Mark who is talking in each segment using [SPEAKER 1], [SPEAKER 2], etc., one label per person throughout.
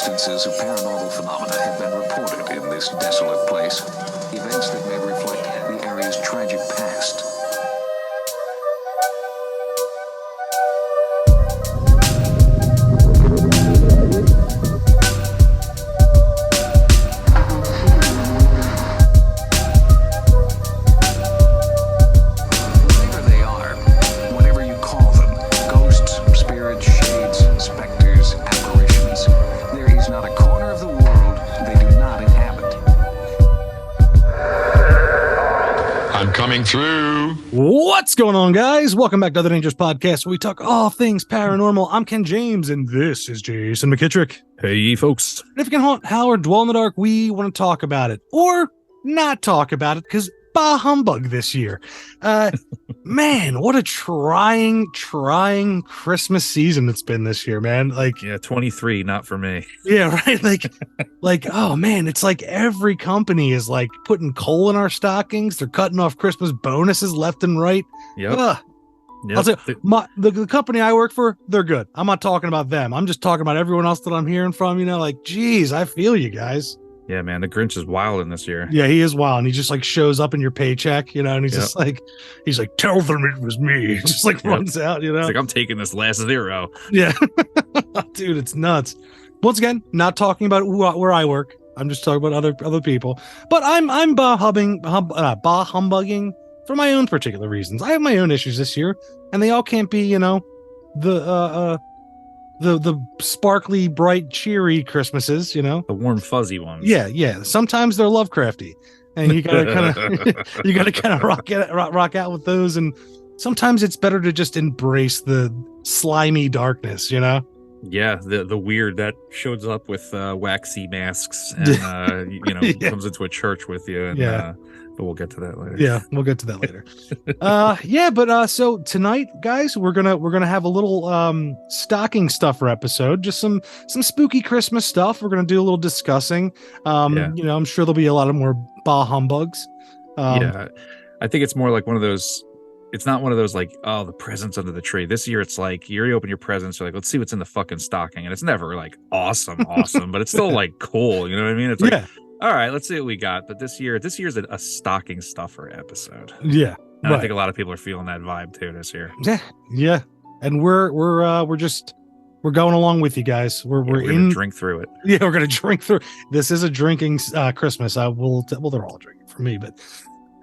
[SPEAKER 1] instances of paranormal phenomena have been reported in this desolate place. Events that may reflect the area's tragic past. Whatever they are, whatever you call them, ghosts, spirits, shades, specters, apparitions, there is not a corner of the world they do not inhabit.
[SPEAKER 2] I'm coming through.
[SPEAKER 3] What's going on, guys? Welcome back to Other Dangerous Podcast, where we talk all things paranormal. I'm Ken James, and this is Jason McKittrick.
[SPEAKER 4] Hey, folks.
[SPEAKER 3] And if you can haunt, howl, or dwell in the dark, we want to talk about it. Or not talk about it, because bah humbug this year. Man, what a trying Christmas season it's been this year, man. Like,
[SPEAKER 4] Yeah, 23, not for me.
[SPEAKER 3] yeah, right. Like, oh man, it's like every company is like putting coal in our stockings. They're cutting off Christmas bonuses left and right.
[SPEAKER 4] Yep.
[SPEAKER 3] Ugh.
[SPEAKER 4] Yep.
[SPEAKER 3] I'll say, the company I work for, they're good. I'm not talking about them. I'm just talking about everyone else that I'm hearing from. You know, like, geez, I feel you guys.
[SPEAKER 4] Yeah, man, the Grinch is wilding this year.
[SPEAKER 3] Yeah, he is wild, and he just like shows up in your paycheck, you know, and he's
[SPEAKER 4] Yep.
[SPEAKER 3] just like, tell them it was me. Just like
[SPEAKER 4] Yep.
[SPEAKER 3] runs out, you know.
[SPEAKER 4] It's like, I'm taking this last zero.
[SPEAKER 3] Yeah, dude, it's nuts. Once again, not talking about where I work. I'm just talking about other people. But I'm bah humbugging for my own particular reasons. I have my own issues this year, and they all can't be, you know, the sparkly, bright, cheery Christmases, you know.
[SPEAKER 4] The warm, fuzzy ones.
[SPEAKER 3] Yeah. Sometimes they're Lovecrafty, and you gotta kind of rock out with those. And sometimes it's better to just embrace the slimy darkness, you know.
[SPEAKER 4] Yeah, the weird that shows up with waxy masks and you know,
[SPEAKER 3] Yeah.
[SPEAKER 4] comes into a church with you. And,
[SPEAKER 3] Yeah.
[SPEAKER 4] but we'll get to that later.
[SPEAKER 3] Yeah, we'll get to that later. But so tonight, guys, we're gonna have a little stocking stuffer episode, just some spooky Christmas stuff. We're gonna do a little discussing.
[SPEAKER 4] Yeah.
[SPEAKER 3] You know, I'm sure there'll be a lot of more bah humbugs.
[SPEAKER 4] Yeah, I think it's more like one of those. It's not one of those like, oh, the presents under the tree. This year, it's like you already open your presents. You're like, let's see what's in the fucking stocking, and it's never like awesome, but it's still like cool. You know what I mean? It's like,
[SPEAKER 3] Yeah,
[SPEAKER 4] all right, let's see what we got. But this year's a stocking stuffer episode.
[SPEAKER 3] yeah,
[SPEAKER 4] And I
[SPEAKER 3] right.
[SPEAKER 4] think a lot of people are feeling that vibe too this year.
[SPEAKER 3] yeah. And we're going along with you guys. We're
[SPEAKER 4] gonna drink through it.
[SPEAKER 3] Yeah, we're gonna drink through. This is a drinking Christmas. They're all drinking for me, but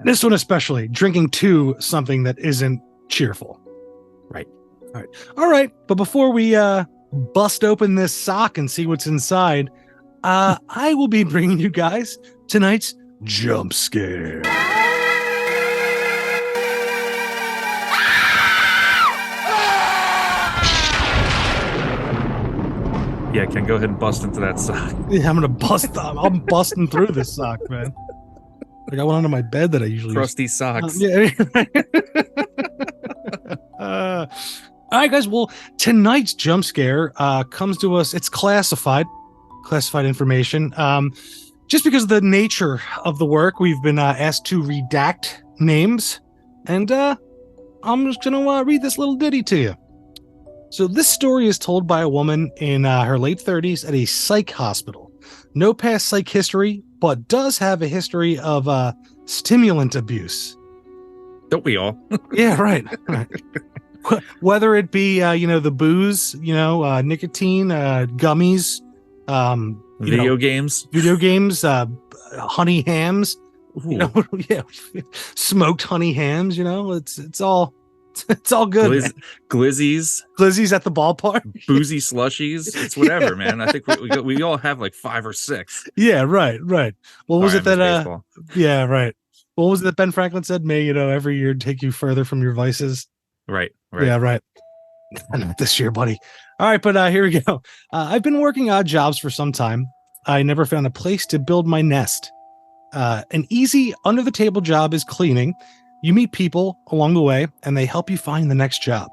[SPEAKER 3] this one especially, drinking to something that isn't cheerful.
[SPEAKER 4] Right.
[SPEAKER 3] All right. But before we bust open this sock and see what's inside, I will be bringing you guys tonight's jump scare.
[SPEAKER 4] Yeah, Ken, go ahead and bust into that sock.
[SPEAKER 3] Yeah, I'm busting through this sock, man. I got one under my bed that I usually use.
[SPEAKER 4] Crusty socks.
[SPEAKER 3] Yeah. All right, guys. Well, tonight's jump scare comes to us. It's classified information. Just because of the nature of the work, we've been asked to redact names, and I'm just gonna read this little ditty to you. So this story is told by a woman in her late 30s at a psych hospital. No past psych history, but does have a history of stimulant abuse.
[SPEAKER 4] Don't we all?
[SPEAKER 3] Yeah, right. Whether it be the booze, nicotine, gummies,
[SPEAKER 4] Video games.
[SPEAKER 3] honey hams,
[SPEAKER 4] Ooh.
[SPEAKER 3] smoked honey hams. It's all good. Man.
[SPEAKER 4] Glizzies,
[SPEAKER 3] Glizzy's at the ballpark.
[SPEAKER 4] boozy slushies. It's whatever, man. I think we all have like 5 or 6.
[SPEAKER 3] Yeah, right. What was
[SPEAKER 4] Sorry,
[SPEAKER 3] it that?
[SPEAKER 4] I miss baseball.
[SPEAKER 3] Yeah, right. What was it that Ben Franklin said? May every year take you further from your vices.
[SPEAKER 4] Right.
[SPEAKER 3] Yeah, right. Not this year, buddy. All right, but here we go. I've been working odd jobs for some time. I never found a place to build my nest. An easy under-the-table job is cleaning. You meet people along the way, and they help you find the next job.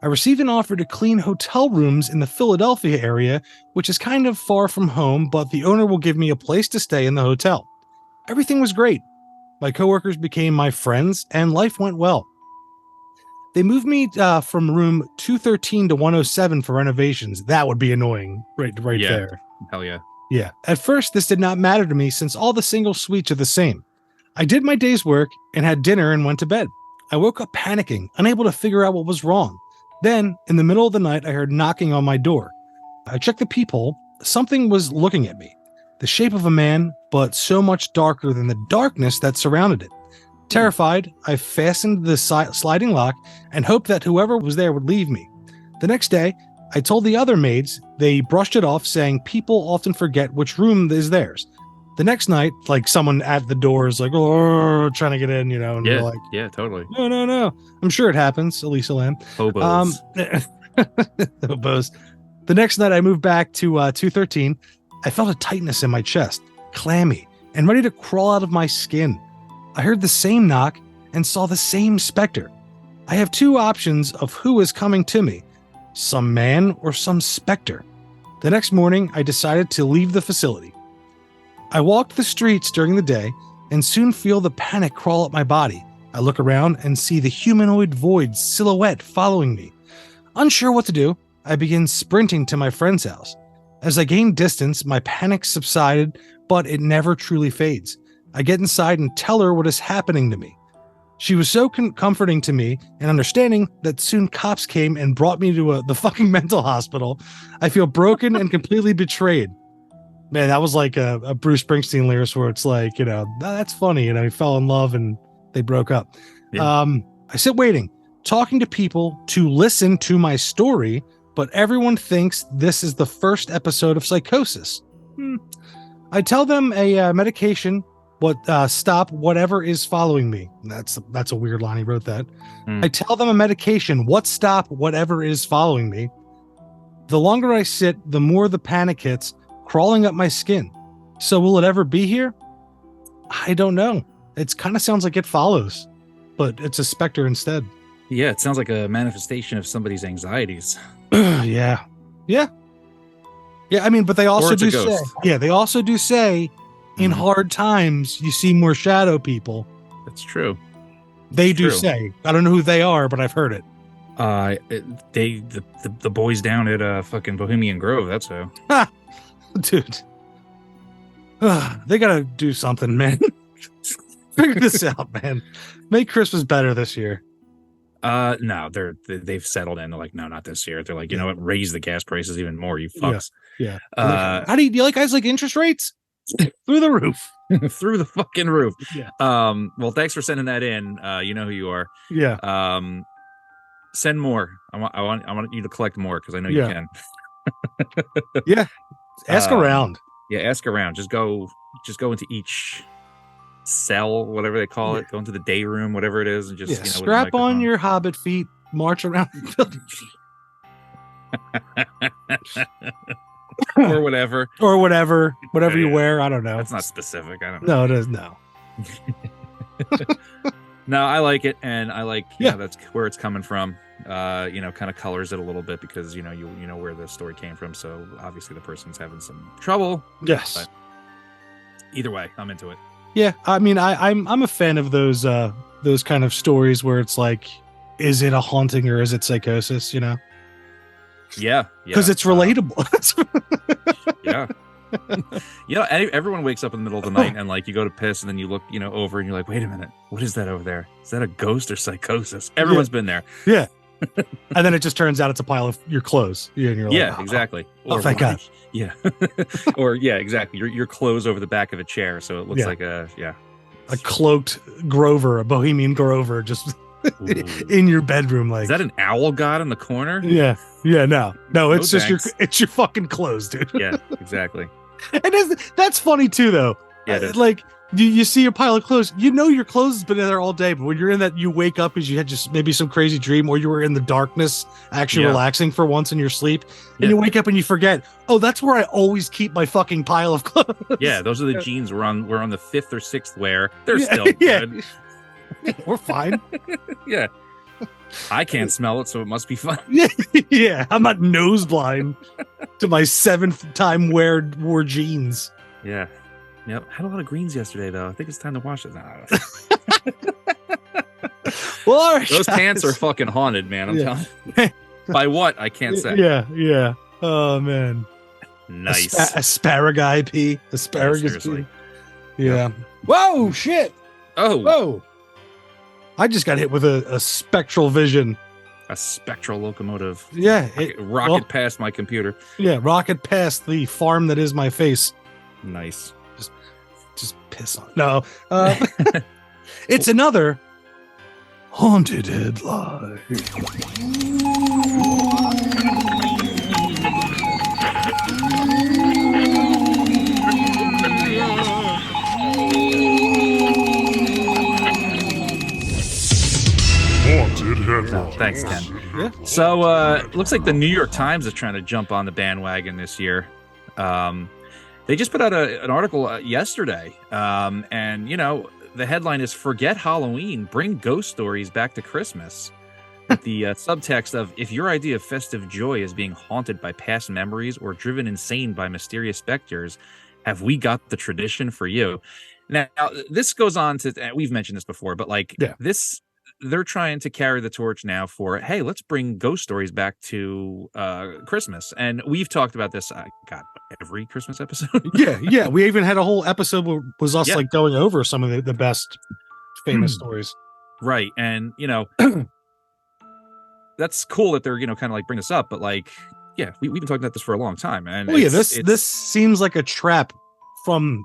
[SPEAKER 3] I received an offer to clean hotel rooms in the Philadelphia area, which is kind of far from home, but the owner will give me a place to stay in the hotel. Everything was great. My coworkers became my friends, and life went well. They moved me from room 213 to 107 for renovations. That would be annoying, right
[SPEAKER 4] Yeah.
[SPEAKER 3] there.
[SPEAKER 4] Hell yeah.
[SPEAKER 3] Yeah. At first, this did not matter to me since all the single suites are the same. I did my day's work and had dinner and went to bed. I woke up panicking, unable to figure out what was wrong. Then, in the middle of the night, I heard knocking on my door. I checked the peephole. Something was looking at me. The shape of a man, but so much darker than the darkness that surrounded it. Terrified, I fastened the sliding lock and hoped that whoever was there would leave me. The next day, I told the other maids. They brushed it off, saying people often forget which room is theirs. The next night, like someone at the door is like, oh, trying to get in, you know, and
[SPEAKER 4] Yeah.
[SPEAKER 3] you're like,
[SPEAKER 4] Yeah, totally.
[SPEAKER 3] no. I'm sure it happens, Elisa Lamb.
[SPEAKER 4] Hobos.
[SPEAKER 3] Hobos. The next night I moved back to 213. I felt a tightness in my chest, clammy, and ready to crawl out of my skin. I heard the same knock and saw the same specter. I have two options of who is coming to me, some man or some specter. The next morning, I decided to leave the facility. I walked the streets during the day and soon feel the panic crawl up my body. I look around and see the humanoid void silhouette following me. Unsure what to do, I begin sprinting to my friend's house. As I gain distance, my panic subsided, but it never truly fades. I get inside and tell her what is happening to me. She was so comforting to me and understanding that soon cops came and brought me to the fucking mental hospital. I feel broken and completely betrayed. Man, that was like a Bruce Springsteen lyrics where it's like, you know, that's funny. You know, he fell in love and they broke up.
[SPEAKER 4] Yeah.
[SPEAKER 3] I sit waiting, talking to people to listen to my story, but everyone thinks this is the first episode of Psychosis. I tell them a medication, stop whatever is following me. That's a weird line. He wrote that. I tell them a medication, stop whatever is following me. The longer I sit, the more the panic hits, crawling up my skin. So will it ever be here? I don't know. It kind of sounds like It Follows, but it's a specter instead.
[SPEAKER 4] Yeah, it sounds like a manifestation of somebody's anxieties.
[SPEAKER 3] Yeah. I mean, but they also
[SPEAKER 4] it's a
[SPEAKER 3] do say,
[SPEAKER 4] ghost.
[SPEAKER 3] they also do say in
[SPEAKER 4] Mhm.
[SPEAKER 3] hard times, you see more shadow people.
[SPEAKER 4] That's true.
[SPEAKER 3] They do
[SPEAKER 4] True.
[SPEAKER 3] say, I don't know who they are, but I've heard it.
[SPEAKER 4] The boys down at fucking Bohemian Grove. That's who.
[SPEAKER 3] Dude. They gotta do something, man. Figure this out, man. Make Christmas better this year.
[SPEAKER 4] No, they've settled in. They're like, no, not this year. They're like, you know what? Raise the gas prices even more, you fucks.
[SPEAKER 3] Yeah.
[SPEAKER 4] Uh,
[SPEAKER 3] do you like guys like interest rates? Through the roof.
[SPEAKER 4] through the fucking roof.
[SPEAKER 3] Yeah.
[SPEAKER 4] Well, thanks for sending that in. You know who you are.
[SPEAKER 3] Yeah.
[SPEAKER 4] Send more. I want you to collect more because I know
[SPEAKER 3] Yeah.
[SPEAKER 4] you can.
[SPEAKER 3] Ask around.
[SPEAKER 4] Yeah, ask around. Just go into each cell, whatever they call it. Go into the day room, whatever it is, and just with a
[SPEAKER 3] Strap on
[SPEAKER 4] microphone.
[SPEAKER 3] your hobbit feet, march around the building.
[SPEAKER 4] or whatever.
[SPEAKER 3] Or whatever you
[SPEAKER 4] Yeah.
[SPEAKER 3] wear. I don't know.
[SPEAKER 4] That's not specific. I don't know.
[SPEAKER 3] No, it is no.
[SPEAKER 4] No, I like it, and I like
[SPEAKER 3] Yeah.
[SPEAKER 4] that's where it's coming from. Kind of colors it a little bit because you know where the story came from. So obviously the person's having some trouble.
[SPEAKER 3] Yes.
[SPEAKER 4] But either way, I'm into it.
[SPEAKER 3] Yeah. I mean, I'm a fan of those kind of stories where it's like, is it a haunting or is it psychosis? You know,
[SPEAKER 4] Yeah,
[SPEAKER 3] because it's relatable.
[SPEAKER 4] Yeah. Everyone wakes up in the middle of the night and like you go to piss and then you look, over and you're like, wait a minute, what is that over there? Is that a ghost or psychosis? Everyone's been there.
[SPEAKER 3] Yeah. And then it just turns out it's a pile of your clothes. And you're like,
[SPEAKER 4] Yeah,
[SPEAKER 3] oh,
[SPEAKER 4] exactly.
[SPEAKER 3] Oh, thank God.
[SPEAKER 4] Yeah. Or yeah, exactly. Your clothes over the back of a chair, so it looks
[SPEAKER 3] Yeah.
[SPEAKER 4] like
[SPEAKER 3] A cloaked Grover, a Bohemian Grover, just
[SPEAKER 4] Ooh.
[SPEAKER 3] in your bedroom. Like,
[SPEAKER 4] Is that an owl god in the corner?
[SPEAKER 3] yeah. No, it's just
[SPEAKER 4] thanks.
[SPEAKER 3] your fucking clothes, dude.
[SPEAKER 4] Yeah, exactly.
[SPEAKER 3] And that's funny too, though.
[SPEAKER 4] Yeah, it is.
[SPEAKER 3] Like you see your pile of clothes, your clothes has been in there all day, but when you're in that, you wake up because you had just maybe some crazy dream, or you were in the darkness, actually
[SPEAKER 4] Yeah.
[SPEAKER 3] relaxing for once in your sleep, and
[SPEAKER 4] Yeah.
[SPEAKER 3] you wake up and you forget, oh, that's where I always keep my fucking pile of clothes.
[SPEAKER 4] Yeah, those are the jeans we're on the 5th or 6th wear. They're
[SPEAKER 3] Yeah,
[SPEAKER 4] still
[SPEAKER 3] yeah.
[SPEAKER 4] good.
[SPEAKER 3] We're fine.
[SPEAKER 4] Yeah. I can't smell it, so it must be fun.
[SPEAKER 3] Yeah, I'm not nose blind to my 7th time wore jeans.
[SPEAKER 4] Yeah. Yep. Had a lot of greens yesterday, though. I think it's time to wash it now.
[SPEAKER 3] Well, all right,
[SPEAKER 4] Those pants are
[SPEAKER 3] guys.
[SPEAKER 4] fucking haunted, man. I'm
[SPEAKER 3] Yeah.
[SPEAKER 4] telling you. By what? I can't say.
[SPEAKER 3] Yeah. Oh man.
[SPEAKER 4] Nice.
[SPEAKER 3] Asparagus pea. Asparagus
[SPEAKER 4] seriously.
[SPEAKER 3] pea. Yeah. Whoa, shit.
[SPEAKER 4] Oh,
[SPEAKER 3] Whoa. I just got hit with a spectral vision.
[SPEAKER 4] a spectral locomotive.
[SPEAKER 3] Yeah.
[SPEAKER 4] Rocket past my computer.
[SPEAKER 3] Rocket past the farm that is my face.
[SPEAKER 4] Nice.
[SPEAKER 3] Just piss on. No. It's another haunted headline.
[SPEAKER 2] Haunted headlines.
[SPEAKER 4] No, thanks, Ken.
[SPEAKER 3] Yeah.
[SPEAKER 4] So, looks like the New York Times is trying to jump on the bandwagon this year. They just put out an article yesterday, and the headline is "Forget Halloween, Bring Ghost Stories Back to Christmas." With the subtext of, if your idea of festive joy is being haunted by past memories or driven insane by mysterious specters, have we got the tradition for you? Now, this goes on to, we've mentioned this before, but this, they're trying to carry the torch now for, hey, let's bring ghost stories back to Christmas. And we've talked about this, every Christmas episode.
[SPEAKER 3] Yeah. We even had a whole episode where was us
[SPEAKER 4] Yeah.
[SPEAKER 3] like going over some of the best famous stories.
[SPEAKER 4] Right. And, that's cool that they're, kind of like bring this up, but we've been talking about this for a long time. And
[SPEAKER 3] Oh yeah, this seems like a trap from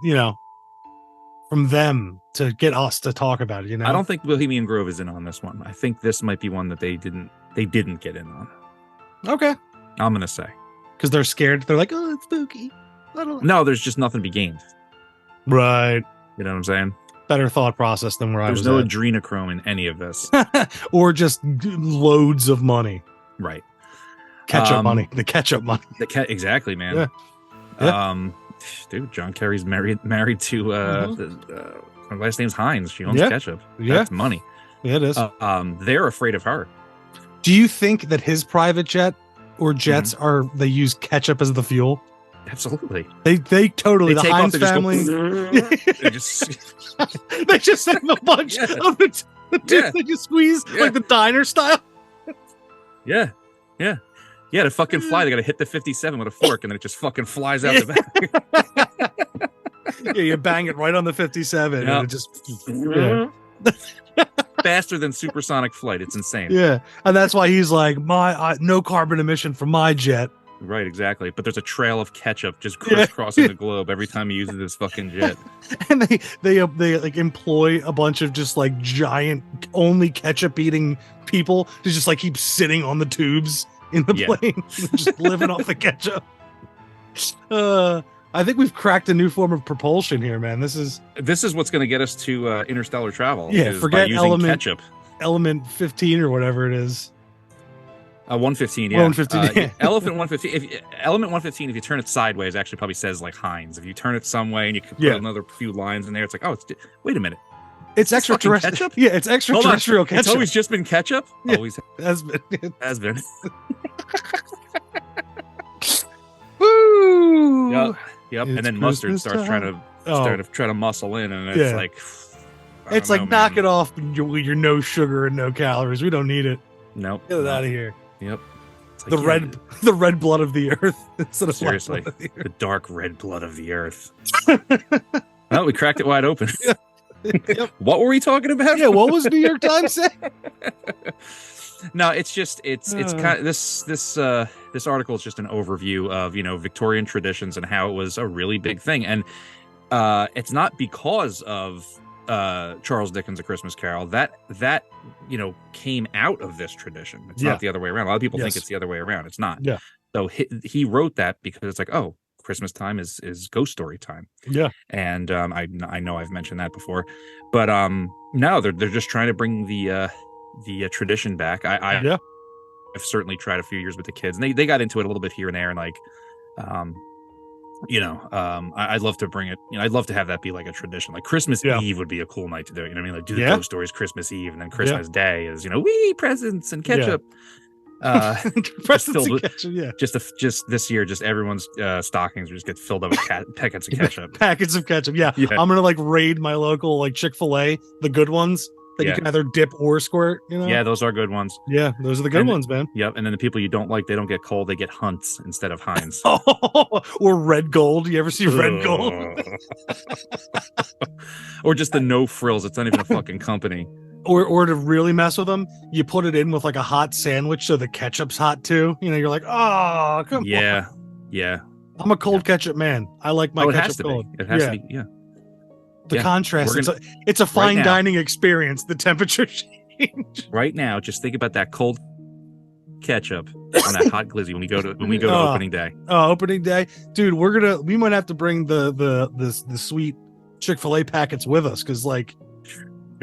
[SPEAKER 3] them to get us to talk about it.
[SPEAKER 4] I don't think Bohemian Grove is in on this one. I think this might be one that they didn't get in on.
[SPEAKER 3] Okay,
[SPEAKER 4] I'm gonna say,
[SPEAKER 3] because they're scared. They're like, oh, it's spooky. I don't know.
[SPEAKER 4] no, there's just nothing to be gained.
[SPEAKER 3] Right.
[SPEAKER 4] You know what I'm saying?
[SPEAKER 3] Better thought process than where
[SPEAKER 4] There's
[SPEAKER 3] I
[SPEAKER 4] no
[SPEAKER 3] was
[SPEAKER 4] adrenochrome in any of this.
[SPEAKER 3] at. Or loads of money.
[SPEAKER 4] Right.
[SPEAKER 3] Ketchup money. The ketchup money.
[SPEAKER 4] Exactly, man.
[SPEAKER 3] Yeah.
[SPEAKER 4] Dude, John Kerry's married to her last name's Hines. She owns
[SPEAKER 3] Yeah.
[SPEAKER 4] ketchup.
[SPEAKER 3] Yeah.
[SPEAKER 4] That's money.
[SPEAKER 3] Yeah, it is.
[SPEAKER 4] They're afraid of her.
[SPEAKER 3] Do you think that his private jet or jets they use ketchup as the fuel?
[SPEAKER 4] Absolutely.
[SPEAKER 3] They totally the
[SPEAKER 4] take off,
[SPEAKER 3] Hines
[SPEAKER 4] they just go,
[SPEAKER 3] family.
[SPEAKER 4] they just
[SPEAKER 3] They just have a bunch
[SPEAKER 4] Yeah.
[SPEAKER 3] of the
[SPEAKER 4] Yeah.
[SPEAKER 3] they just squeeze
[SPEAKER 4] Yeah.
[SPEAKER 3] like the diner style.
[SPEAKER 4] Yeah. To fucking fly, they gotta hit the 57 with a fork, and then it just fucking flies out the back.
[SPEAKER 3] Yeah, you bang it right on the 57
[SPEAKER 4] Yeah.
[SPEAKER 3] and it just
[SPEAKER 4] Faster than supersonic flight. It's insane.
[SPEAKER 3] yeah. And that's why he's like, no carbon emission from my jet.
[SPEAKER 4] Right, exactly. But there's a trail of ketchup just crisscrossing the globe every time he uses this fucking jet.
[SPEAKER 3] And they like employ a bunch of just like giant only ketchup eating people to just like keep sitting on the tubes in the
[SPEAKER 4] Yeah.
[SPEAKER 3] plane, just living off the ketchup. I think we've cracked a new form of propulsion here, man. This is
[SPEAKER 4] what's going to get us to interstellar travel.
[SPEAKER 3] Yeah,
[SPEAKER 4] is by
[SPEAKER 3] forget
[SPEAKER 4] using
[SPEAKER 3] element-
[SPEAKER 4] ketchup.
[SPEAKER 3] element 15 or whatever it is.
[SPEAKER 4] 115, yeah.
[SPEAKER 3] 115, yeah.
[SPEAKER 4] Elephant 115. Element 115, if you turn it sideways, actually probably says like Heinz. If you turn it some way and you could put
[SPEAKER 3] Yeah.
[SPEAKER 4] another few lines in there, it's like, oh, wait a minute.
[SPEAKER 3] It's
[SPEAKER 4] It's fucking
[SPEAKER 3] extraterrestrial.
[SPEAKER 4] ketchup?
[SPEAKER 3] Yeah, it's
[SPEAKER 4] Hold on.
[SPEAKER 3] extraterrestrial ketchup.
[SPEAKER 4] It's always just been ketchup?
[SPEAKER 3] Yeah.
[SPEAKER 4] Always
[SPEAKER 3] Has been.
[SPEAKER 4] has been.
[SPEAKER 3] Woo!
[SPEAKER 4] Yep. Yep.
[SPEAKER 3] It's
[SPEAKER 4] And then mustard
[SPEAKER 3] Christmas
[SPEAKER 4] starts
[SPEAKER 3] time.
[SPEAKER 4] trying to muscle in, and it's
[SPEAKER 3] Yeah.
[SPEAKER 4] like,
[SPEAKER 3] It's like, knock it off with your no sugar and no calories. We don't need it.
[SPEAKER 4] Nope.
[SPEAKER 3] Get it out of here.
[SPEAKER 4] Yep. It's
[SPEAKER 3] The
[SPEAKER 4] like, yeah,
[SPEAKER 3] the red blood of the earth instead of white
[SPEAKER 4] Seriously.
[SPEAKER 3] blood of the
[SPEAKER 4] the dark red blood of the earth. Well, we cracked it wide open.
[SPEAKER 3] earth. Yep.
[SPEAKER 4] What were we talking about?
[SPEAKER 3] Yeah, what was New York Times say?
[SPEAKER 4] No, it's kind of this article is just an overview of Victorian traditions and how it was a really big thing, and it's not because of Charles Dickens' A Christmas Carol that came out of this tradition. It's
[SPEAKER 3] Yeah.
[SPEAKER 4] not the other way around. A lot of people think
[SPEAKER 3] Yes.
[SPEAKER 4] it's the other way around. It's not.
[SPEAKER 3] Yeah.
[SPEAKER 4] So he wrote that because it's like, oh, Christmas time is ghost story time.
[SPEAKER 3] Yeah.
[SPEAKER 4] And I know I've mentioned that before, but no, they're just trying to bring the tradition back.
[SPEAKER 3] Yeah.
[SPEAKER 4] I've certainly tried a few years with the kids, and they got into it a little bit here and there, and like, I'd love to bring it. I'd love to have that be like a tradition. Like Christmas
[SPEAKER 3] Yeah.
[SPEAKER 4] Eve would be a cool night to do it. You know what I mean? Like do the
[SPEAKER 3] Yeah.
[SPEAKER 4] ghost stories Christmas Eve, and then Christmas Day is wee presents and ketchup.
[SPEAKER 3] Presents
[SPEAKER 4] filled
[SPEAKER 3] and
[SPEAKER 4] with-
[SPEAKER 3] ketchup, yeah.
[SPEAKER 4] Just this year, just everyone's stockings just get filled up with packets of ketchup.
[SPEAKER 3] Packets of ketchup. Yeah.
[SPEAKER 4] Yeah.
[SPEAKER 3] I'm gonna like raid my local like Chick-fil-A, the good ones, that you
[SPEAKER 4] Yeah.
[SPEAKER 3] can either dip or squirt. You know.
[SPEAKER 4] Yeah, those are good ones.
[SPEAKER 3] Yeah, those are the good
[SPEAKER 4] And-
[SPEAKER 3] ones, man.
[SPEAKER 4] Yep. And then the people you don't like, they don't get cold, they get Hunts instead of Heinz.
[SPEAKER 3] Oh, or red gold. You ever see red gold?
[SPEAKER 4] Or just the no frills. It's not even a fucking company.
[SPEAKER 3] Or to really mess with them, you put it in with like a hot sandwich, so the ketchup's hot too. You know, you're like, oh, come on.
[SPEAKER 4] Yeah. Yeah.
[SPEAKER 3] I'm a cold ketchup man. I like my
[SPEAKER 4] Oh, it
[SPEAKER 3] ketchup
[SPEAKER 4] has to
[SPEAKER 3] cold.
[SPEAKER 4] be. It has
[SPEAKER 3] Yeah.
[SPEAKER 4] to be. Yeah.
[SPEAKER 3] The
[SPEAKER 4] Yeah.
[SPEAKER 3] contrast.
[SPEAKER 4] We're
[SPEAKER 3] It's a fine
[SPEAKER 4] now.
[SPEAKER 3] dining experience. The temperature change.
[SPEAKER 4] Right now, just think about that cold ketchup on that hot glizzy when we go to
[SPEAKER 3] Oh.
[SPEAKER 4] opening day.
[SPEAKER 3] Opening day, dude. We might have to bring the sweet Chick-fil-A packets with us because like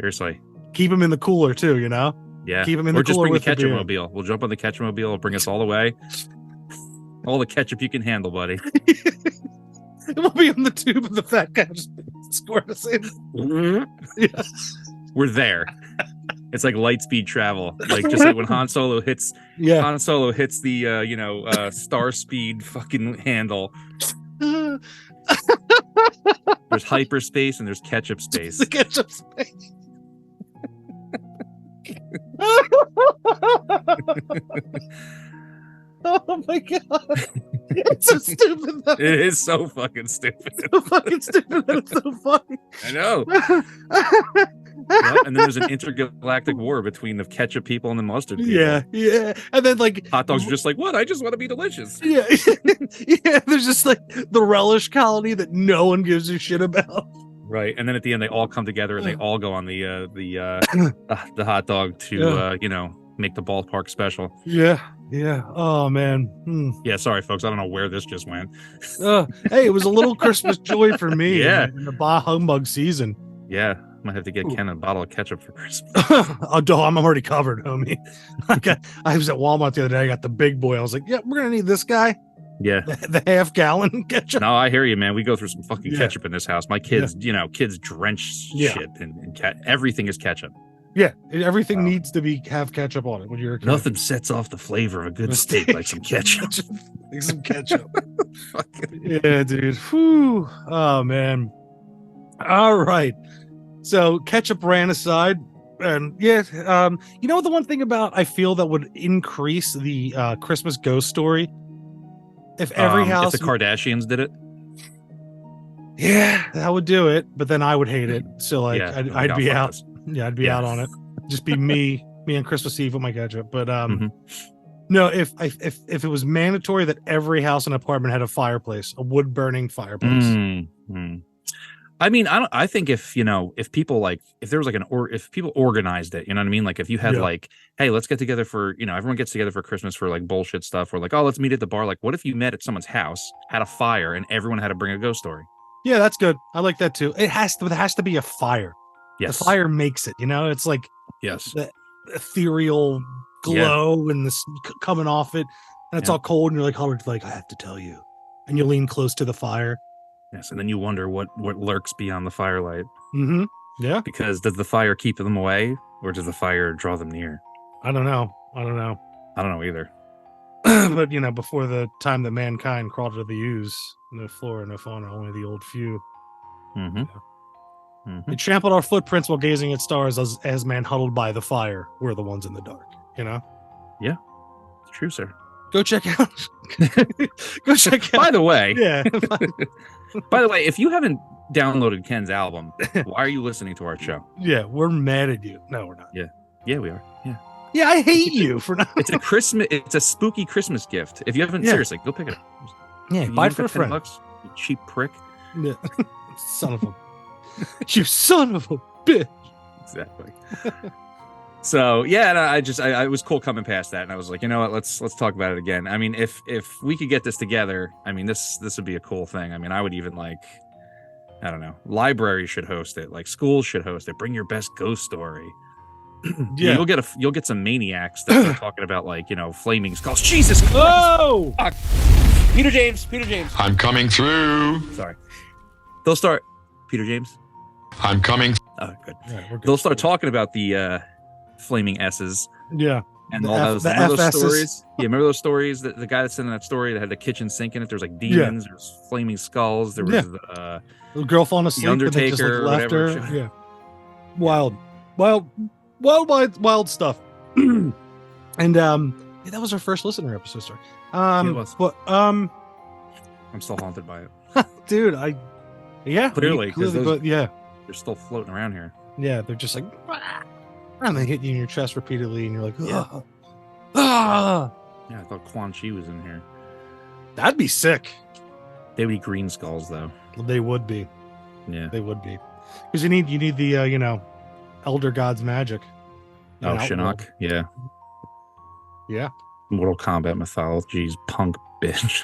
[SPEAKER 4] Seriously.
[SPEAKER 3] keep them in the cooler too. You know.
[SPEAKER 4] Yeah.
[SPEAKER 3] Keep 'em in
[SPEAKER 4] or
[SPEAKER 3] the
[SPEAKER 4] just
[SPEAKER 3] cooler
[SPEAKER 4] bring the
[SPEAKER 3] with the
[SPEAKER 4] ketchup
[SPEAKER 3] beer.
[SPEAKER 4] mobile. We'll jump on the ketchup mobile. It'll bring us all the way. All the ketchup you can handle, buddy.
[SPEAKER 3] It will be on the tube of the fat guy just squirt us in. Yeah.
[SPEAKER 4] We're there. It's like light speed travel. Like just like when Han Solo hits
[SPEAKER 3] Yeah.
[SPEAKER 4] the star speed fucking handle. There's hyperspace and there's ketchup space.
[SPEAKER 3] The ketchup space. Oh my god. It's so stupid though.
[SPEAKER 4] It is so fucking stupid.
[SPEAKER 3] It's so fucking stupid that it's so funny.
[SPEAKER 4] I know. Yep, and then there's an intergalactic war between the ketchup people and the mustard people.
[SPEAKER 3] Yeah. And then like
[SPEAKER 4] Hot dogs are just like, what? I just want to be delicious.
[SPEAKER 3] yeah, yeah, there's just like the relish colony that no one gives a shit about.
[SPEAKER 4] Right. And then at the end they all come together and they all go on the hot dog to make the ballpark special.
[SPEAKER 3] Yeah. Oh man.
[SPEAKER 4] Yeah, sorry folks. I don't know where this just went.
[SPEAKER 3] Hey, it was a little Christmas joy for me.
[SPEAKER 4] Yeah.
[SPEAKER 3] in the Bah Humbug season.
[SPEAKER 4] Yeah. Might have to get Ken a bottle of ketchup for Christmas.
[SPEAKER 3] Oh, I'm already covered, homie. I was at Walmart the other day. I got the big boy. I was like, yeah, we're gonna need this guy.
[SPEAKER 4] Yeah.
[SPEAKER 3] The half-gallon ketchup.
[SPEAKER 4] No, I hear you, man. We go through some fucking
[SPEAKER 3] Yeah.
[SPEAKER 4] ketchup in this house. My kids, kids drench
[SPEAKER 3] Yeah.
[SPEAKER 4] shit and everything is ketchup.
[SPEAKER 3] Yeah, everything
[SPEAKER 4] Wow.
[SPEAKER 3] needs to have ketchup on it when you're a kid.
[SPEAKER 4] Nothing sets off the flavor of a good steak like some ketchup.
[SPEAKER 3] Like some ketchup.
[SPEAKER 4] Fucking-
[SPEAKER 3] Yeah, dude. Whew. Oh man. All right. So ketchup ran aside, and yeah, you know the one thing about I feel that would increase the Christmas ghost story if every house.
[SPEAKER 4] If the Kardashians did it.
[SPEAKER 3] Yeah, that would do it, but then I would hate it. So like
[SPEAKER 4] Yeah,
[SPEAKER 3] I'd be
[SPEAKER 4] fuck
[SPEAKER 3] out.
[SPEAKER 4] this.
[SPEAKER 3] Yeah, I'd be
[SPEAKER 4] Yeah.
[SPEAKER 3] out on it. Just be me on Christmas Eve with my ketchup. But
[SPEAKER 4] Mhm.
[SPEAKER 3] no, if it was mandatory that every house and apartment had a fireplace, a wood burning fireplace.
[SPEAKER 4] Mhm. I mean, I think if people if there was like if people organized it, you know what I mean? Like if you had
[SPEAKER 3] Yeah.
[SPEAKER 4] like, hey, let's get together for, everyone gets together for Christmas for like bullshit stuff, or like, oh, let's meet at the bar. Like, what if you met at someone's house, had a fire, and everyone had to bring a ghost story?
[SPEAKER 3] Yeah, that's good. I like that too. There has to be a fire.
[SPEAKER 4] Yes.
[SPEAKER 3] The fire makes it, it's like
[SPEAKER 4] Yes.
[SPEAKER 3] the ethereal glow and this coming off it, and it's
[SPEAKER 4] Yeah.
[SPEAKER 3] all cold, and you're like, I have to tell you. And you lean close to the fire.
[SPEAKER 4] Yes. And then you wonder what lurks beyond the firelight.
[SPEAKER 3] Mm-hmm. Yeah.
[SPEAKER 4] Because does the fire keep them away, or does the fire draw them near?
[SPEAKER 3] I don't know.
[SPEAKER 4] I don't know either.
[SPEAKER 3] But before the time that mankind crawled to the ooze, no flora, no fauna, only the old few.
[SPEAKER 4] Mm-hmm.
[SPEAKER 3] They trampled our footprints while gazing at stars as man huddled by the fire. We're the ones in the dark,
[SPEAKER 4] It's true, sir.
[SPEAKER 3] Go check out. Go check out.
[SPEAKER 4] By the way,
[SPEAKER 3] Yeah.
[SPEAKER 4] if you haven't downloaded Ken's album, why are you listening to our show?
[SPEAKER 3] Yeah, we're mad at you. No, we're not.
[SPEAKER 4] Yeah, we are. Yeah.
[SPEAKER 3] Yeah, I hate you for not.
[SPEAKER 4] It's a spooky Christmas gift. If you haven't,
[SPEAKER 3] Yeah.
[SPEAKER 4] seriously, go pick it up.
[SPEAKER 3] Yeah,
[SPEAKER 4] You
[SPEAKER 3] buy it
[SPEAKER 4] don't
[SPEAKER 3] for a
[SPEAKER 4] got 10
[SPEAKER 3] friend.
[SPEAKER 4] bucks, you cheap prick.
[SPEAKER 3] Yeah. Son of a. You son of a bitch.
[SPEAKER 4] Exactly. So yeah, and I it was cool coming past that, and I was like, you know what, let's talk about it again. I mean, if we could get this together, I mean, this would be a cool thing. I mean, I would even I don't know, libraries should host it, like schools should host it. Bring your best ghost story.
[SPEAKER 3] Yeah.
[SPEAKER 4] You'll get some maniacs that are talking about flaming skulls. Jesus Christ!
[SPEAKER 3] Oh!
[SPEAKER 5] Peter James.
[SPEAKER 2] I'm coming through.
[SPEAKER 4] Sorry. They'll start. Peter James.
[SPEAKER 2] I'm coming.
[SPEAKER 4] Oh, good.
[SPEAKER 3] Yeah, we're good.
[SPEAKER 4] They'll start talking about the flaming S's
[SPEAKER 3] Yeah.
[SPEAKER 4] and
[SPEAKER 3] The
[SPEAKER 4] all
[SPEAKER 3] F-
[SPEAKER 4] those.
[SPEAKER 3] the
[SPEAKER 4] Remember those
[SPEAKER 3] FSs.
[SPEAKER 4] stories? Yeah, remember those stories? The guy that's in that story that had the kitchen sink in it. There's like demons. There's flaming skulls. There was
[SPEAKER 3] The girl falling asleep. and they just,
[SPEAKER 4] Undertaker or
[SPEAKER 3] left her.
[SPEAKER 4] whatever.
[SPEAKER 3] Yeah. Wild. wild stuff. And yeah, that was our first listener episode. Sorry.
[SPEAKER 4] It was.
[SPEAKER 3] But
[SPEAKER 4] I'm still haunted by it.
[SPEAKER 3] dude,
[SPEAKER 4] Clearly, 'cause those-
[SPEAKER 3] but yeah,
[SPEAKER 4] They're still floating around here.
[SPEAKER 3] yeah, they're just like, and they hit you in your chest repeatedly, and you're like,
[SPEAKER 4] Yeah.
[SPEAKER 3] ah,
[SPEAKER 4] Yeah, I thought Quan Chi was in here.
[SPEAKER 3] that'd be sick.
[SPEAKER 4] They would be green skulls, though.
[SPEAKER 3] They would be.
[SPEAKER 4] Yeah.
[SPEAKER 3] They would be, because you need the elder god's magic.
[SPEAKER 4] Oh,
[SPEAKER 3] An outlaw.
[SPEAKER 4] Shinnok. Yeah.
[SPEAKER 3] Yeah.
[SPEAKER 4] Mortal Kombat mythology's punk bitch.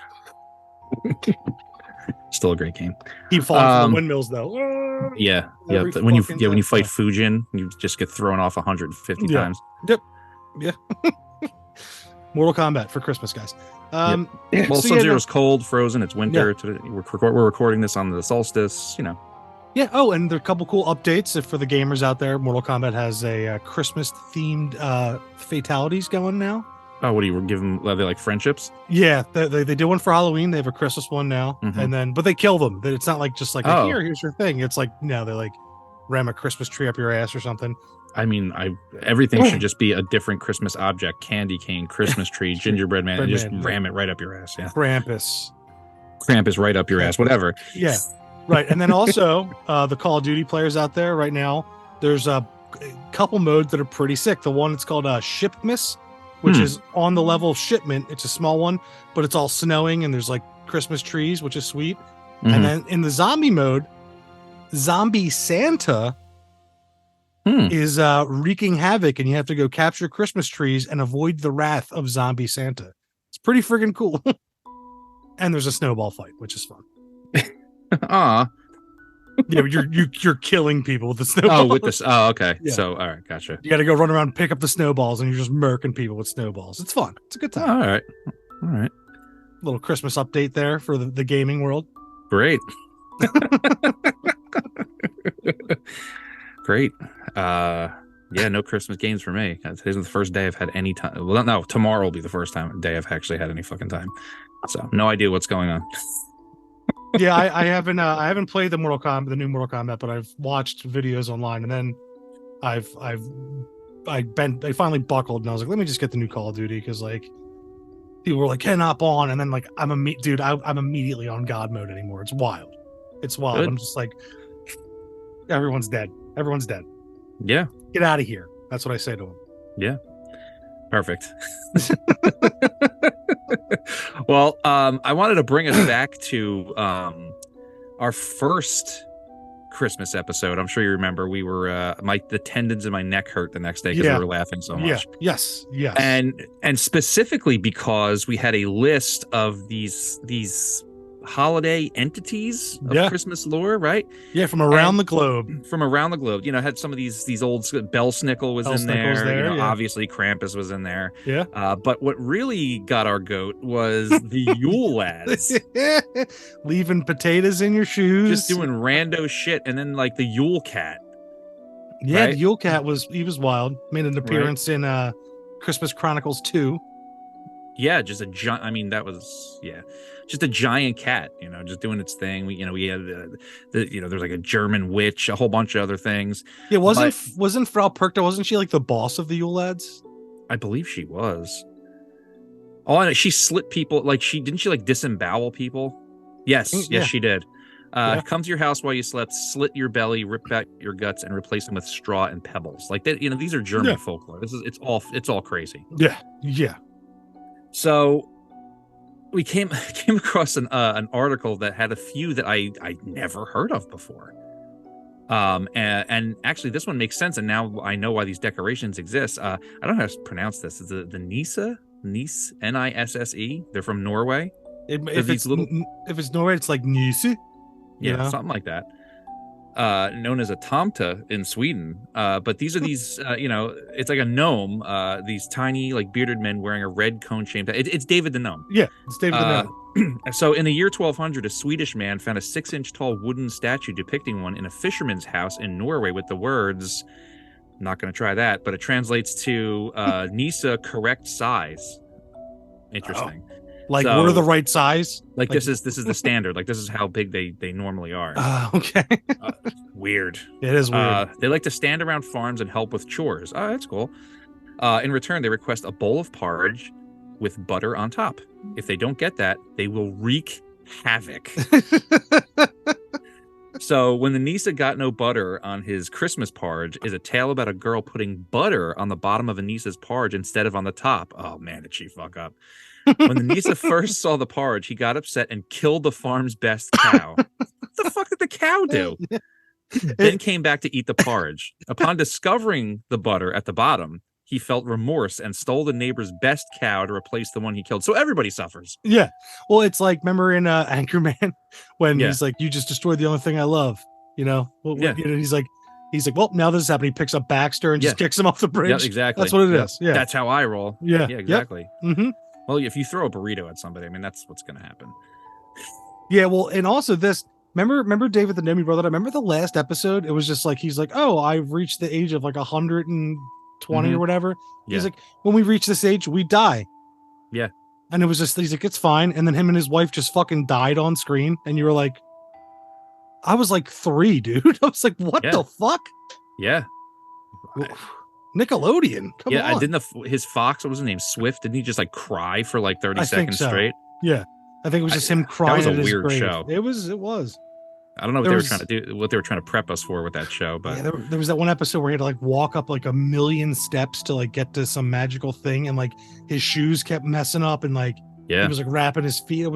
[SPEAKER 4] Still a great game.
[SPEAKER 3] Keep falling from the windmills though.
[SPEAKER 4] Yeah,
[SPEAKER 3] Every
[SPEAKER 4] When you
[SPEAKER 3] fucking
[SPEAKER 4] when you
[SPEAKER 3] time.
[SPEAKER 4] fight Fujin, you just get thrown off 150
[SPEAKER 3] Yeah.
[SPEAKER 4] times.
[SPEAKER 3] Mortal Kombat for Christmas, guys.
[SPEAKER 4] Well,
[SPEAKER 3] so
[SPEAKER 4] Sub
[SPEAKER 3] yeah,
[SPEAKER 4] Zero's cold, frozen. It's winter. We're recording this on the solstice. You know.
[SPEAKER 3] Yeah. Oh, and there are a couple cool updates for the gamers out there. Mortal Kombat has a Christmas themed fatalities going now.
[SPEAKER 4] Oh, what do you give them? Are they like friendships?
[SPEAKER 3] Yeah, they do one for Halloween. They have a Christmas one now,
[SPEAKER 4] Mhm.
[SPEAKER 3] and then but they kill them. It's not like just like
[SPEAKER 4] Oh.
[SPEAKER 3] here's your thing. It's like no, they like ram a Christmas tree up your ass or something.
[SPEAKER 4] I mean, everything should just be a different Christmas object: candy cane, Christmas tree, gingerbread man.
[SPEAKER 3] Bread
[SPEAKER 4] And just
[SPEAKER 3] man,
[SPEAKER 4] ram it right up your ass. Yeah,
[SPEAKER 3] Krampus.
[SPEAKER 4] Krampus right up your ass. Whatever.
[SPEAKER 3] Yeah, right. And then also the Call of Duty players out there right now. There's a couple modes that are pretty sick. The one that's called Shipmas, which is on the level of Shipment. It's a small one, but it's all snowing and there's like Christmas trees, which is sweet.
[SPEAKER 4] Mhm.
[SPEAKER 3] And then in the zombie mode, Zombie Santa is wreaking havoc, and you have to go capture Christmas trees and avoid the wrath of Zombie Santa. It's pretty friggin' cool. And there's a snowball fight, which is fun.
[SPEAKER 4] Aw.
[SPEAKER 3] Yeah, but you're killing people with the snowball.
[SPEAKER 4] Oh, with this. Oh, okay.
[SPEAKER 3] Yeah.
[SPEAKER 4] So, all right, gotcha.
[SPEAKER 3] You got to go run around and pick up the snowballs, and you're just murking people with snowballs. It's fun. It's a good
[SPEAKER 4] All
[SPEAKER 3] time.
[SPEAKER 4] right.
[SPEAKER 3] Little Christmas update there for the gaming world.
[SPEAKER 4] Great. Great. Yeah, no Christmas games for me. Today's the first day I've had any time. Well, no, tomorrow will be the first day I've actually had any fucking time. So, no idea what's going on.
[SPEAKER 3] Yeah, I haven't played the new Mortal Kombat, but I've watched videos online, and then I finally buckled, and I was like, let me just get the new Call of Duty, because like people were like, cannot on, and then like I'm immediately on God mode anymore. It's wild.
[SPEAKER 4] Good.
[SPEAKER 3] I'm just like, everyone's dead.
[SPEAKER 4] Yeah,
[SPEAKER 3] Get out of here. That's what I say to them.
[SPEAKER 4] perfect. Well, I wanted to bring us back to our first Christmas episode. I'm sure you remember we were the tendons in my neck hurt the next day because
[SPEAKER 3] Yeah.
[SPEAKER 4] we were laughing so much.
[SPEAKER 3] Yeah. Yes.
[SPEAKER 4] And specifically because we had a list of these holiday entities of
[SPEAKER 3] Yeah.
[SPEAKER 4] Christmas lore, right?
[SPEAKER 3] Yeah, from around the globe.
[SPEAKER 4] From around the globe. Had some of these old Belsnickel was in there.
[SPEAKER 3] Belsnickel's there, yeah.
[SPEAKER 4] Obviously Krampus was in there.
[SPEAKER 3] Yeah.
[SPEAKER 4] But what really got our goat was the Yule lads.
[SPEAKER 3] Leaving potatoes in your shoes.
[SPEAKER 4] Just doing rando shit, and then like the Yule cat.
[SPEAKER 3] Yeah,
[SPEAKER 4] right?
[SPEAKER 3] the Yule Cat was wild. Made an appearance in Christmas Chronicles 2.
[SPEAKER 4] Yeah, just a giant. I mean, that was just a giant cat. Just doing its thing. We had there's like a German witch, a whole bunch of other things.
[SPEAKER 3] Yeah, wasn't Frau Perkta, wasn't she like the boss of the Yule lads?
[SPEAKER 4] I believe she was. Oh, and she slit people. Like didn't she disembowel people? Yes,
[SPEAKER 3] Yeah.
[SPEAKER 4] she did.
[SPEAKER 3] Yeah.
[SPEAKER 4] Come to your house while you slept, slit your belly, rip out your guts, and replace them with straw and pebbles. Like that. These are German
[SPEAKER 3] Yeah.
[SPEAKER 4] folklore. It's all crazy.
[SPEAKER 3] Yeah.
[SPEAKER 4] So we came across an article that had a few that I never heard of before. And actually this one makes sense, and now I know why these decorations exist. I don't know how to pronounce this. Is it the Nisse, Nisse? They're from Norway.
[SPEAKER 3] If
[SPEAKER 4] these
[SPEAKER 3] if it's Norway, it's like Nisse.
[SPEAKER 4] Yeah, something like that. Known as a tomta in Sweden. But these are it's like a gnome. These tiny, bearded men wearing a red cone-shaped. It's David the Gnome.
[SPEAKER 3] Yeah, it's David the Gnome.
[SPEAKER 4] So in the year 1200, a Swedish man found a 6-inch tall wooden statue depicting one in a fisherman's house in Norway with the words, I'm not going to try that, but it translates to Nisa correct size. Interesting.
[SPEAKER 3] Like
[SPEAKER 4] So-
[SPEAKER 3] we're the right size.
[SPEAKER 4] Like this is the standard. Like this is how big they normally are.
[SPEAKER 3] Okay.
[SPEAKER 4] Weird.
[SPEAKER 3] It is weird.
[SPEAKER 4] They like to stand around farms and help with chores. Oh, that's cool. In return, they request a bowl of porridge with butter on top. If they don't get that, they will wreak havoc. So when the Nisa got no butter on his Christmas porridge is a tale about a girl putting butter on the bottom of Anisa's porridge instead of on the top. Oh man, did she fuck up. When the Nisa first saw the porridge, he got upset and killed the farm's best cow. What the fuck did the cow do? Then came back to eat the porridge. Upon discovering the butter at the bottom, he felt remorse and stole the neighbor's best cow to replace the one he killed. So everybody suffers.
[SPEAKER 3] Yeah. Well, it's like, remember in Anchorman when
[SPEAKER 4] Yeah.
[SPEAKER 3] he's like, you just destroyed the only thing I love, you know?
[SPEAKER 4] Yeah.
[SPEAKER 3] You know, he's like, well, now this is happening. He picks up Baxter and just kicks him off the bridge.
[SPEAKER 4] Yeah, exactly.
[SPEAKER 3] That's what it
[SPEAKER 4] Yep.
[SPEAKER 3] is. Yeah.
[SPEAKER 4] That's how I roll.
[SPEAKER 3] Yeah.
[SPEAKER 4] Yeah, exactly.
[SPEAKER 3] Mm-hmm.
[SPEAKER 4] Well, if you throw a burrito at somebody, I mean, that's what's going to happen.
[SPEAKER 3] Yeah. Well, and also this, remember David the Nemi brother? I remember the last episode. It was just like, he's like, oh, I've reached the age of like 120
[SPEAKER 4] Mhm.
[SPEAKER 3] or whatever.
[SPEAKER 4] Yeah.
[SPEAKER 3] He's like, when we reach this age, we die.
[SPEAKER 4] Yeah.
[SPEAKER 3] And it was just, he's like, it's fine. And then him and his wife just fucking died on screen. And you were like, I was like 3, dude. I was like, what
[SPEAKER 4] Yeah.
[SPEAKER 3] the fuck?
[SPEAKER 4] Yeah.
[SPEAKER 3] Nickelodeon. Come
[SPEAKER 4] Yeah.
[SPEAKER 3] on.
[SPEAKER 4] Didn't his fox, what was his name? Swift. Didn't he just like cry for like 30
[SPEAKER 3] I think
[SPEAKER 4] seconds
[SPEAKER 3] so.
[SPEAKER 4] straight?
[SPEAKER 3] Yeah. I think it was just him crying.
[SPEAKER 4] was a
[SPEAKER 3] at his
[SPEAKER 4] weird
[SPEAKER 3] grave.
[SPEAKER 4] show.
[SPEAKER 3] It was.
[SPEAKER 4] I don't know what
[SPEAKER 3] There
[SPEAKER 4] they
[SPEAKER 3] was-
[SPEAKER 4] were trying to do, what they were trying to prep us for with that show, but
[SPEAKER 3] Yeah, there was that one episode where he had to like walk up like 1,000,000 steps to like get to some magical thing, and like his shoes kept messing up, and like
[SPEAKER 4] yeah,
[SPEAKER 3] he was like wrapping his feet. I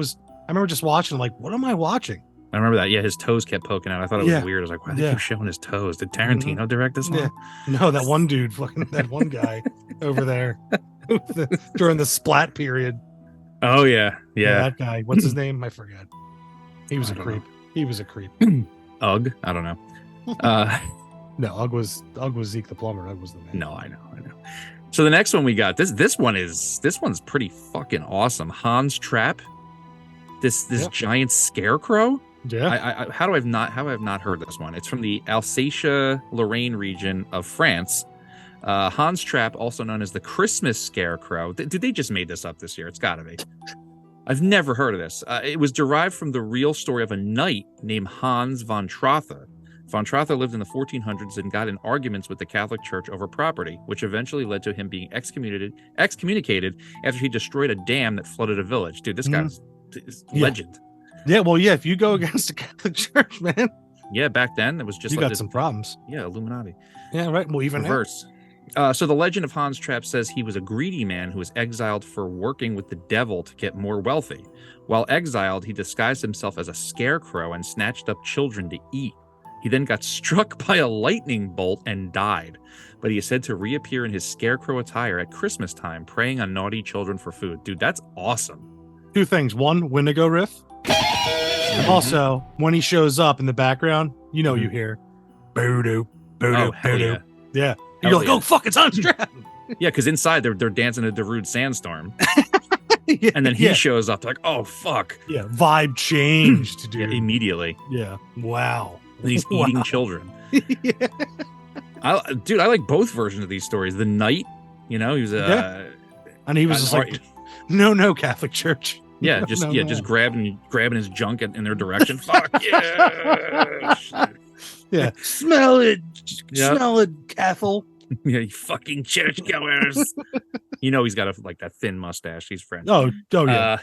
[SPEAKER 3] remember just watching, like, what am I watching?
[SPEAKER 4] I remember that. Yeah, his toes kept poking out. I thought it was
[SPEAKER 3] Yeah.
[SPEAKER 4] weird. I was like, why do they
[SPEAKER 3] Yeah.
[SPEAKER 4] keep showing his toes? Did Tarantino direct this one?
[SPEAKER 3] Yeah. No, that one dude, fucking that one guy over there during the splat period.
[SPEAKER 4] Oh yeah, yeah.
[SPEAKER 3] That guy. What's his name? I forget. He was
[SPEAKER 4] I
[SPEAKER 3] a
[SPEAKER 4] don't
[SPEAKER 3] creep. He was a creep.
[SPEAKER 4] Ugg. I don't know.
[SPEAKER 3] No, Ugg was Zeke the plumber. That was the man.
[SPEAKER 4] No, I know. So the next one we got, this one's pretty fucking awesome. Hans Trap. This
[SPEAKER 3] Yeah.
[SPEAKER 4] giant scarecrow.
[SPEAKER 3] Yeah.
[SPEAKER 4] I how have I not heard this one? It's from the Alsatia-Lorraine region of France. Hans Trap, also known as the Christmas Scarecrow. Did they just made this up this year? It's got to be. I've never heard of this. It was derived from the real story of a knight named Hans von Trotha. Von Trotha lived in the 1400s and got in arguments with the Catholic Church over property, which eventually led to him being excommunicated after he destroyed a dam that flooded a village. Dude, this guy's
[SPEAKER 3] Yeah.
[SPEAKER 4] legend.
[SPEAKER 3] Yeah. Well, yeah. If you go against the Catholic Church, man,
[SPEAKER 4] Yeah, back then it was just
[SPEAKER 3] you
[SPEAKER 4] like
[SPEAKER 3] got
[SPEAKER 4] this,
[SPEAKER 3] some problems.
[SPEAKER 4] yeah, Illuminati.
[SPEAKER 3] Yeah. Right. Well, even now.
[SPEAKER 4] Reverse. So the legend of Hans Trap says he was a greedy man who was exiled for working with the devil to get more wealthy. While exiled, he disguised himself as a scarecrow and snatched up children to eat. He then got struck by a lightning bolt and died. But he is said to reappear in his scarecrow attire at Christmas time, preying on naughty children for food. Dude, that's awesome.
[SPEAKER 3] 2 things. One, Wendigo riff. Also, when he shows up in the background, you know you hear boo-doo, boo-doo,
[SPEAKER 4] Oh, hell
[SPEAKER 3] boo-doo.
[SPEAKER 4] yeah.
[SPEAKER 3] Yeah. You're
[SPEAKER 4] Hell
[SPEAKER 3] like,
[SPEAKER 4] yeah.
[SPEAKER 3] oh, fuck, it's Hans Trap.
[SPEAKER 4] Yeah, because inside they're dancing a Darude sandstorm.
[SPEAKER 3] Yeah,
[SPEAKER 4] And then he
[SPEAKER 3] yeah,
[SPEAKER 4] shows up like, oh, fuck.
[SPEAKER 3] yeah, vibe changed,
[SPEAKER 4] Yeah,
[SPEAKER 3] dude.
[SPEAKER 4] immediately.
[SPEAKER 3] Yeah. Wow.
[SPEAKER 4] And he's eating children.
[SPEAKER 3] Yeah.
[SPEAKER 4] Dude, I like both versions of these stories. The knight, he was
[SPEAKER 3] Yeah. And he was just like, no, Catholic Church.
[SPEAKER 4] yeah,
[SPEAKER 3] No,
[SPEAKER 4] just
[SPEAKER 3] no,
[SPEAKER 4] yeah,
[SPEAKER 3] no.
[SPEAKER 4] just grabbing his junk in their direction. Fuck yeah,
[SPEAKER 3] Yeah. Smell it.
[SPEAKER 4] Yep.
[SPEAKER 3] Smell it, Cathol.
[SPEAKER 4] yeah, you fucking churchgoers. He's got that thin mustache. He's French.
[SPEAKER 3] Oh, yeah.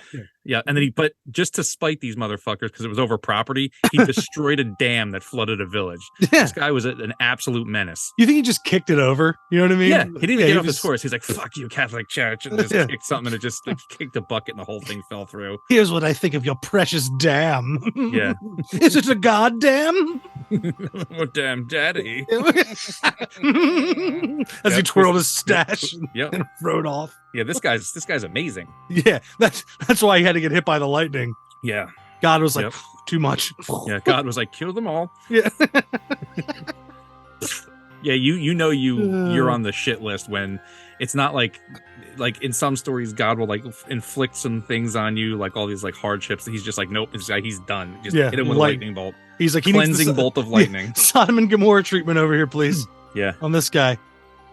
[SPEAKER 4] Yeah, and then but just to spite these motherfuckers because it was over property, he destroyed a dam that flooded a village.
[SPEAKER 3] Yeah.
[SPEAKER 4] This guy was an absolute menace.
[SPEAKER 3] You think he just kicked it over? You know what I mean?
[SPEAKER 4] Yeah, he didn't even get off his
[SPEAKER 3] just-
[SPEAKER 4] horse. He's like, "Fuck you, Catholic Church," and just
[SPEAKER 3] Yeah.
[SPEAKER 4] kicked something, and it just kicked a bucket, and the whole thing fell through.
[SPEAKER 3] Here's what I think of your precious dam.
[SPEAKER 4] Yeah.
[SPEAKER 3] Is it a goddamn?
[SPEAKER 4] Oh, damn, daddy.
[SPEAKER 3] As he
[SPEAKER 4] Yep.
[SPEAKER 3] twirled his stash
[SPEAKER 4] Yep.
[SPEAKER 3] and rode off.
[SPEAKER 4] Yeah, this guy's amazing.
[SPEAKER 3] Yeah, that's why he had to get hit by the lightning.
[SPEAKER 4] Yeah.
[SPEAKER 3] God was like,
[SPEAKER 4] Yep.
[SPEAKER 3] too much.
[SPEAKER 4] Yeah. God was like, kill them all.
[SPEAKER 3] Yeah.
[SPEAKER 4] Yeah, you're on the shit list when it's not like in some stories God will like inflict some things on you, like all these like hardships. He's just like, nope, he's done. Just
[SPEAKER 3] Yeah,
[SPEAKER 4] hit him with a
[SPEAKER 3] light-
[SPEAKER 4] lightning bolt.
[SPEAKER 3] He's like, he needs
[SPEAKER 4] Cleansing
[SPEAKER 3] the
[SPEAKER 4] bolt of lightning.
[SPEAKER 3] Sodom and Gomorrah treatment over here, please.
[SPEAKER 4] Yeah.
[SPEAKER 3] On this guy.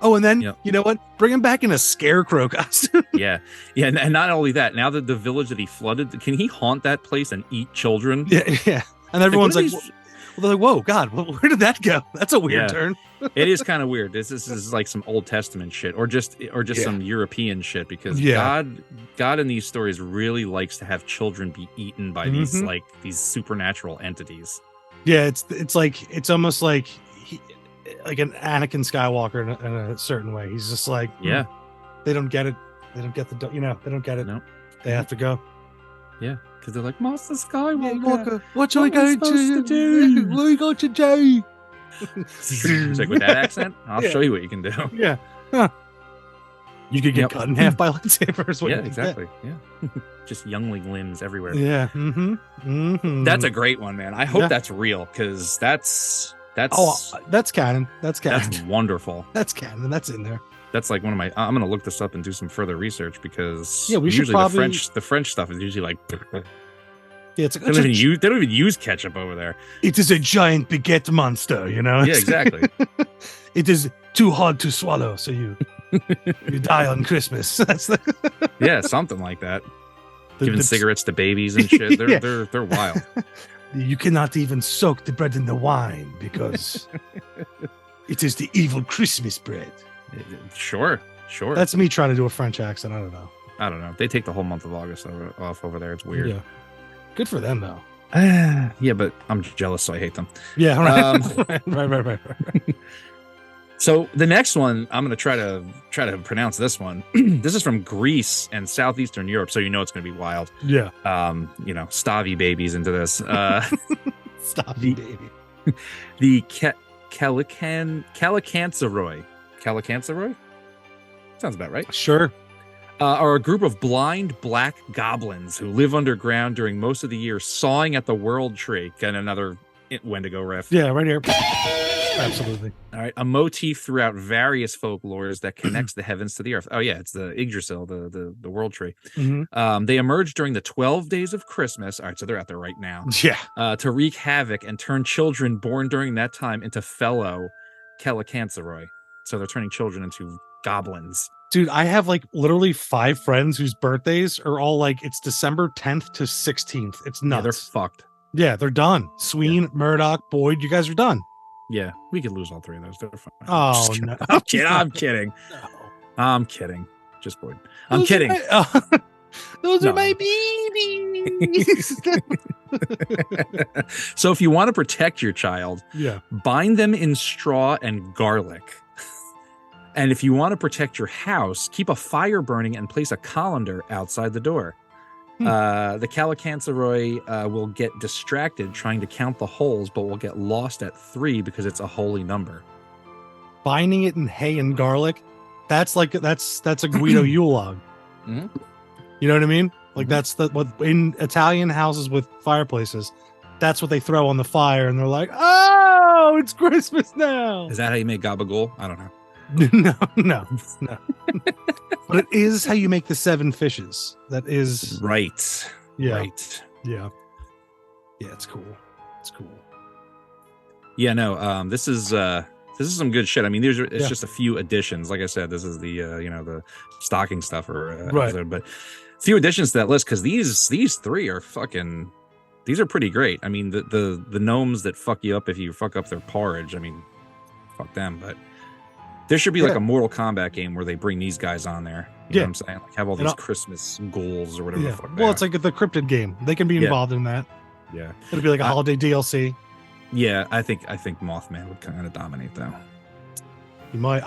[SPEAKER 3] Oh, and then
[SPEAKER 4] Yep.
[SPEAKER 3] you know what? Bring him back in a scarecrow costume.
[SPEAKER 4] Yeah, and not only that. Now that the village that he flooded, can he haunt that place and eat children?
[SPEAKER 3] yeah. And everyone's
[SPEAKER 4] what
[SPEAKER 3] like,
[SPEAKER 4] are these-
[SPEAKER 3] well, they're like, whoa, God, where did that go? That's a weird
[SPEAKER 4] Yeah.
[SPEAKER 3] turn.
[SPEAKER 4] It is kind of weird. This is like some Old Testament shit, or just
[SPEAKER 3] Yeah.
[SPEAKER 4] some European shit, because
[SPEAKER 3] Yeah.
[SPEAKER 4] God in these stories really likes to have children be eaten by these these supernatural entities.
[SPEAKER 3] Yeah, it's like it's almost like like an Anakin Skywalker in a certain way. He's just like,
[SPEAKER 4] Yeah,
[SPEAKER 3] they don't get it. They don't get they don't get it.
[SPEAKER 4] No.
[SPEAKER 3] They have to go.
[SPEAKER 4] yeah, because they're like Master Skywalker.
[SPEAKER 3] Walker, what
[SPEAKER 4] are we going to do?
[SPEAKER 3] What are we going to do?
[SPEAKER 4] It's like, with that accent, I'll
[SPEAKER 3] Yeah.
[SPEAKER 4] show you what you can do.
[SPEAKER 3] Yeah. Huh. You could get
[SPEAKER 4] Yep.
[SPEAKER 3] cut in half by lightsabers.
[SPEAKER 4] Yeah, exactly. Yeah, just youngling limbs everywhere.
[SPEAKER 3] Yeah. Mm-hmm. Mm-hmm.
[SPEAKER 4] That's a great one, man. I hope
[SPEAKER 3] Yeah.
[SPEAKER 4] that's real, because that's
[SPEAKER 3] that's canon. That's canon.
[SPEAKER 4] that's wonderful.
[SPEAKER 3] That's canon. That's in there.
[SPEAKER 4] That's like one of my. I'm gonna look this up and do some further research, because
[SPEAKER 3] Yeah, we should
[SPEAKER 4] usually
[SPEAKER 3] probably-
[SPEAKER 4] the French stuff is usually like
[SPEAKER 3] Yeah, it's,
[SPEAKER 4] they don't even use ketchup over there.
[SPEAKER 3] it is a giant baguette monster, you know?
[SPEAKER 4] Yeah, exactly.
[SPEAKER 3] It is too hard to swallow, so you die on Christmas. That's the,
[SPEAKER 4] Yeah, something like that. Giving
[SPEAKER 3] the-
[SPEAKER 4] cigarettes to babies and shit. They're
[SPEAKER 3] Yeah.
[SPEAKER 4] they're wild.
[SPEAKER 3] You cannot even soak the bread in the wine because it is the evil Christmas bread.
[SPEAKER 4] Sure.
[SPEAKER 3] That's me trying to do a French accent. I don't know.
[SPEAKER 4] I don't know. They take the whole month of August off over there. It's weird.
[SPEAKER 3] Yeah. Good for them, though.
[SPEAKER 4] Yeah, but I'm jealous, so I hate them.
[SPEAKER 3] Yeah. Right.
[SPEAKER 4] Um,
[SPEAKER 3] right.
[SPEAKER 4] So the next one, I'm gonna try to pronounce this one. This is from Greece and southeastern Europe, so you know it's gonna be wild.
[SPEAKER 3] Yeah.
[SPEAKER 4] Stavi babies into this.
[SPEAKER 3] Stop,
[SPEAKER 4] the-
[SPEAKER 3] baby.
[SPEAKER 4] The Calicantzaroi. Calicantzaroi? Sounds about right.
[SPEAKER 3] Sure.
[SPEAKER 4] Are a group of blind black goblins who live underground during most of the year, sawing at the World Tree. Got another Wendigo riff.
[SPEAKER 3] Yeah, right here. Absolutely.
[SPEAKER 4] All right. A motif throughout various folklores that connects the heavens to the earth. Oh, yeah. It's the Yggdrasil, the World Tree.
[SPEAKER 3] Mhm.
[SPEAKER 4] They emerge during the 12 days of Christmas. All right. So they're out there right now.
[SPEAKER 3] Yeah.
[SPEAKER 4] To wreak havoc and turn children born during that time into fellow Calicantzaroi. So they're turning children into goblins.
[SPEAKER 3] Dude, I have like literally 5 friends whose birthdays are all like it's December 10th to 16th. It's
[SPEAKER 4] Yeah, they're
[SPEAKER 3] nuts.
[SPEAKER 4] fucked.
[SPEAKER 3] Yeah, they're done. Sween, Murdoch, Boyd, you guys are done.
[SPEAKER 4] Yeah, we could lose all 3 of those. They're fine.
[SPEAKER 3] Oh,
[SPEAKER 4] Just kidding.
[SPEAKER 3] no.
[SPEAKER 4] I'm kidding. I'm kidding. Just Boyd. I'm
[SPEAKER 3] Those are
[SPEAKER 4] kidding.
[SPEAKER 3] those
[SPEAKER 4] No.
[SPEAKER 3] are my babies.
[SPEAKER 4] So if you want to protect your child,
[SPEAKER 3] Yeah.
[SPEAKER 4] bind them in straw and garlic. And if you want to protect your house, keep a fire burning and place a colander outside the door. The Calicantzaroi will get distracted trying to count the holes, but will get lost at 3 because it's a holy number.
[SPEAKER 3] Binding it in hay and garlic. That's like that's a Guido Yule log.
[SPEAKER 4] Mhm.
[SPEAKER 3] You know what I mean? Like
[SPEAKER 4] Mhm.
[SPEAKER 3] that's what in Italian houses with fireplaces. That's what they throw on the fire, and they're like, "Oh, it's Christmas now."
[SPEAKER 4] Is that how you make gabagool? I don't know.
[SPEAKER 3] No. But it is how you make the 7 fishes. That is,
[SPEAKER 4] Right.
[SPEAKER 3] yeah,
[SPEAKER 4] Right.
[SPEAKER 3] yeah. It's cool. It's cool.
[SPEAKER 4] Yeah, no, this is some good shit. I mean, it's
[SPEAKER 3] Yeah.
[SPEAKER 4] just a few additions. Like I said, this is the the stocking stuffer
[SPEAKER 3] Right.
[SPEAKER 4] episode, but few additions to that list, because these 3 are fucking. These are pretty great. I mean, the gnomes that fuck you up if you fuck up their porridge. I mean, fuck them. But there should be like
[SPEAKER 3] Yeah.
[SPEAKER 4] a Mortal Kombat game where they bring these guys on there. You know
[SPEAKER 3] Yeah.
[SPEAKER 4] what I'm saying? Like have all
[SPEAKER 3] And
[SPEAKER 4] these
[SPEAKER 3] I'll-
[SPEAKER 4] Christmas goals or whatever.
[SPEAKER 3] Yeah.
[SPEAKER 4] The fuck they
[SPEAKER 3] Well,
[SPEAKER 4] are.
[SPEAKER 3] it's like the cryptid game. They can be
[SPEAKER 4] Yeah.
[SPEAKER 3] involved in that.
[SPEAKER 4] yeah,
[SPEAKER 3] It'll be like a holiday DLC.
[SPEAKER 4] yeah. I think Mothman would kind of dominate though.
[SPEAKER 3] You might.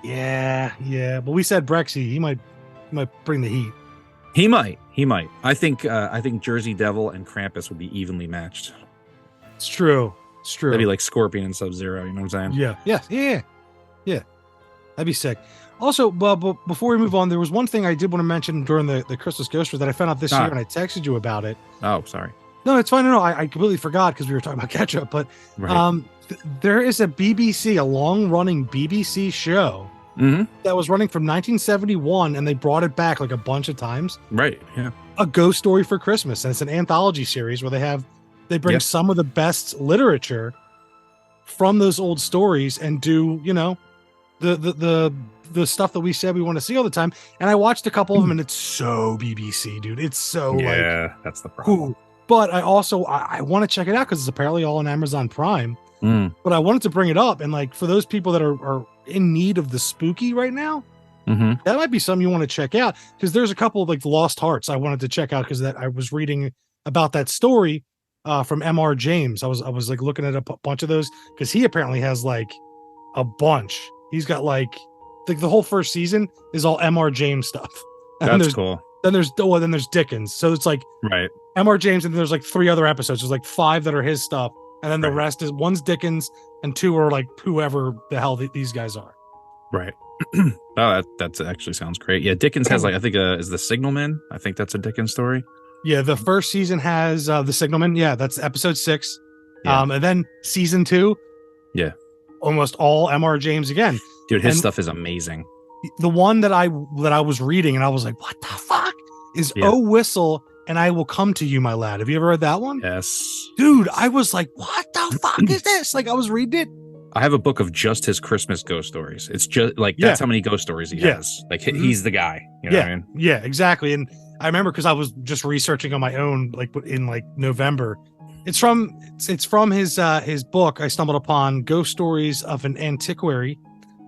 [SPEAKER 3] Yeah. But we said Brexy. He might bring the heat.
[SPEAKER 4] He might. I think Jersey Devil and Krampus would be evenly matched.
[SPEAKER 3] It's true. It's true.
[SPEAKER 4] That'd be like Scorpion and Sub-Zero. You know what I'm saying?
[SPEAKER 3] Yeah. Yes. Yeah. That'd be sick. Also, but before we move on, there was one thing I did want to mention during the Christmas Ghost Wars that I found out this
[SPEAKER 4] Ah.
[SPEAKER 3] year, and I texted you about it.
[SPEAKER 4] Oh, sorry.
[SPEAKER 3] No, it's fine. No, I completely forgot because we were talking about ketchup. But
[SPEAKER 4] Right.
[SPEAKER 3] there is a long-running BBC show
[SPEAKER 4] hmm
[SPEAKER 3] that was running from 1971, and they brought it back like a bunch of times.
[SPEAKER 4] Right. Yeah.
[SPEAKER 3] A Ghost Story for Christmas, and it's an anthology series where they bring
[SPEAKER 4] Yep.
[SPEAKER 3] some of the best literature from those old stories and do, you know, the stuff that we said we want to see all the time. And I watched a couple of them, and it's so BBC, dude. It's so
[SPEAKER 4] Yeah, that's the problem.
[SPEAKER 3] cool. But I also I want to check it out because it's apparently all on Amazon Prime.
[SPEAKER 4] Mm.
[SPEAKER 3] But I wanted to bring it up, and like for those people that are in need of the spooky right now,
[SPEAKER 4] Mm-hmm.
[SPEAKER 3] that might be something you want to check out, because there's a couple of like Lost Hearts I wanted to check out because that I was reading about that story from M.R. James. I was like looking at a bunch of those because he apparently has like a bunch. He's got like the whole first season is all M.R. James stuff. And
[SPEAKER 4] That's
[SPEAKER 3] there's,
[SPEAKER 4] cool.
[SPEAKER 3] then there's Dickens. So it's like
[SPEAKER 4] Right.
[SPEAKER 3] M.R. James, and then there's like 3 other episodes. There's like 5 that are his stuff, and then the
[SPEAKER 4] Right.
[SPEAKER 3] rest is one's Dickens and 2 are like whoever the hell these guys are.
[SPEAKER 4] Right. Oh, that actually sounds great. Yeah, Dickens has like, I think is the Signalman. I think that's a Dickens story.
[SPEAKER 3] Yeah, the first season has the Signalman. Yeah, that's episode 6.
[SPEAKER 4] Yeah.
[SPEAKER 3] And then season 2.
[SPEAKER 4] Yeah.
[SPEAKER 3] Almost all M.R. James again.
[SPEAKER 4] Dude, his
[SPEAKER 3] And-
[SPEAKER 4] stuff is amazing.
[SPEAKER 3] The one that I was reading and I was like, what the fuck is
[SPEAKER 4] Yeah.
[SPEAKER 3] Oh Whistle and I Will Come to You, My Lad. Have you ever read that one?
[SPEAKER 4] Yes.
[SPEAKER 3] Dude, I was like, what the fuck is this? Like I was reading it.
[SPEAKER 4] I have a book of just his Christmas ghost stories. It's just like that's how many ghost stories he
[SPEAKER 3] Yeah.
[SPEAKER 4] has. Like
[SPEAKER 3] Mhm.
[SPEAKER 4] he's the guy. You know what I mean?
[SPEAKER 3] Yeah, exactly. And I remember because I was just researching on my own, like in like November. It's from his book I stumbled upon, Ghost Stories of an Antiquary,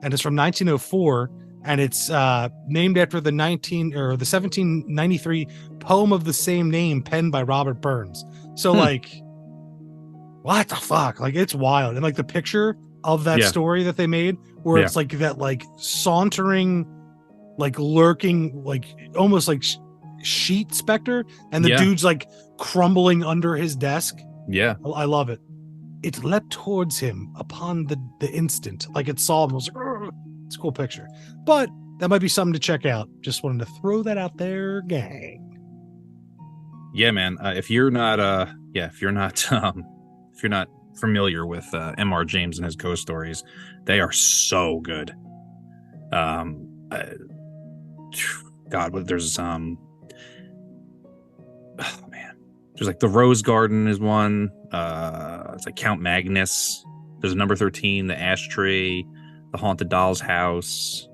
[SPEAKER 3] and it's from 1904, and it's named after the 1793 poem of the same name penned by Robert Burns. So like, what the fuck? Like it's wild, and like the picture of that
[SPEAKER 4] Yeah.
[SPEAKER 3] story that they made, where
[SPEAKER 4] Yeah.
[SPEAKER 3] it's like that like sauntering, like lurking, like almost like sheet specter, and the
[SPEAKER 4] Yeah.
[SPEAKER 3] dude's like crumbling under his desk.
[SPEAKER 4] Yeah.
[SPEAKER 3] I love it. It leapt towards him upon the instant, like it saw him. I was like, "Ugh." It's a cool picture, but that might be something to check out. Just wanted to throw that out there, gang.
[SPEAKER 4] Yeah, man. If you're not familiar with M.R. James and his ghost stories, they are so good. God, there's oh man, there's like the Rose Garden is one. It's like Count Magnus. There's number 13, the Ash Tree, the Haunted Doll's House.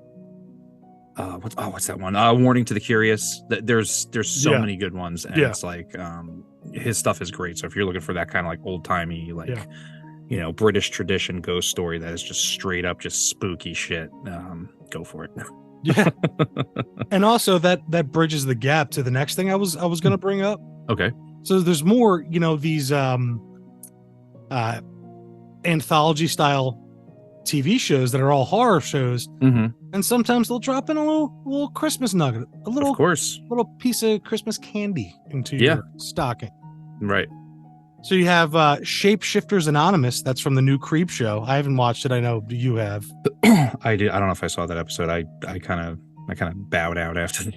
[SPEAKER 4] What's that one? Warning to the Curious. There's so
[SPEAKER 3] Yeah.
[SPEAKER 4] many good ones, and
[SPEAKER 3] Yeah.
[SPEAKER 4] it's like his stuff is great. So if you're looking for that kind of like old timey, like
[SPEAKER 3] Yeah.
[SPEAKER 4] you know, British tradition ghost story that is just straight up just spooky shit, go for it.
[SPEAKER 3] Yeah, and also that bridges the gap to the next thing I was going to bring up.
[SPEAKER 4] Okay.
[SPEAKER 3] So there's more, you know, these anthology style TV shows that are all horror shows,
[SPEAKER 4] Mm-hmm.
[SPEAKER 3] and sometimes they'll drop in a little Christmas nugget, a
[SPEAKER 4] Of
[SPEAKER 3] little
[SPEAKER 4] course.
[SPEAKER 3] piece of Christmas candy into
[SPEAKER 4] Yeah.
[SPEAKER 3] your stocking.
[SPEAKER 4] Right.
[SPEAKER 3] So you have Shapeshifters Anonymous. That's from the new Creep show. I haven't watched it. I know you have.
[SPEAKER 4] I did. I don't know if I saw that episode. I kind of bowed out after that.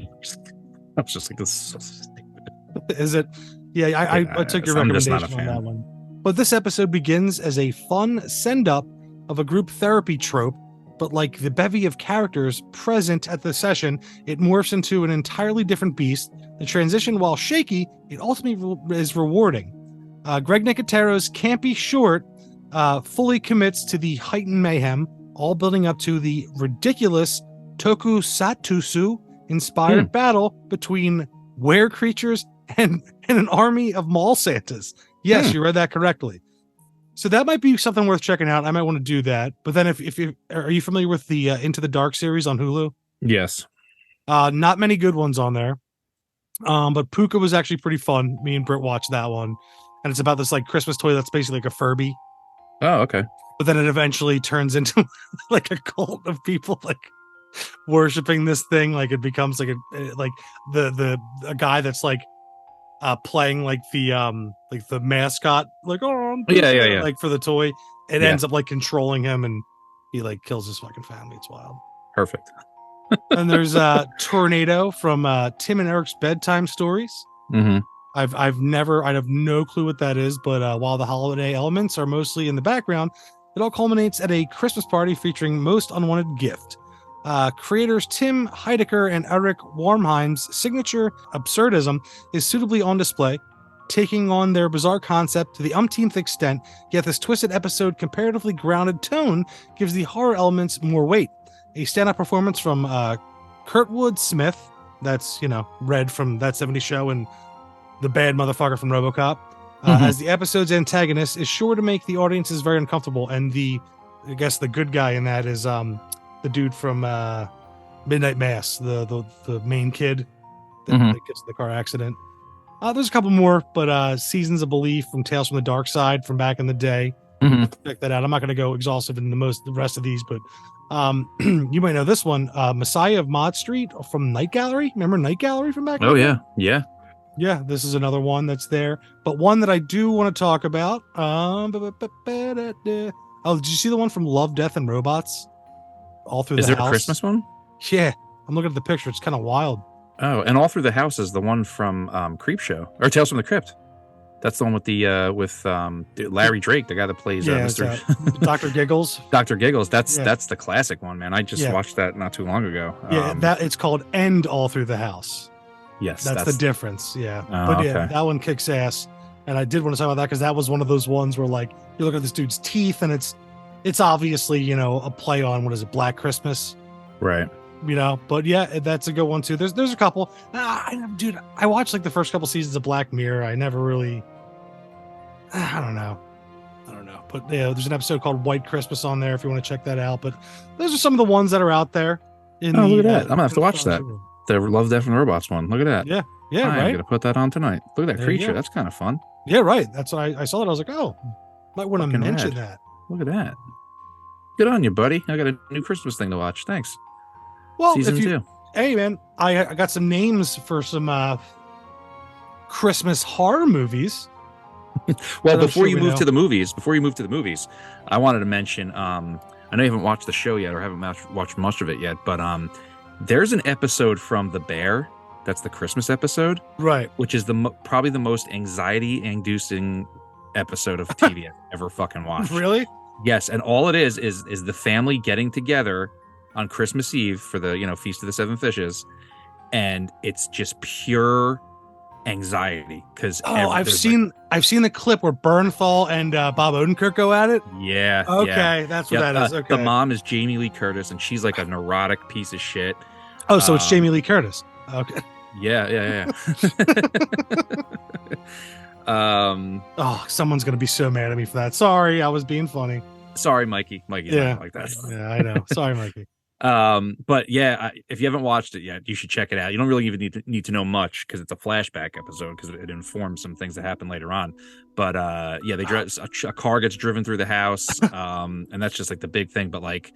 [SPEAKER 4] I was just like, this is so stupid.
[SPEAKER 3] Is it? Yeah, I took your
[SPEAKER 4] I'm just
[SPEAKER 3] recommendation
[SPEAKER 4] not a
[SPEAKER 3] on that
[SPEAKER 4] fan.
[SPEAKER 3] one. But this episode begins as a fun send-up of a group therapy trope, but like the bevy of characters present at the session, it morphs into an entirely different beast. The transition, while shaky, it ultimately is rewarding. Greg Nicotero's campy short fully commits to the heightened mayhem, all building up to the ridiculous tokusatsu inspired battle between were creatures and an army of mall Santas. Yes, you read that correctly. So that might be something worth checking out. I might want to do that. But then if you are you familiar with the Into the Dark series on Hulu?
[SPEAKER 4] Yes.
[SPEAKER 3] Not many good ones on there. But Puka was actually pretty fun. Me and Britt watched that one. And it's about this like Christmas toy that's basically like a Furby.
[SPEAKER 4] Oh, okay.
[SPEAKER 3] But then it eventually turns into like a cult of people like worshiping this thing. Like it becomes like a guy that's like playing like the mascot, like
[SPEAKER 4] Yeah.
[SPEAKER 3] like for the toy. It
[SPEAKER 4] Yeah.
[SPEAKER 3] ends up like controlling him, and he like kills his fucking family. It's wild.
[SPEAKER 4] Perfect.
[SPEAKER 3] And there's Tornado from Tim and Eric's Bedtime Stories.
[SPEAKER 4] Mm-hmm.
[SPEAKER 3] I have no clue what that is, but while the holiday elements are mostly in the background, it all culminates at a Christmas party featuring Most Unwanted Gift. Creators Tim Heidecker and Eric Warmheim's signature absurdism is suitably on display. taking on their bizarre concept to the umpteenth extent, yet this twisted episode comparatively grounded tone gives the horror elements more weight. A stand-up performance from Kurtwood Smith, that's, Red from That 70s Show and the bad motherfucker from RoboCop, as the episode's antagonist is sure to make the audiences very uncomfortable. And the good guy in that is the dude from Midnight Mass, the main kid that gets in the car accident. There's a couple more, but Seasons of Belief from Tales from the Dark Side from back in the day. Check that out. I'm not going to go exhaustive in the rest of these, but you might know this one, Messiah of Mod Street from Night Gallery. Remember Night Gallery from back?
[SPEAKER 4] Oh yeah, yeah.
[SPEAKER 3] Yeah, this is another one that's there, but one that I do want to talk about. Oh, did you see the one from Love, Death, and Robots? All through
[SPEAKER 4] Is
[SPEAKER 3] the
[SPEAKER 4] there
[SPEAKER 3] house.
[SPEAKER 4] a Christmas one?
[SPEAKER 3] Yeah, I'm looking at the picture. It's kind of wild.
[SPEAKER 4] Oh, and All Through the House is the one from Creep Show or Tales from the Crypt. That's the one with the Larry Drake, the guy that plays Mr.
[SPEAKER 3] Dr. Giggles.
[SPEAKER 4] Dr. Giggles. That's the classic one, man. I just watched that not too long ago.
[SPEAKER 3] Yeah, it's called End All Through the House.
[SPEAKER 4] Yes,
[SPEAKER 3] that's the difference. Yeah,
[SPEAKER 4] but
[SPEAKER 3] yeah, that one kicks ass. And I did want to talk about that because that was one of those ones where, like, you look at this dude's teeth and it's obviously a play on what is it, Black Christmas,
[SPEAKER 4] right?
[SPEAKER 3] But yeah, that's a good one too. There's a couple. Dude, I watched like the first couple seasons of Black Mirror. I never really. I don't know. But yeah, there's an episode called White Christmas on there if you want to check that out. But those are some of the ones that are out there.
[SPEAKER 4] Look at that! I'm gonna have to watch that. The Love, Death, and Robots one. Look at that.
[SPEAKER 3] Yeah,
[SPEAKER 4] I'm
[SPEAKER 3] right.
[SPEAKER 4] gonna put that on tonight. Look at that creature. That's kind of fun.
[SPEAKER 3] Yeah, right. That's what I saw that. I was like, oh, might want to mention that.
[SPEAKER 4] Look at that. Good on you, buddy. I got a new Christmas thing to watch. Thanks.
[SPEAKER 3] Well,
[SPEAKER 4] Season 2.
[SPEAKER 3] Hey, man, I got some names for some Christmas horror movies.
[SPEAKER 4] Well, before you move to the movies, I wanted to mention. I know you haven't watched the show yet, or haven't watched much of it yet, but there's an episode from The Bear. That's the Christmas episode,
[SPEAKER 3] right?
[SPEAKER 4] Which is probably the most anxiety-inducing episode of TV I've ever fucking watched.
[SPEAKER 3] Really?
[SPEAKER 4] Yes, and all it is the family getting together on Christmas Eve for the Feast of the Seven Fishes, and it's just pure anxiety because
[SPEAKER 3] I've seen the clip where Bernthal and Bob Odenkirk go at it.
[SPEAKER 4] Yeah.
[SPEAKER 3] Okay, that's what that is. Okay.
[SPEAKER 4] The mom is Jamie Lee Curtis, and she's like a neurotic piece of shit.
[SPEAKER 3] Oh, so it's Jamie Lee Curtis. Okay.
[SPEAKER 4] Yeah.
[SPEAKER 3] Someone's gonna be so mad at me for that. Sorry, I was being funny.
[SPEAKER 4] Sorry, Mikey. Mikey's not like that.
[SPEAKER 3] Yeah, I know. Sorry, Mikey.
[SPEAKER 4] But yeah, if you haven't watched it yet, you should check it out. You don't really even need to know much because it's a flashback episode because it informs some things that happen later on. But yeah, they a car gets driven through the house, and that's just like the big thing. But like,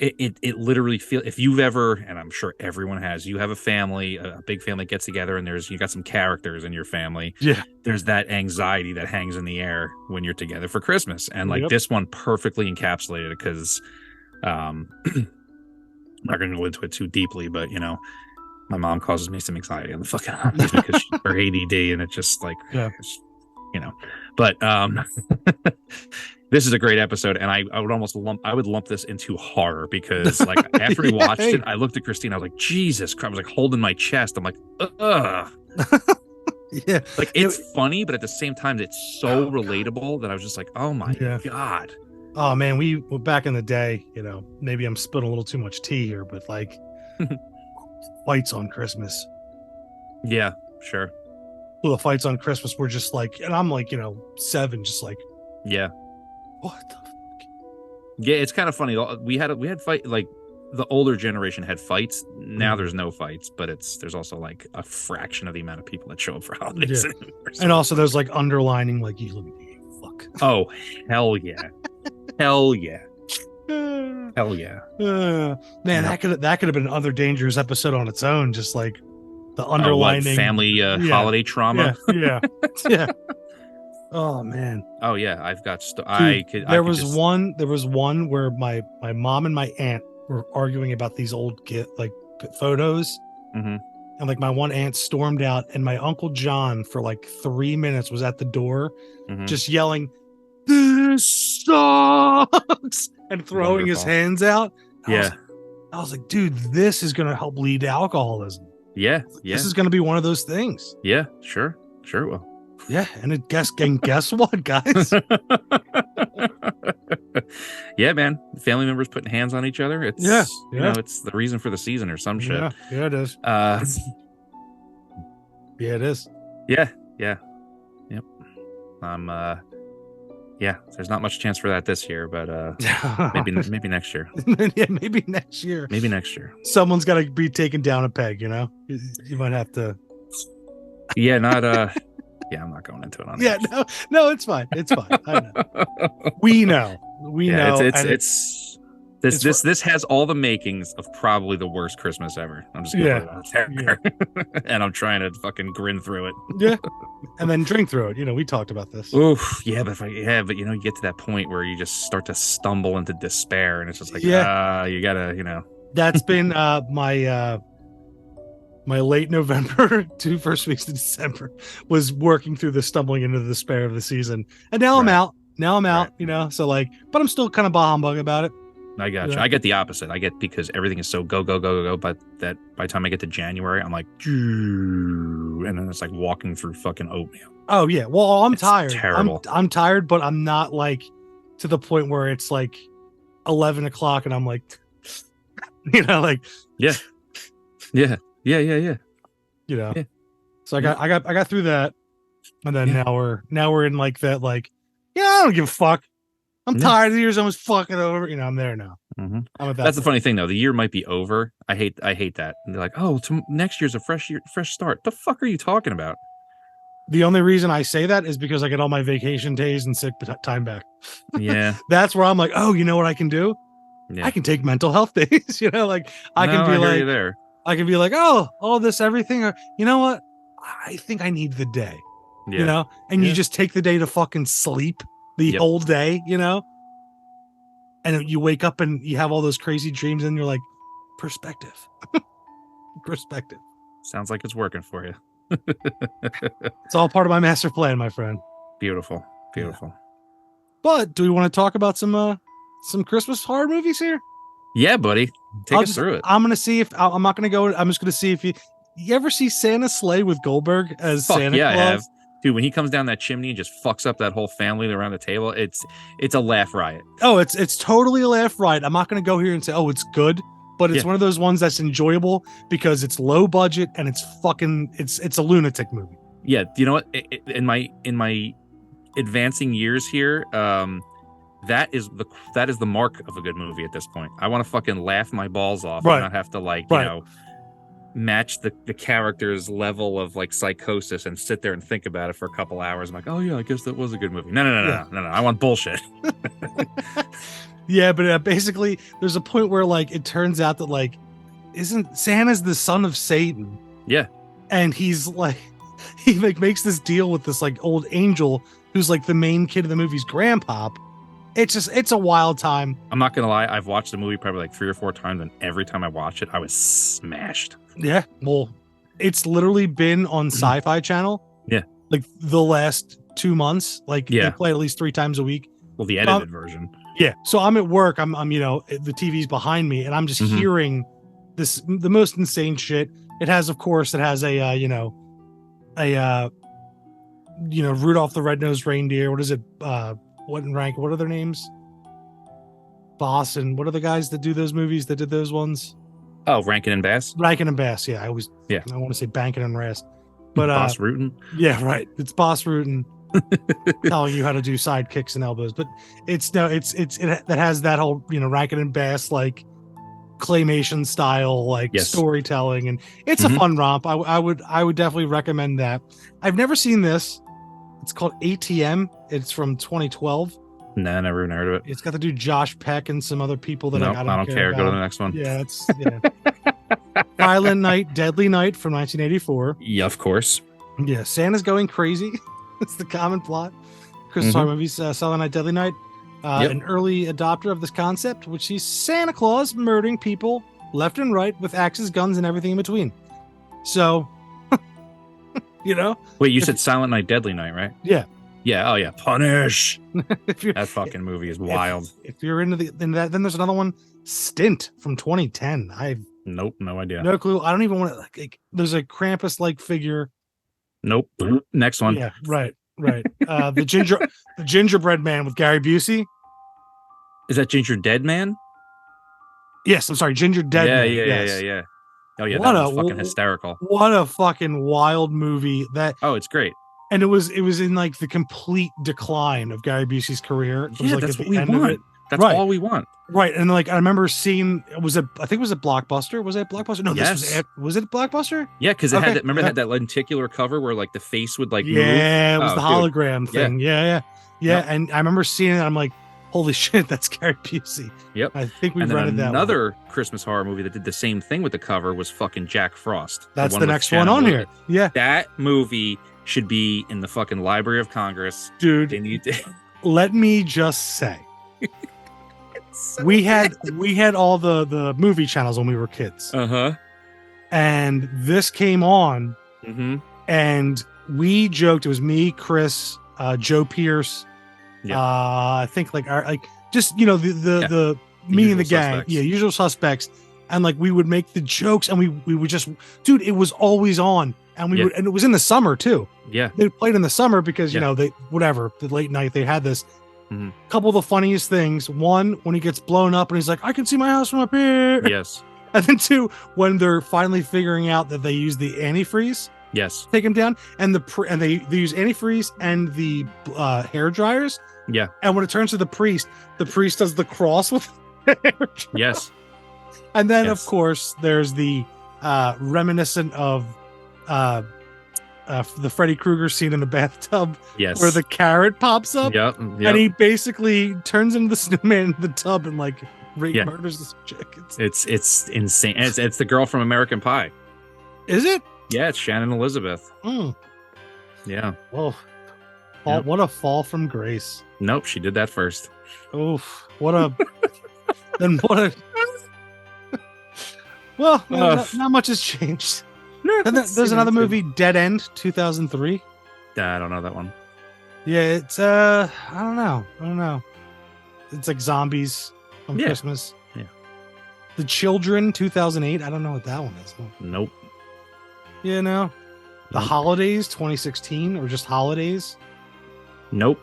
[SPEAKER 4] it literally feels, if you've ever, and I'm sure everyone has, you have a family, a big family gets together, and you got some characters in your family.
[SPEAKER 3] Yeah, there's
[SPEAKER 4] that anxiety that hangs in the air when you're together for Christmas, and like this one perfectly encapsulated it because. I'm not going to go into it too deeply, but my mom causes me some anxiety on the fucking house because her ADD, and it's just like, But this is a great episode, and I would lump this into horror because like after we watched it, I looked at Christine, I was like, Jesus Christ, I was like holding my chest. I'm like, ugh.
[SPEAKER 3] Yeah,
[SPEAKER 4] like it's funny, but at the same time, it's so relatable that I was just like, oh my God.
[SPEAKER 3] Oh man, we were back in the day, maybe I'm spilling a little too much tea here, but like fights on Christmas.
[SPEAKER 4] Yeah, sure.
[SPEAKER 3] Well, the fights on Christmas were just like, and I'm like, 7, just like,
[SPEAKER 4] yeah.
[SPEAKER 3] What the fuck?
[SPEAKER 4] Yeah, it's kind of funny. We had fight, like the older generation had fights. Now there's no fights, but there's also like a fraction of the amount of people that show up for holidays.
[SPEAKER 3] Yeah. And also there's like underlining, like, you look at me, fuck.
[SPEAKER 4] Oh, hell yeah. Hell yeah. Hell yeah.
[SPEAKER 3] Man, that could have been another dangerous episode on its own, just like the underlining
[SPEAKER 4] family holiday trauma.
[SPEAKER 3] Yeah. Oh man.
[SPEAKER 4] Oh yeah, I've got
[SPEAKER 3] there was one where my mom and my aunt were arguing about these old photos.
[SPEAKER 4] Mm-hmm.
[SPEAKER 3] And like my one aunt stormed out, and my Uncle John for like 3 minutes was at the door, just yelling, "This sucks!" and throwing his hands out. I was like, dude, this is gonna help lead to alcoholism.
[SPEAKER 4] Yeah.
[SPEAKER 3] This is gonna be one of those things.
[SPEAKER 4] Yeah, sure it will.
[SPEAKER 3] Yeah, and guess what, guys?
[SPEAKER 4] Yeah, man. Family members putting hands on each other. It's
[SPEAKER 3] Yeah,
[SPEAKER 4] you know, it's the reason for the season or some shit.
[SPEAKER 3] Yeah, it is.
[SPEAKER 4] Uh
[SPEAKER 3] Yeah, it is.
[SPEAKER 4] yeah, yeah. Yep. Yeah, there's not much chance for that this year, but maybe next year.
[SPEAKER 3] Yeah, maybe next year.
[SPEAKER 4] Maybe next year.
[SPEAKER 3] Someone's got to be taken down a peg, you know? You might have to.
[SPEAKER 4] Yeah, not yeah, I'm not going into it on
[SPEAKER 3] Yeah,
[SPEAKER 4] that.
[SPEAKER 3] no, it's fine. It's fine. I know. We know.
[SPEAKER 4] Yeah,
[SPEAKER 3] know.
[SPEAKER 4] it's this has all the makings of probably the worst Christmas ever. I'm just gonna put it out there. And I'm trying to fucking grin through it.
[SPEAKER 3] Yeah. And then drink through it. You know, we talked about this.
[SPEAKER 4] Oof, yeah, but you know, you get to that point where you just start to stumble into despair, and it's just like, you gotta, you know.
[SPEAKER 3] That's been my late November to first weeks of December was working through the stumbling into the despair of the season. And now I'm out. Now I'm out, you know, so like, but I'm still kind of bah humbug about it.
[SPEAKER 4] I got you. I get the opposite. I get because everything is so go, but that by the time I get to January, I'm like, and then it's like walking through fucking oatmeal.
[SPEAKER 3] Oh yeah. Well, I'm tired.
[SPEAKER 4] Terrible.
[SPEAKER 3] I'm tired, but I'm not like to the point where it's like 11 o'clock and I'm like, you know, like,
[SPEAKER 4] yeah. You
[SPEAKER 3] know, so I got through that. And then now we're in like that, like, yeah, I don't give a fuck. I'm tired of the year's almost fucking over. You know, I'm there now.
[SPEAKER 4] Mm-hmm.
[SPEAKER 3] I'm at that
[SPEAKER 4] That's the
[SPEAKER 3] point.
[SPEAKER 4] funny thing, though. The year might be over. I hate that. And they're like, oh, next year's a fresh start. The fuck are you talking about?
[SPEAKER 3] The only reason I say that is because I get all my vacation days and sick time back.
[SPEAKER 4] Yeah.
[SPEAKER 3] That's where I'm like, oh, you know what I can do?
[SPEAKER 4] Yeah.
[SPEAKER 3] I can take mental health days. You know, like I can be like,
[SPEAKER 4] there.
[SPEAKER 3] I can be like, oh, all this, everything. Or you know what? I think I need the day.
[SPEAKER 4] Yeah.
[SPEAKER 3] You know, and you just take the day to fucking sleep the whole day, you know, and you wake up and you have all those crazy dreams and you're like, perspective.
[SPEAKER 4] Sounds like it's working for you.
[SPEAKER 3] It's all part of my master plan, my friend.
[SPEAKER 4] Beautiful.
[SPEAKER 3] But do we want to talk about some Christmas horror movies here?
[SPEAKER 4] Yeah, buddy. Take us through it.
[SPEAKER 3] I'm gonna see if I'm not gonna go. I'm just gonna see if you ever see Santa Slay with Goldberg as Santa Claus?
[SPEAKER 4] I have. Dude, when he comes down that chimney and just fucks up that whole family around the table, it's a laugh riot. Oh,
[SPEAKER 3] it's totally a laugh riot. I'm not going to go here and say, oh, it's good, but it's one of those ones that's enjoyable because it's low budget and it's it's a lunatic movie.
[SPEAKER 4] Yeah, you know what? In my advancing years here, that is the mark of a good movie at this point. I want to fucking laugh my balls off and not have to you know, match the character's level of like psychosis and sit there and think about it for a couple hours. I'm like, oh yeah, I guess that was a good movie. No. I want bullshit.
[SPEAKER 3] Yeah, but basically there's a point where like it turns out that like isn't Santa's the son of Satan?
[SPEAKER 4] Yeah.
[SPEAKER 3] And he's like he like makes this deal with this like old angel who's like the main kid of the movie's grandpop. It's a wild time.
[SPEAKER 4] I'm not gonna lie, I've watched the movie probably like 3 or 4 times, and every time I watch it, I was smashed.
[SPEAKER 3] Yeah, well, it's literally been on Sci-Fi Channel.
[SPEAKER 4] Yeah,
[SPEAKER 3] like the last 2 months. Like they play at least 3 times a week.
[SPEAKER 4] Well, the edited version.
[SPEAKER 3] Yeah, so I'm at work. I'm you know, the TV's behind me, and I'm just hearing the most insane shit. It has a Rudolph the Red-Nosed Reindeer. What is it? What in rank? What are their names? Boss and what are the guys that do those movies that did those ones?
[SPEAKER 4] Oh, Rankin and Bass.
[SPEAKER 3] Rankin and Bass. Yeah, I want to say Bankin and Rast, but
[SPEAKER 4] Boss Rutan.
[SPEAKER 3] Yeah, right. It's Boss Rutan telling you how to do side kicks and elbows. But it has that whole Rankin and Bass like claymation style like storytelling, and it's a fun romp. I would definitely recommend that. I've never seen this. It's called ATM. It's from 2012.
[SPEAKER 4] Nah, never even heard of it.
[SPEAKER 3] It's got to do Josh Peck and some other people that I don't care.
[SPEAKER 4] Go to the next one.
[SPEAKER 3] Yeah, Silent Night, Deadly Night from 1984.
[SPEAKER 4] Yeah, of course.
[SPEAKER 3] Yeah, Santa's going crazy. It's the common plot. Christmas horror movies, Silent Night, Deadly Night. An early adopter of this concept, which sees Santa Claus murdering people left and right with axes, guns, and everything in between. So,
[SPEAKER 4] Wait, you said Silent Night, Deadly Night, right?
[SPEAKER 3] Yeah.
[SPEAKER 4] Yeah. Oh yeah. Punish. That fucking movie is wild.
[SPEAKER 3] If you're into that, then there's another one, Stint from 2010.
[SPEAKER 4] Nope, no idea.
[SPEAKER 3] No clue. I don't even want to like. There's a Krampus like figure
[SPEAKER 4] Nope. Next one.
[SPEAKER 3] Yeah, right. The gingerbread man with Gary Busey.
[SPEAKER 4] Is that Ginger Dead Man?
[SPEAKER 3] Yes, I'm sorry, Ginger Dead
[SPEAKER 4] Yeah,
[SPEAKER 3] Man.
[SPEAKER 4] yeah,
[SPEAKER 3] Yes.
[SPEAKER 4] yeah. Oh yeah,
[SPEAKER 3] What
[SPEAKER 4] that
[SPEAKER 3] a-
[SPEAKER 4] was fucking hysterical.
[SPEAKER 3] What a fucking wild movie that,
[SPEAKER 4] Oh, it's great.
[SPEAKER 3] and it was in like the complete decline of Gary Busey's career. It was
[SPEAKER 4] Yeah,
[SPEAKER 3] like
[SPEAKER 4] that's
[SPEAKER 3] at the
[SPEAKER 4] what we
[SPEAKER 3] end of
[SPEAKER 4] want.
[SPEAKER 3] it.
[SPEAKER 4] That's
[SPEAKER 3] Right.
[SPEAKER 4] all we want.
[SPEAKER 3] Right, and like I remember seeing, I think it was a Blockbuster. Was it Blockbuster? No,
[SPEAKER 4] Yes.
[SPEAKER 3] this was it Blockbuster?
[SPEAKER 4] Yeah, because it
[SPEAKER 3] Okay,
[SPEAKER 4] had that. Remember
[SPEAKER 3] yeah.
[SPEAKER 4] it had that lenticular cover where like the face would like move.
[SPEAKER 3] Yeah, it was
[SPEAKER 4] Oh,
[SPEAKER 3] the
[SPEAKER 4] dude.
[SPEAKER 3] hologram
[SPEAKER 4] Yeah.
[SPEAKER 3] thing. Yeah.
[SPEAKER 4] Yep.
[SPEAKER 3] And I remember seeing it. I'm like, holy shit, that's Gary Busey.
[SPEAKER 4] Yep.
[SPEAKER 3] I think we
[SPEAKER 4] And then
[SPEAKER 3] rented that one.
[SPEAKER 4] another Christmas horror movie that did the same thing with the cover was fucking Jack Frost.
[SPEAKER 3] That's
[SPEAKER 4] one
[SPEAKER 3] the
[SPEAKER 4] with
[SPEAKER 3] next one
[SPEAKER 4] Shannon
[SPEAKER 3] on here.
[SPEAKER 4] Elizabeth.
[SPEAKER 3] Yeah,
[SPEAKER 4] That movie should be in the fucking Library of Congress.
[SPEAKER 3] dude.
[SPEAKER 4] They need to.
[SPEAKER 3] Let me just say, we had all the movie channels when we were kids,
[SPEAKER 4] Uh-huh.
[SPEAKER 3] and this came on,
[SPEAKER 4] Mm-hmm.
[SPEAKER 3] and we joked. It was me, Chris, Joe Pierce.
[SPEAKER 4] Yeah.
[SPEAKER 3] I think like just the me and the
[SPEAKER 4] usual
[SPEAKER 3] gang.
[SPEAKER 4] suspects.
[SPEAKER 3] Yeah, usual suspects. And like we would make the jokes, and we would just, dude, it was always on, and
[SPEAKER 4] Yeah.
[SPEAKER 3] and it was in the summer too.
[SPEAKER 4] Yeah.
[SPEAKER 3] They played in the summer because
[SPEAKER 4] Yeah.
[SPEAKER 3] they the late night they had this.
[SPEAKER 4] Mhm.
[SPEAKER 3] Couple of the funniest things. One, when he gets blown up and he's like, I can see my house from up here.
[SPEAKER 4] Yes.
[SPEAKER 3] And then two, when they're finally figuring out that they use the antifreeze,
[SPEAKER 4] Yes.
[SPEAKER 3] take him down, and they use antifreeze and the hair dryers.
[SPEAKER 4] Yeah.
[SPEAKER 3] And when it turns to the priest does the cross with the hair dryer.
[SPEAKER 4] Yes.
[SPEAKER 3] And then
[SPEAKER 4] Yes.
[SPEAKER 3] of course there's the reminiscent of the Freddy Krueger scene in the bathtub
[SPEAKER 4] Yes.
[SPEAKER 3] where the carrot pops up.
[SPEAKER 4] Yep.
[SPEAKER 3] And he basically turns into the snowman in the tub and like
[SPEAKER 4] Yeah.
[SPEAKER 3] murders this chick.
[SPEAKER 4] It's insane. It's the girl from American Pie.
[SPEAKER 3] Is it?
[SPEAKER 4] Yeah, it's Shannon Elizabeth.
[SPEAKER 3] Mm.
[SPEAKER 4] Yeah.
[SPEAKER 3] Whoa.
[SPEAKER 4] Yep.
[SPEAKER 3] What a fall from grace.
[SPEAKER 4] Nope, she did that first.
[SPEAKER 3] Oof. What a. Then what a. Well, not much has changed. And then there's another movie, Dead End, 2003.
[SPEAKER 4] I don't know that one.
[SPEAKER 3] Yeah, it's I don't know. It's like zombies on
[SPEAKER 4] Yeah.
[SPEAKER 3] Christmas.
[SPEAKER 4] Yeah.
[SPEAKER 3] The Children, 2008. I don't know what that one is.
[SPEAKER 4] Nope.
[SPEAKER 3] You know, The
[SPEAKER 4] Nope.
[SPEAKER 3] Holidays, 2016, or just Holidays.
[SPEAKER 4] Nope.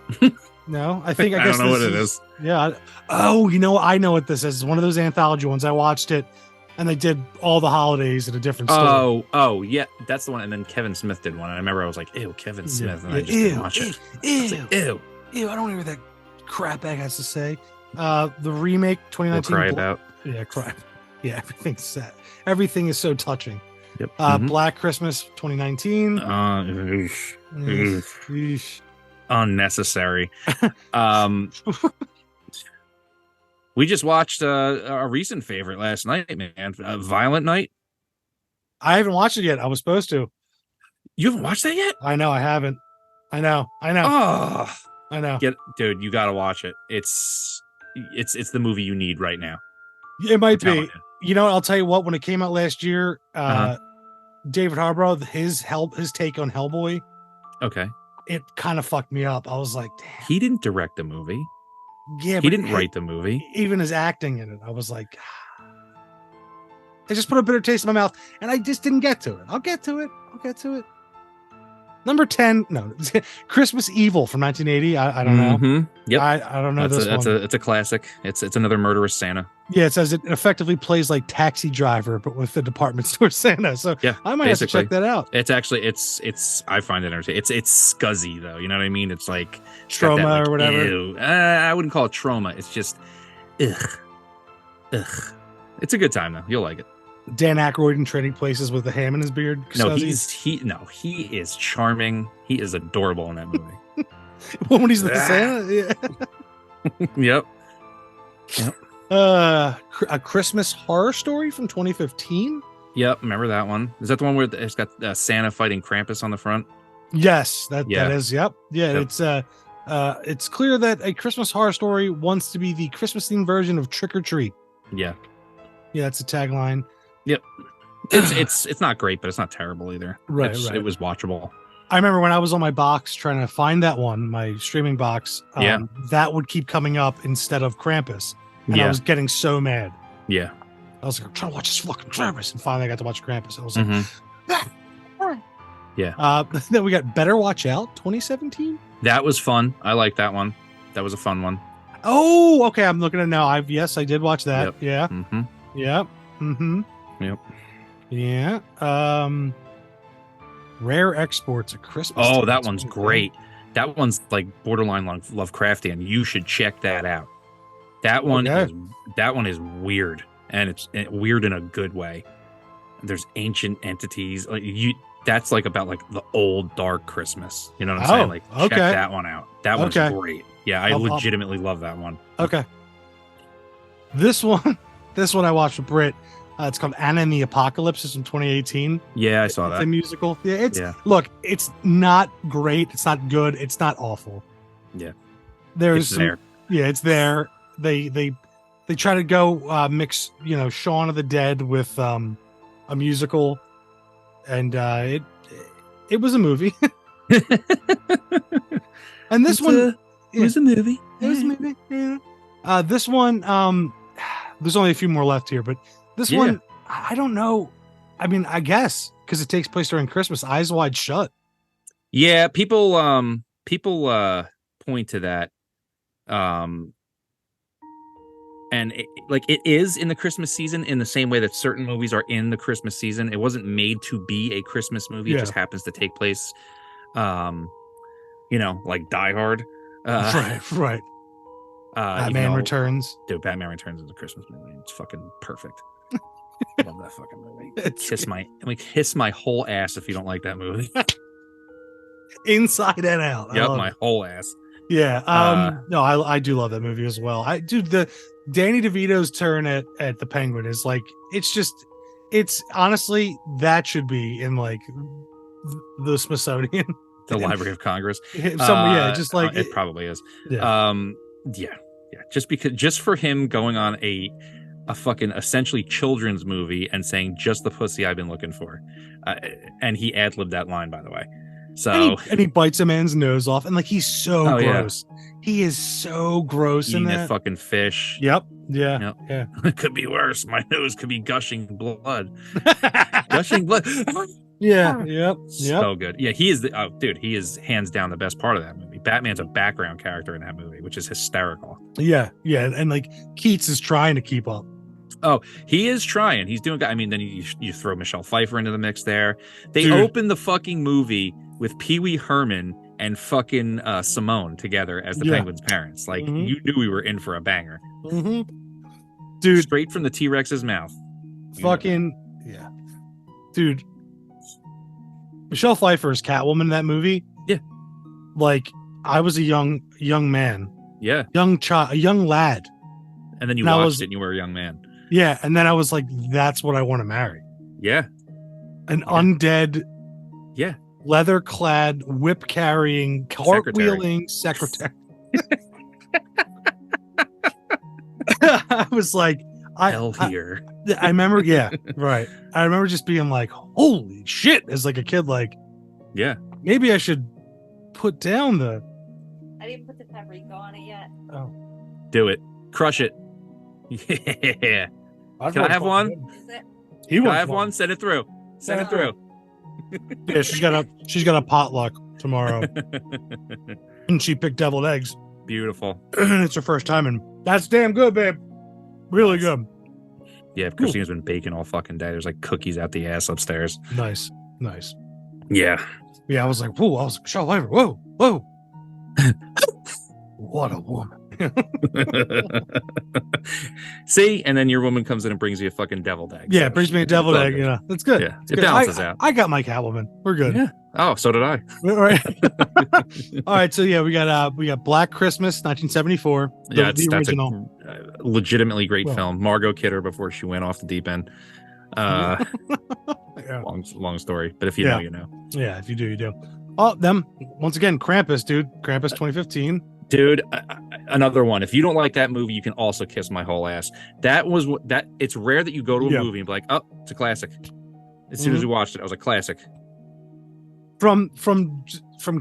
[SPEAKER 3] No, I think I
[SPEAKER 4] I
[SPEAKER 3] guess
[SPEAKER 4] don't know
[SPEAKER 3] this
[SPEAKER 4] what it is.
[SPEAKER 3] Yeah. I know what this is. It's one of those anthology ones. I watched it, and they did all the holidays in a different story.
[SPEAKER 4] Oh, yeah, that's the one. And then Kevin Smith did one. And I remember I was like, "Ew, Kevin Smith," and I just didn't watch it. I was like, ew.
[SPEAKER 3] Ew, I don't know what that crap bag has to say. The remake,
[SPEAKER 4] We'll
[SPEAKER 3] 2019.
[SPEAKER 4] cry about.
[SPEAKER 3] Yeah, cry. Yeah, everything's sad. Everything is so touching.
[SPEAKER 4] Yep.
[SPEAKER 3] Black Christmas, 2019.
[SPEAKER 4] Oof.
[SPEAKER 3] Yeesh.
[SPEAKER 4] Unnecessary. We just watched a recent favorite last night, man. Violent Night.
[SPEAKER 3] I haven't watched it yet. I was supposed to.
[SPEAKER 4] You haven't watched that yet?
[SPEAKER 3] I know, I haven't. I know.
[SPEAKER 4] Oh,
[SPEAKER 3] I know.
[SPEAKER 4] dude, you gotta watch it. It's the movie you need right now.
[SPEAKER 3] It might
[SPEAKER 4] Telling
[SPEAKER 3] be.
[SPEAKER 4] you.
[SPEAKER 3] You know, I'll tell you what. When it came out last year,
[SPEAKER 4] Uh-huh.
[SPEAKER 3] David Harbour, his take on Hellboy,
[SPEAKER 4] Okay.
[SPEAKER 3] it kind of fucked me up. I was like, damn.
[SPEAKER 4] He didn't direct the movie.
[SPEAKER 3] Yeah,
[SPEAKER 4] He didn't write the movie.
[SPEAKER 3] even his acting in it. I was like, it just put a bitter taste in my mouth, and I just didn't get to it. I'll get to it. Number 10, no, Christmas Evil from 1980. I don't know.
[SPEAKER 4] Mhm. Yep.
[SPEAKER 3] I don't know
[SPEAKER 4] That's
[SPEAKER 3] one.
[SPEAKER 4] it's a classic. It's another murderous Santa.
[SPEAKER 3] Yeah, it says it effectively plays like Taxi Driver, but with the department store Santa. So
[SPEAKER 4] Yeah,
[SPEAKER 3] I might have to
[SPEAKER 4] basically.
[SPEAKER 3] check that out.
[SPEAKER 4] It's actually it's I find it entertaining. It's scuzzy though. You know what I mean? It's like it's got
[SPEAKER 3] Trauma
[SPEAKER 4] that, like,
[SPEAKER 3] or whatever.
[SPEAKER 4] ew. I wouldn't call it trauma. It's just ugh. It's a good time though. You'll like it.
[SPEAKER 3] Dan Aykroyd in Trading Places with the ham in his beard.
[SPEAKER 4] No,
[SPEAKER 3] Scuzzy.
[SPEAKER 4] he is charming. He is adorable in that movie.
[SPEAKER 3] When he's the Santa. Yeah.
[SPEAKER 4] Yep.
[SPEAKER 3] A Christmas Horror Story from 2015.
[SPEAKER 4] Yep. Remember that one? Is that the one where it's got Santa fighting Krampus on the front?
[SPEAKER 3] Yes, that
[SPEAKER 4] Yeah.
[SPEAKER 3] is. Yep. Yeah,
[SPEAKER 4] Yep.
[SPEAKER 3] it's clear that A Christmas Horror Story wants to be the Christmas themed version of Trick or Treat.
[SPEAKER 4] Yeah.
[SPEAKER 3] Yeah, that's a tagline.
[SPEAKER 4] It's not great, but it's not terrible either.
[SPEAKER 3] Right.
[SPEAKER 4] It was watchable.
[SPEAKER 3] I remember when I was on my box trying to find that one, my streaming box,
[SPEAKER 4] Yeah.
[SPEAKER 3] that would keep coming up instead of Krampus. And I
[SPEAKER 4] Yeah.
[SPEAKER 3] was getting so mad.
[SPEAKER 4] Yeah.
[SPEAKER 3] I was like, I'm trying to watch this fucking Krampus. And finally I got to watch Krampus. I was like,
[SPEAKER 4] Mhm. Yeah.
[SPEAKER 3] Then we got Better Watch Out 2017.
[SPEAKER 4] That was fun. I like that one. That was a fun one.
[SPEAKER 3] Oh, okay. I'm looking at it now. I did watch that.
[SPEAKER 4] Yep.
[SPEAKER 3] Yeah.
[SPEAKER 4] Mm-hmm.
[SPEAKER 3] Yep. Mm-hmm.
[SPEAKER 4] Yep.
[SPEAKER 3] Yeah. Rare Exports of Christmas.
[SPEAKER 4] Oh,
[SPEAKER 3] Time.
[SPEAKER 4] that one's great. That one's like borderline Lovecraftian. You should check that out. That one is weird, and it's weird in a good way. There's ancient entities. That's like about like the old dark Christmas. You know what I'm saying? Like check that one out. That one's great. Yeah, I legitimately love that one.
[SPEAKER 3] Okay. This one I watched with Brit. It's called Anna and the Apocalypse. It's from 2018.
[SPEAKER 4] Yeah, I saw that.
[SPEAKER 3] It's a musical. Yeah, look, it's not great. It's not good. It's not awful.
[SPEAKER 4] Yeah.
[SPEAKER 3] There's
[SPEAKER 4] there.
[SPEAKER 3] Yeah, it's there. They try to go mix, Shaun of the Dead with a musical, and it was a movie. And this one
[SPEAKER 4] it was a movie.
[SPEAKER 3] It was a movie. Yeah. This one, there's only a few more left here, but this one, I don't know. I mean, I guess because it takes place during Christmas. Eyes Wide Shut.
[SPEAKER 4] Yeah, people point to that, and it is in the Christmas season in the same way that certain movies are in the Christmas season. It wasn't made to be a Christmas movie. It just happens to take place, like Die Hard.
[SPEAKER 3] Right. Batman Returns.
[SPEAKER 4] Dude, Batman Returns is a Christmas movie. It's fucking perfect. Love that fucking movie. Kiss my whole ass if you don't like that movie.
[SPEAKER 3] Inside and out.
[SPEAKER 4] Yep, my whole ass.
[SPEAKER 3] Yeah. No, I do love that movie as well. The Danny DeVito's turn at the Penguin is like, it's honestly, that should be in like the Smithsonian.
[SPEAKER 4] The Library of Congress.
[SPEAKER 3] Just like
[SPEAKER 4] it probably is.
[SPEAKER 3] Yeah.
[SPEAKER 4] Yeah. Just for him going on a fucking essentially children's movie and saying just the pussy I've been looking for, and he ad-libbed that line, by the way. So
[SPEAKER 3] and he bites a man's nose off, and like he's so gross.
[SPEAKER 4] Yeah.
[SPEAKER 3] He is so gross
[SPEAKER 4] eating
[SPEAKER 3] in
[SPEAKER 4] that fucking fish.
[SPEAKER 3] Yep. Yeah.
[SPEAKER 4] It could be worse. My nose could be gushing blood. Gushing blood.
[SPEAKER 3] Yeah. Yep.
[SPEAKER 4] So good. Yeah, he is he is hands down the best part of that movie. Batman's a background character in that movie, which is hysterical.
[SPEAKER 3] Yeah, and like Keats is trying to keep up.
[SPEAKER 4] Oh, he is trying. He's doing. I mean, then you throw Michelle Pfeiffer into the mix there. They open the fucking movie with Pee Wee Herman and fucking Simone together as the Penguin's parents. Like you knew we were in for a banger,
[SPEAKER 3] dude.
[SPEAKER 4] Straight from the T-Rex's mouth.
[SPEAKER 3] Fucking dude. Michelle Pfeiffer's Catwoman in that movie.
[SPEAKER 4] Yeah,
[SPEAKER 3] like I was a young man.
[SPEAKER 4] Yeah,
[SPEAKER 3] a young lad.
[SPEAKER 4] And then you watched it and you were a young man.
[SPEAKER 3] Yeah, and then I was like, that's what I want to marry.
[SPEAKER 4] Yeah.
[SPEAKER 3] An undead, leather-clad, whip-carrying, cartwheeling secretary. I was like,
[SPEAKER 4] Hell here.
[SPEAKER 3] I remember, right. I remember just being like, holy shit, as like a kid, like, maybe I should put down the...
[SPEAKER 6] I didn't put the paprika on it yet.
[SPEAKER 3] Oh.
[SPEAKER 4] Do it. Crush it. Yeah. Can I have one?
[SPEAKER 6] Is it?
[SPEAKER 4] Can I have one? Send it through. Send it through.
[SPEAKER 3] Yeah, she's got a potluck tomorrow. And she picked deviled eggs.
[SPEAKER 4] Beautiful.
[SPEAKER 3] It's her first time, and that's damn good, babe. Really good.
[SPEAKER 4] Yeah, Christina's been baking all fucking day. There's like cookies out the ass upstairs.
[SPEAKER 3] Nice.
[SPEAKER 4] Yeah.
[SPEAKER 3] Yeah, I was like, whoa, Michelle Pfeiffer. Whoa. What a woman.
[SPEAKER 4] See, and then your woman comes in and brings you a fucking deviled egg.
[SPEAKER 3] Yeah, brings me a deviled egg.
[SPEAKER 4] Good.
[SPEAKER 3] Yeah, that's good.
[SPEAKER 4] Yeah,
[SPEAKER 3] it's
[SPEAKER 4] it
[SPEAKER 3] good.
[SPEAKER 4] balances out.
[SPEAKER 3] I got my Catwoman. We're good.
[SPEAKER 4] Yeah. Oh, so did I.
[SPEAKER 3] All right. All right. So yeah, we got Black Christmas, 1974.
[SPEAKER 4] That's
[SPEAKER 3] original.
[SPEAKER 4] a legitimately great film. Margot Kidder before she went off the deep end. Long story, but if you know, you know.
[SPEAKER 3] Yeah, if you do, you do. Oh, them once again, Krampus, dude. Krampus 2015.
[SPEAKER 4] Dude, another one. If you don't like that movie, you can also kiss my whole ass. It's rare that you go to a movie and be like, oh, it's a classic. As soon as we watched it, I was like, classic.
[SPEAKER 3] From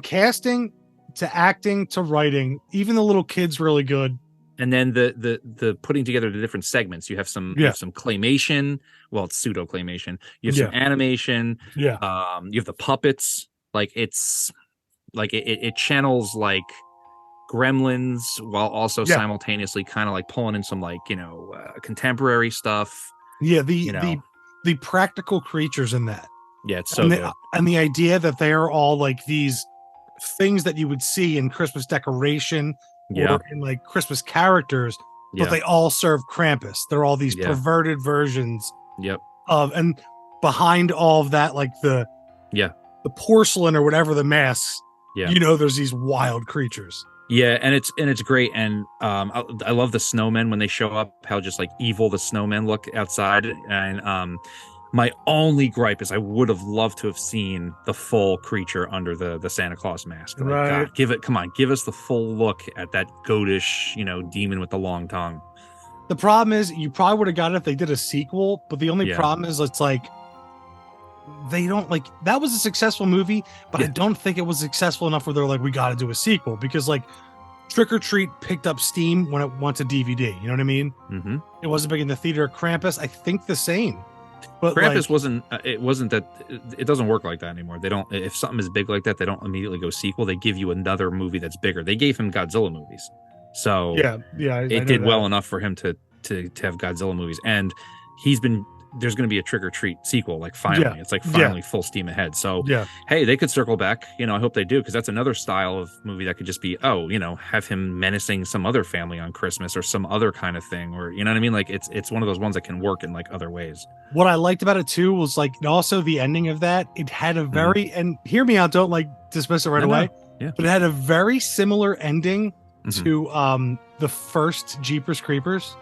[SPEAKER 3] casting to acting to writing, even the little kid's really good.
[SPEAKER 4] And then the putting together the different segments. You have some claymation. Well, it's pseudo claymation. You have some animation.
[SPEAKER 3] Yeah.
[SPEAKER 4] You have the puppets. Like it's like it channels like Gremlins while also simultaneously kind of like pulling in some like contemporary stuff.
[SPEAKER 3] Yeah, the practical creatures in that.
[SPEAKER 4] Yeah, it's so good.
[SPEAKER 3] And the idea that they are all like these things that you would see in Christmas decoration or in like Christmas characters, but they all serve Krampus. They're all these perverted versions of, and behind all of that, like the porcelain or whatever the masks, there's these wild creatures.
[SPEAKER 4] Yeah, and it's great, and I love the snowmen when they show up. How just like evil the snowmen look outside, and my only gripe is I would have loved to have seen the full creature under the Santa Claus mask. Like,
[SPEAKER 3] right?
[SPEAKER 4] God, give us the full look at that goatish, demon with the long tongue.
[SPEAKER 3] The problem is, you probably would have got it if they did a sequel, but the only problem is it's like they don't like that was a successful movie, but I don't think it was successful enough where they're like, we got to do a sequel, because like Trick or Treat picked up steam when it went to DVD. You know what I mean? Mm-hmm. It wasn't big in the theater. Krampus, I think the same. But
[SPEAKER 4] Krampus wasn't. It wasn't that. It doesn't work like that anymore. They don't. If something is big like that, they don't immediately go sequel. They give you another movie that's bigger. They gave him Godzilla movies, so it did well enough for him to have Godzilla movies, and there's going to be a Trick or Treat sequel. Like finally, it's like finally full steam ahead. So hey, they could circle back. I hope they do, because that's another style of movie that could just be have him menacing some other family on Christmas or some other kind of thing, or you know what I mean. Like it's one of those ones that can work in like other ways.
[SPEAKER 3] What I liked about it too was like also the ending of that. It had a very and hear me out. Don't like dismiss it right away.
[SPEAKER 4] Yeah,
[SPEAKER 3] but it had a very similar ending to the first Jeepers Creepers.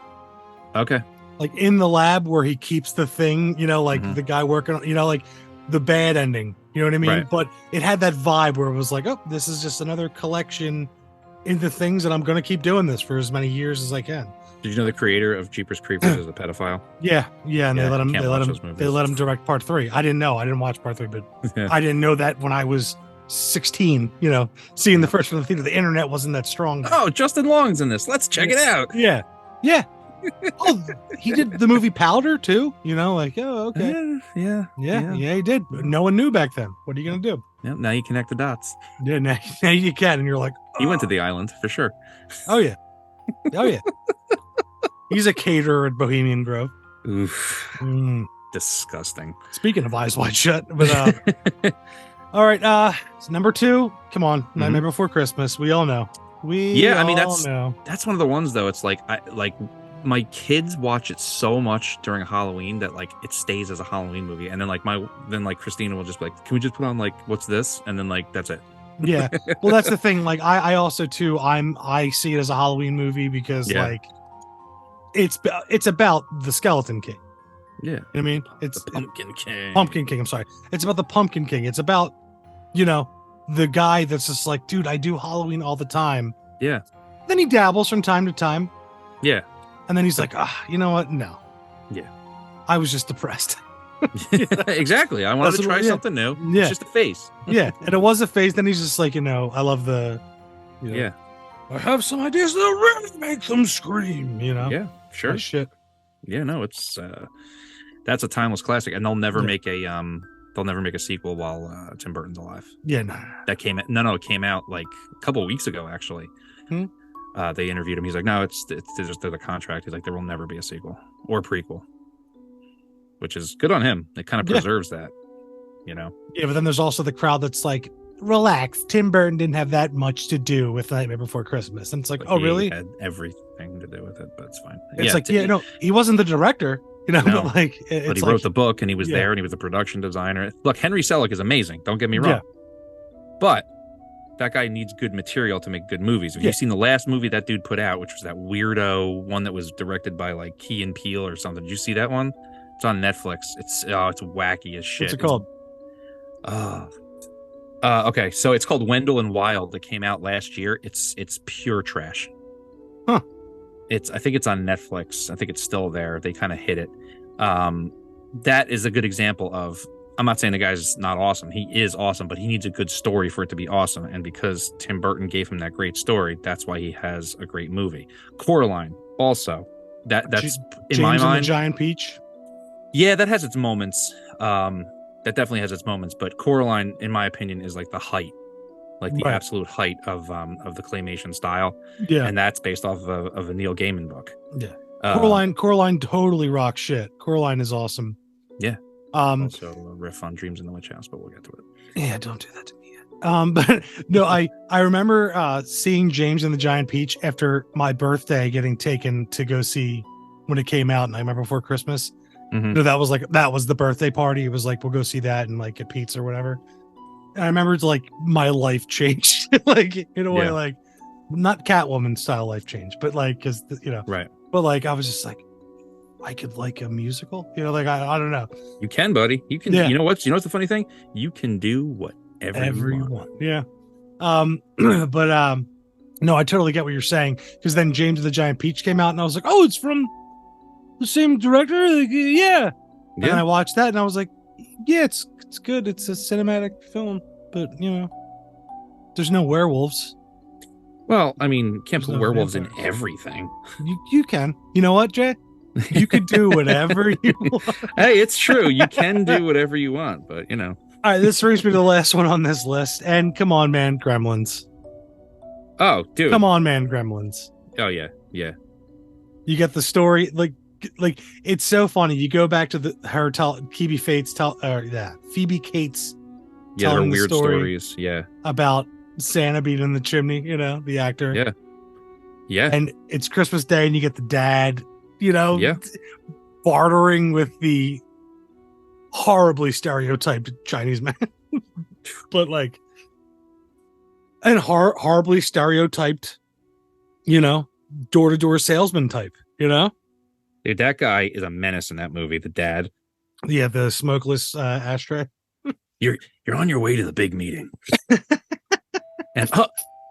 [SPEAKER 4] Okay.
[SPEAKER 3] Like in the lab where he keeps the thing, the guy working on, like the bad ending, you know what I mean?
[SPEAKER 4] Right.
[SPEAKER 3] But it had that vibe where it was like, oh, this is just another collection into things, and I'm going to keep doing this for as many years as I can.
[SPEAKER 4] Did you know the creator of Jeepers Creepers is a pedophile?
[SPEAKER 3] Yeah. And they let him direct part 3. I didn't know. I didn't watch part 3, but I didn't know that when I was 16, seeing the first one in the theater. The internet wasn't that strong.
[SPEAKER 4] Oh, Justin Long's in this. Let's check it out.
[SPEAKER 3] Yeah. Oh, he did the movie Powder too. Like, oh, okay.
[SPEAKER 4] Yeah,
[SPEAKER 3] he did. No one knew back then. What are you gonna do?
[SPEAKER 4] Yeah, now you connect the dots.
[SPEAKER 3] Yeah, now you can, and you're like, oh.
[SPEAKER 4] He went to the island for sure.
[SPEAKER 3] Oh yeah. He's a caterer at Bohemian Grove.
[SPEAKER 4] Oof. Disgusting.
[SPEAKER 3] Speaking of Eyes Wide Shut, but all right. It's number 2. Come on, Nightmare Before Christmas. We all know. That's one of the ones though. It's like my kids watch it so much during Halloween that like it stays as a Halloween movie, and then like Christina will just be like, can we just put on like what's this, and then like that's it. Yeah, well that's the thing. Like I also too I see it as a Halloween movie because like it's about the Skeleton King.
[SPEAKER 4] Yeah,
[SPEAKER 3] you know what I mean, it's
[SPEAKER 4] the Pumpkin King.
[SPEAKER 3] Pumpkin King. I'm sorry, it's about the Pumpkin King. It's about the guy that's just like, dude, I do Halloween all the time.
[SPEAKER 4] Yeah.
[SPEAKER 3] Then he dabbles from time to time.
[SPEAKER 4] Yeah.
[SPEAKER 3] And then he's like, you know what? No.
[SPEAKER 4] Yeah.
[SPEAKER 3] I was just depressed.
[SPEAKER 4] Exactly. I wanted to try something new.
[SPEAKER 3] Yeah.
[SPEAKER 4] It's just a face.
[SPEAKER 3] Yeah. And it was a phase. Then he's just like, I love the,
[SPEAKER 4] yeah.
[SPEAKER 3] I have some ideas that'll really make them scream,
[SPEAKER 4] Yeah, sure.
[SPEAKER 3] That shit.
[SPEAKER 4] Yeah, no, it's, that's a timeless classic, and they'll never make a sequel while Tim Burton's alive.
[SPEAKER 3] Yeah, no.
[SPEAKER 4] That came out. No, it came out like a couple of weeks ago, actually. They interviewed him. He's like, no, it's just the contract. He's like, there will never be a sequel or prequel, which is good on him. It kind of preserves that,
[SPEAKER 3] Yeah, but then there's also the crowd that's like, relax. Tim Burton didn't have that much to do with Nightmare Before Christmas. And it's like, oh, really?
[SPEAKER 4] Had everything to do with it, but it's fine.
[SPEAKER 3] It's he wasn't the director.
[SPEAKER 4] No,
[SPEAKER 3] but like,
[SPEAKER 4] but he wrote the book, and he was there, and he was the production designer. Look, Henry Selick is amazing. Don't get me wrong, but that guy needs good material to make good movies. Have you seen the last movie that dude put out, which was that weirdo one that was directed by like Key and Peele or something? Did you see that one? It's on Netflix. It's wacky as shit.
[SPEAKER 3] What's it called?
[SPEAKER 4] Okay, so it's called Wendell and Wild. That came out last year. It's pure trash.
[SPEAKER 3] Huh.
[SPEAKER 4] I think it's on Netflix. I think it's still there. They kind of hit it. That is a good example of I'm not saying the guy's not awesome. He is awesome, but he needs a good story for it to be awesome. And because Tim Burton gave him that great story, that's why he has a great movie. Coraline, also, that's in
[SPEAKER 3] James
[SPEAKER 4] my
[SPEAKER 3] and
[SPEAKER 4] mind.
[SPEAKER 3] the Giant Peach.
[SPEAKER 4] Yeah, that has its moments. That definitely has its moments. But Coraline, in my opinion, is like the height, like the
[SPEAKER 3] Right.
[SPEAKER 4] absolute height of the claymation style,
[SPEAKER 3] Yeah,
[SPEAKER 4] and that's based off of a Neil Gaiman book.
[SPEAKER 3] Yeah.
[SPEAKER 4] Um,
[SPEAKER 3] Coraline totally rocks shit. Coraline is awesome.
[SPEAKER 4] Yeah. Also a riff on Dreams in the Witch House, but we'll get to it.
[SPEAKER 3] Yeah, don't do that to me yet. But no, I remember seeing James and the Giant Peach after my birthday, getting taken to go see when it came out, and I remember before Christmas.
[SPEAKER 4] Mhm.
[SPEAKER 3] No, that was the birthday party. It was like, we'll go see that and like get pizza or whatever. And I remember it's like my life changed, like in a way,
[SPEAKER 4] Yeah.
[SPEAKER 3] like not Catwoman style life change, but like because
[SPEAKER 4] Right.
[SPEAKER 3] But like I was just like, I could like a musical, like I don't know.
[SPEAKER 4] You can, buddy. You can.
[SPEAKER 3] Yeah.
[SPEAKER 4] You know what's the funny thing? You can do whatever you want.
[SPEAKER 3] Yeah. But no, I totally get what you're saying, because then James and the Giant Peach came out and I was like, oh, it's from the same director. Like, yeah. And then I watched that and I was like, yeah, it's good. It's a cinematic film, but there's no werewolves.
[SPEAKER 4] Well, I mean, can't
[SPEAKER 3] There's
[SPEAKER 4] put
[SPEAKER 3] no
[SPEAKER 4] werewolves in
[SPEAKER 3] vampire.
[SPEAKER 4] everything.
[SPEAKER 3] You can. You know what, Jay? You could do whatever you want.
[SPEAKER 4] Hey, it's true. You can do whatever you want, but
[SPEAKER 3] All right, this brings me to the last one on this list. And come on, man, Gremlins.
[SPEAKER 4] Oh, dude.
[SPEAKER 3] Come on, man, Gremlins.
[SPEAKER 4] Oh yeah, yeah.
[SPEAKER 3] You get the story, like it's so funny. You go back to Phoebe Cates
[SPEAKER 4] Yeah, they're
[SPEAKER 3] telling the
[SPEAKER 4] weird
[SPEAKER 3] story
[SPEAKER 4] stories. Yeah,
[SPEAKER 3] about Santa being in the chimney, the actor.
[SPEAKER 4] Yeah. yeah.
[SPEAKER 3] And it's Christmas Day and you get the dad,
[SPEAKER 4] Yeah.
[SPEAKER 3] bartering with the horribly stereotyped Chinese man. But like, and horribly stereotyped, door-to-door salesman type,
[SPEAKER 4] Dude, that guy is a menace in that movie. The dad.
[SPEAKER 3] Yeah, the smokeless ashtray.
[SPEAKER 4] You're on your way to the big meeting, and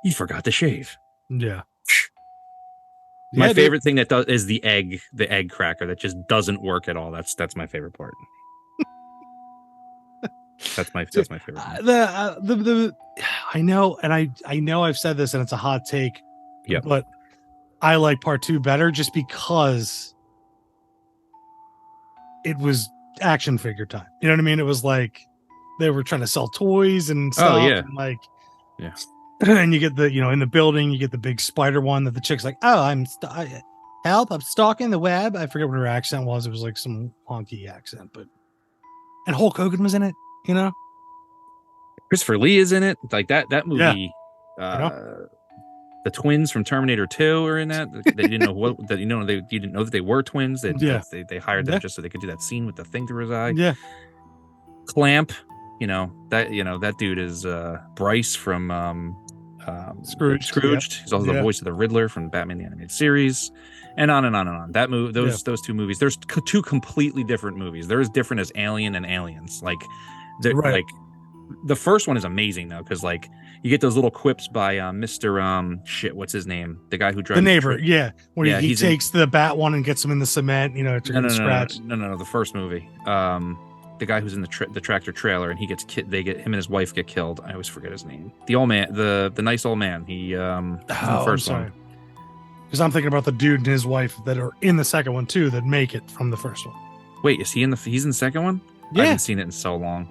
[SPEAKER 4] you forgot to shave.
[SPEAKER 3] Yeah.
[SPEAKER 4] My
[SPEAKER 3] Yeah,
[SPEAKER 4] favorite thing that does is the egg cracker that just doesn't work at all. That's my favorite part. That's my favorite.
[SPEAKER 3] The I know, and I know I've said this, and it's a hot take.
[SPEAKER 4] Yeah.
[SPEAKER 3] But I like part 2 better just because it was action figure time. You know what I mean? It was like they were trying to sell toys and stuff.
[SPEAKER 4] yeah.
[SPEAKER 3] And like,
[SPEAKER 4] Yeah.
[SPEAKER 3] And you get the, in the building, you get the big spider one that the chick's like, oh, help, I'm stalking the web. I forget what her accent was. It was like some honky accent, and Hulk Hogan was in it,
[SPEAKER 4] Christopher Lee is in it. Like that movie.
[SPEAKER 3] Yeah.
[SPEAKER 4] The twins from Terminator 2 are in that. They didn't know you didn't know that they were twins. They hired them
[SPEAKER 3] Yeah.
[SPEAKER 4] just so they could do that scene with the thing through his eye.
[SPEAKER 3] Yeah.
[SPEAKER 4] Clamp, that dude is Bryce from
[SPEAKER 3] Scrooged.
[SPEAKER 4] Scrooged. He's also
[SPEAKER 3] Yeah.
[SPEAKER 4] the voice of the Riddler from Batman the Animated Series, and on and on and on. That movie, those two movies. There's two completely different movies. They're as different as Alien and Aliens. Like,
[SPEAKER 3] Right.
[SPEAKER 4] like the first one is amazing though, because like you get those little quips by Mr. What's his name? The guy who drives
[SPEAKER 3] The neighbor, yeah. When
[SPEAKER 4] Yeah,
[SPEAKER 3] he
[SPEAKER 4] he's in-
[SPEAKER 3] takes the bat one and gets him in the cement, to scratch.
[SPEAKER 4] No, the first movie. The guy who's in the tractor trailer and he gets him and his wife get killed. I always forget his name. The old man, the nice old man. He he's in the first one.
[SPEAKER 3] Because I'm thinking about the dude and his wife that are in the second one too, that make it from the first one.
[SPEAKER 4] Wait, is he's in the second one? I
[SPEAKER 3] Yeah.
[SPEAKER 4] haven't seen it in so long.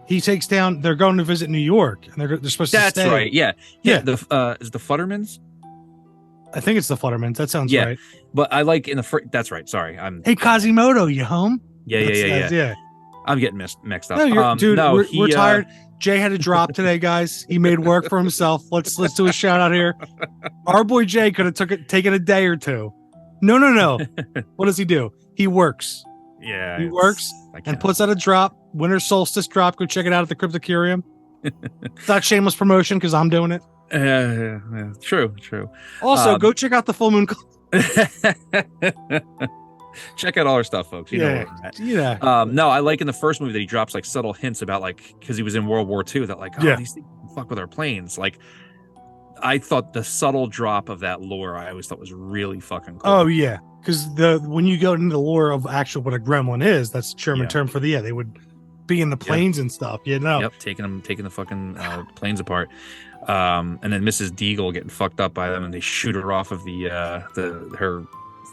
[SPEAKER 3] He takes down. They're going to visit New York, and they're supposed to
[SPEAKER 4] That's
[SPEAKER 3] stay.
[SPEAKER 4] right. Yeah.
[SPEAKER 3] Yeah.
[SPEAKER 4] The is the Futtermans?
[SPEAKER 3] I think it's the Futtermans. That sounds
[SPEAKER 4] Yeah.
[SPEAKER 3] right.
[SPEAKER 4] But I like in the first. That's right. Sorry, I'm.
[SPEAKER 3] Hey, Quasimodo, you home?
[SPEAKER 4] Yeah. I'm getting mixed up.
[SPEAKER 3] No, dude,
[SPEAKER 4] no,
[SPEAKER 3] we're tired. Jay had to drop today, guys. He made work for himself. Let's do a shout out here. Our boy Jay could have taken a day or two. No. What does he do? He works.
[SPEAKER 4] Yeah.
[SPEAKER 3] He works and puts out a drop. Winter solstice drop. Go check it out at the Cryptocurium. It's not shameless promotion because I'm doing it.
[SPEAKER 4] True.
[SPEAKER 3] Also, go check out the Full Moon.
[SPEAKER 4] Check out all our stuff, folks. You know where we're at.
[SPEAKER 3] Yeah.
[SPEAKER 4] No, I like in the first movie that he drops like subtle hints about like because he was in World War II that like these things can fuck with our planes. Like I thought the subtle drop of that lore I always thought was really fucking cool.
[SPEAKER 3] Oh yeah, because when you go into the lore of actual what a gremlin is, that's the German
[SPEAKER 4] Yeah.
[SPEAKER 3] term for they would being the planes and stuff. You know.
[SPEAKER 4] Yep, taking the fucking planes apart. And then Mrs. Deagle getting fucked up by them, and they shoot her off of her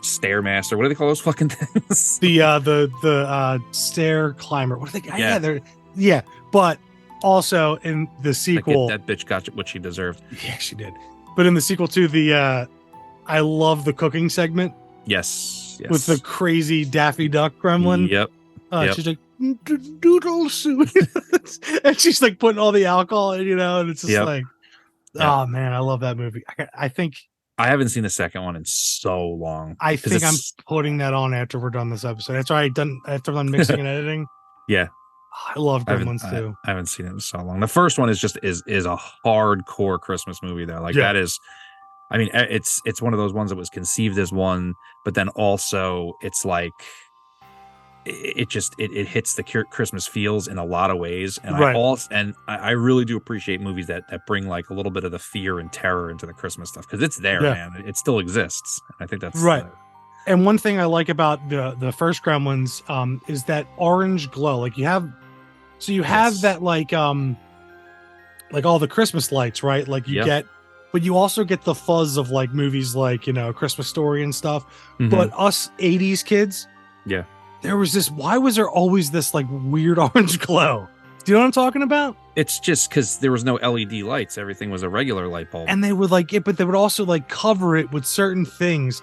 [SPEAKER 4] stairmaster. What do they call those fucking things?
[SPEAKER 3] The stair climber. What do they? Yeah, but also in the sequel,
[SPEAKER 4] that bitch got what she deserved.
[SPEAKER 3] Yeah, she did. But in the sequel to I love the cooking segment.
[SPEAKER 4] Yes.
[SPEAKER 3] With the crazy Daffy Duck gremlin.
[SPEAKER 4] Yep.
[SPEAKER 3] She's like doodle soup, and she's like putting all the alcohol in, and it's just like, oh man, I love that movie. I think
[SPEAKER 4] I haven't seen the second one in so long.
[SPEAKER 3] I think I'm putting that on after we're done this episode. That's why after I'm mixing and editing.
[SPEAKER 4] Yeah.
[SPEAKER 3] I love Gremlins too.
[SPEAKER 4] I haven't seen it in so long. The first one is a hardcore Christmas movie though. Like that is, I mean, it's one of those ones that was conceived as one, but then also it's like it hits the Christmas feels in a lot of ways. And I really do appreciate movies that bring like a little bit of the fear and terror into the Christmas stuff, because it's there, man. It still exists. I think that's
[SPEAKER 3] right. And one thing I like about the first Gremlins is that orange glow. Like you have that like all the Christmas lights, right? Like you get, but you also get the fuzz of like movies like, A Christmas Story and stuff. Mm-hmm. But us 80s kids, there was why was there always this like weird orange glow? Do you know what I'm talking about?
[SPEAKER 4] It's just because there was no LED lights. Everything was a regular light bulb.
[SPEAKER 3] And they would like it, but they would also like cover it with certain things.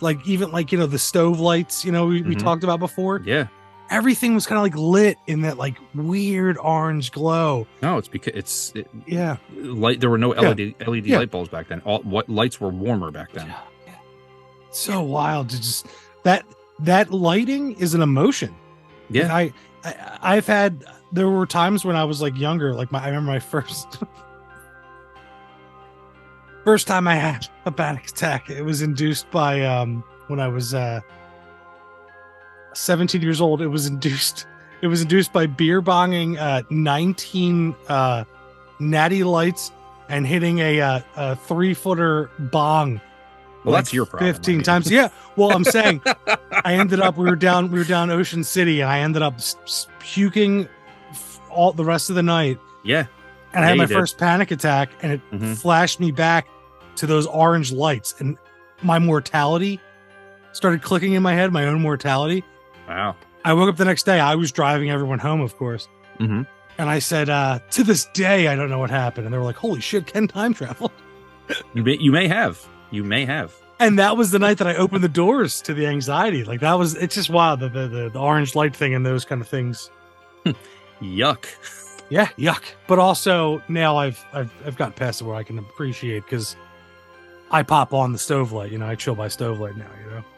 [SPEAKER 3] Like even like, the stove lights, we talked about before.
[SPEAKER 4] Yeah.
[SPEAKER 3] Everything was kind of like lit in that like weird orange glow.
[SPEAKER 4] No, it's because
[SPEAKER 3] light.
[SPEAKER 4] There were no LED light bulbs back then. What lights were warmer back then.
[SPEAKER 3] Yeah. So wild to just that lighting is an emotion.
[SPEAKER 4] Yeah.
[SPEAKER 3] And I've had, there were times when I was like younger, like I remember my first time I had a panic attack. It was induced by when I was 17 years old. It was induced by beer bonging 19 natty lights and hitting a 3-footer bong.
[SPEAKER 4] Well, that's your problem.
[SPEAKER 3] 15 times. Yeah. Well, I'm saying I ended up, we were down Ocean City, and I ended up puking all the rest of the night.
[SPEAKER 4] Yeah.
[SPEAKER 3] And I had my first panic attack, and it flashed me back to those orange lights, and my mortality started clicking in my head, my own mortality.
[SPEAKER 4] Wow.
[SPEAKER 3] I woke up the next day. I was driving everyone home, of course.
[SPEAKER 4] Mm-hmm.
[SPEAKER 3] And I said, to this day, I don't know what happened. And they were like, holy shit, Ken time traveled.
[SPEAKER 4] You may have. You may have.
[SPEAKER 3] And that was the night that I opened the doors to the anxiety. Like it's just wild, the orange light thing and those kind of things.
[SPEAKER 4] Yuck.
[SPEAKER 3] Yeah, yuck. But also now I've gotten past it where I can appreciate, because I pop on the stove light, I chill by stove light now,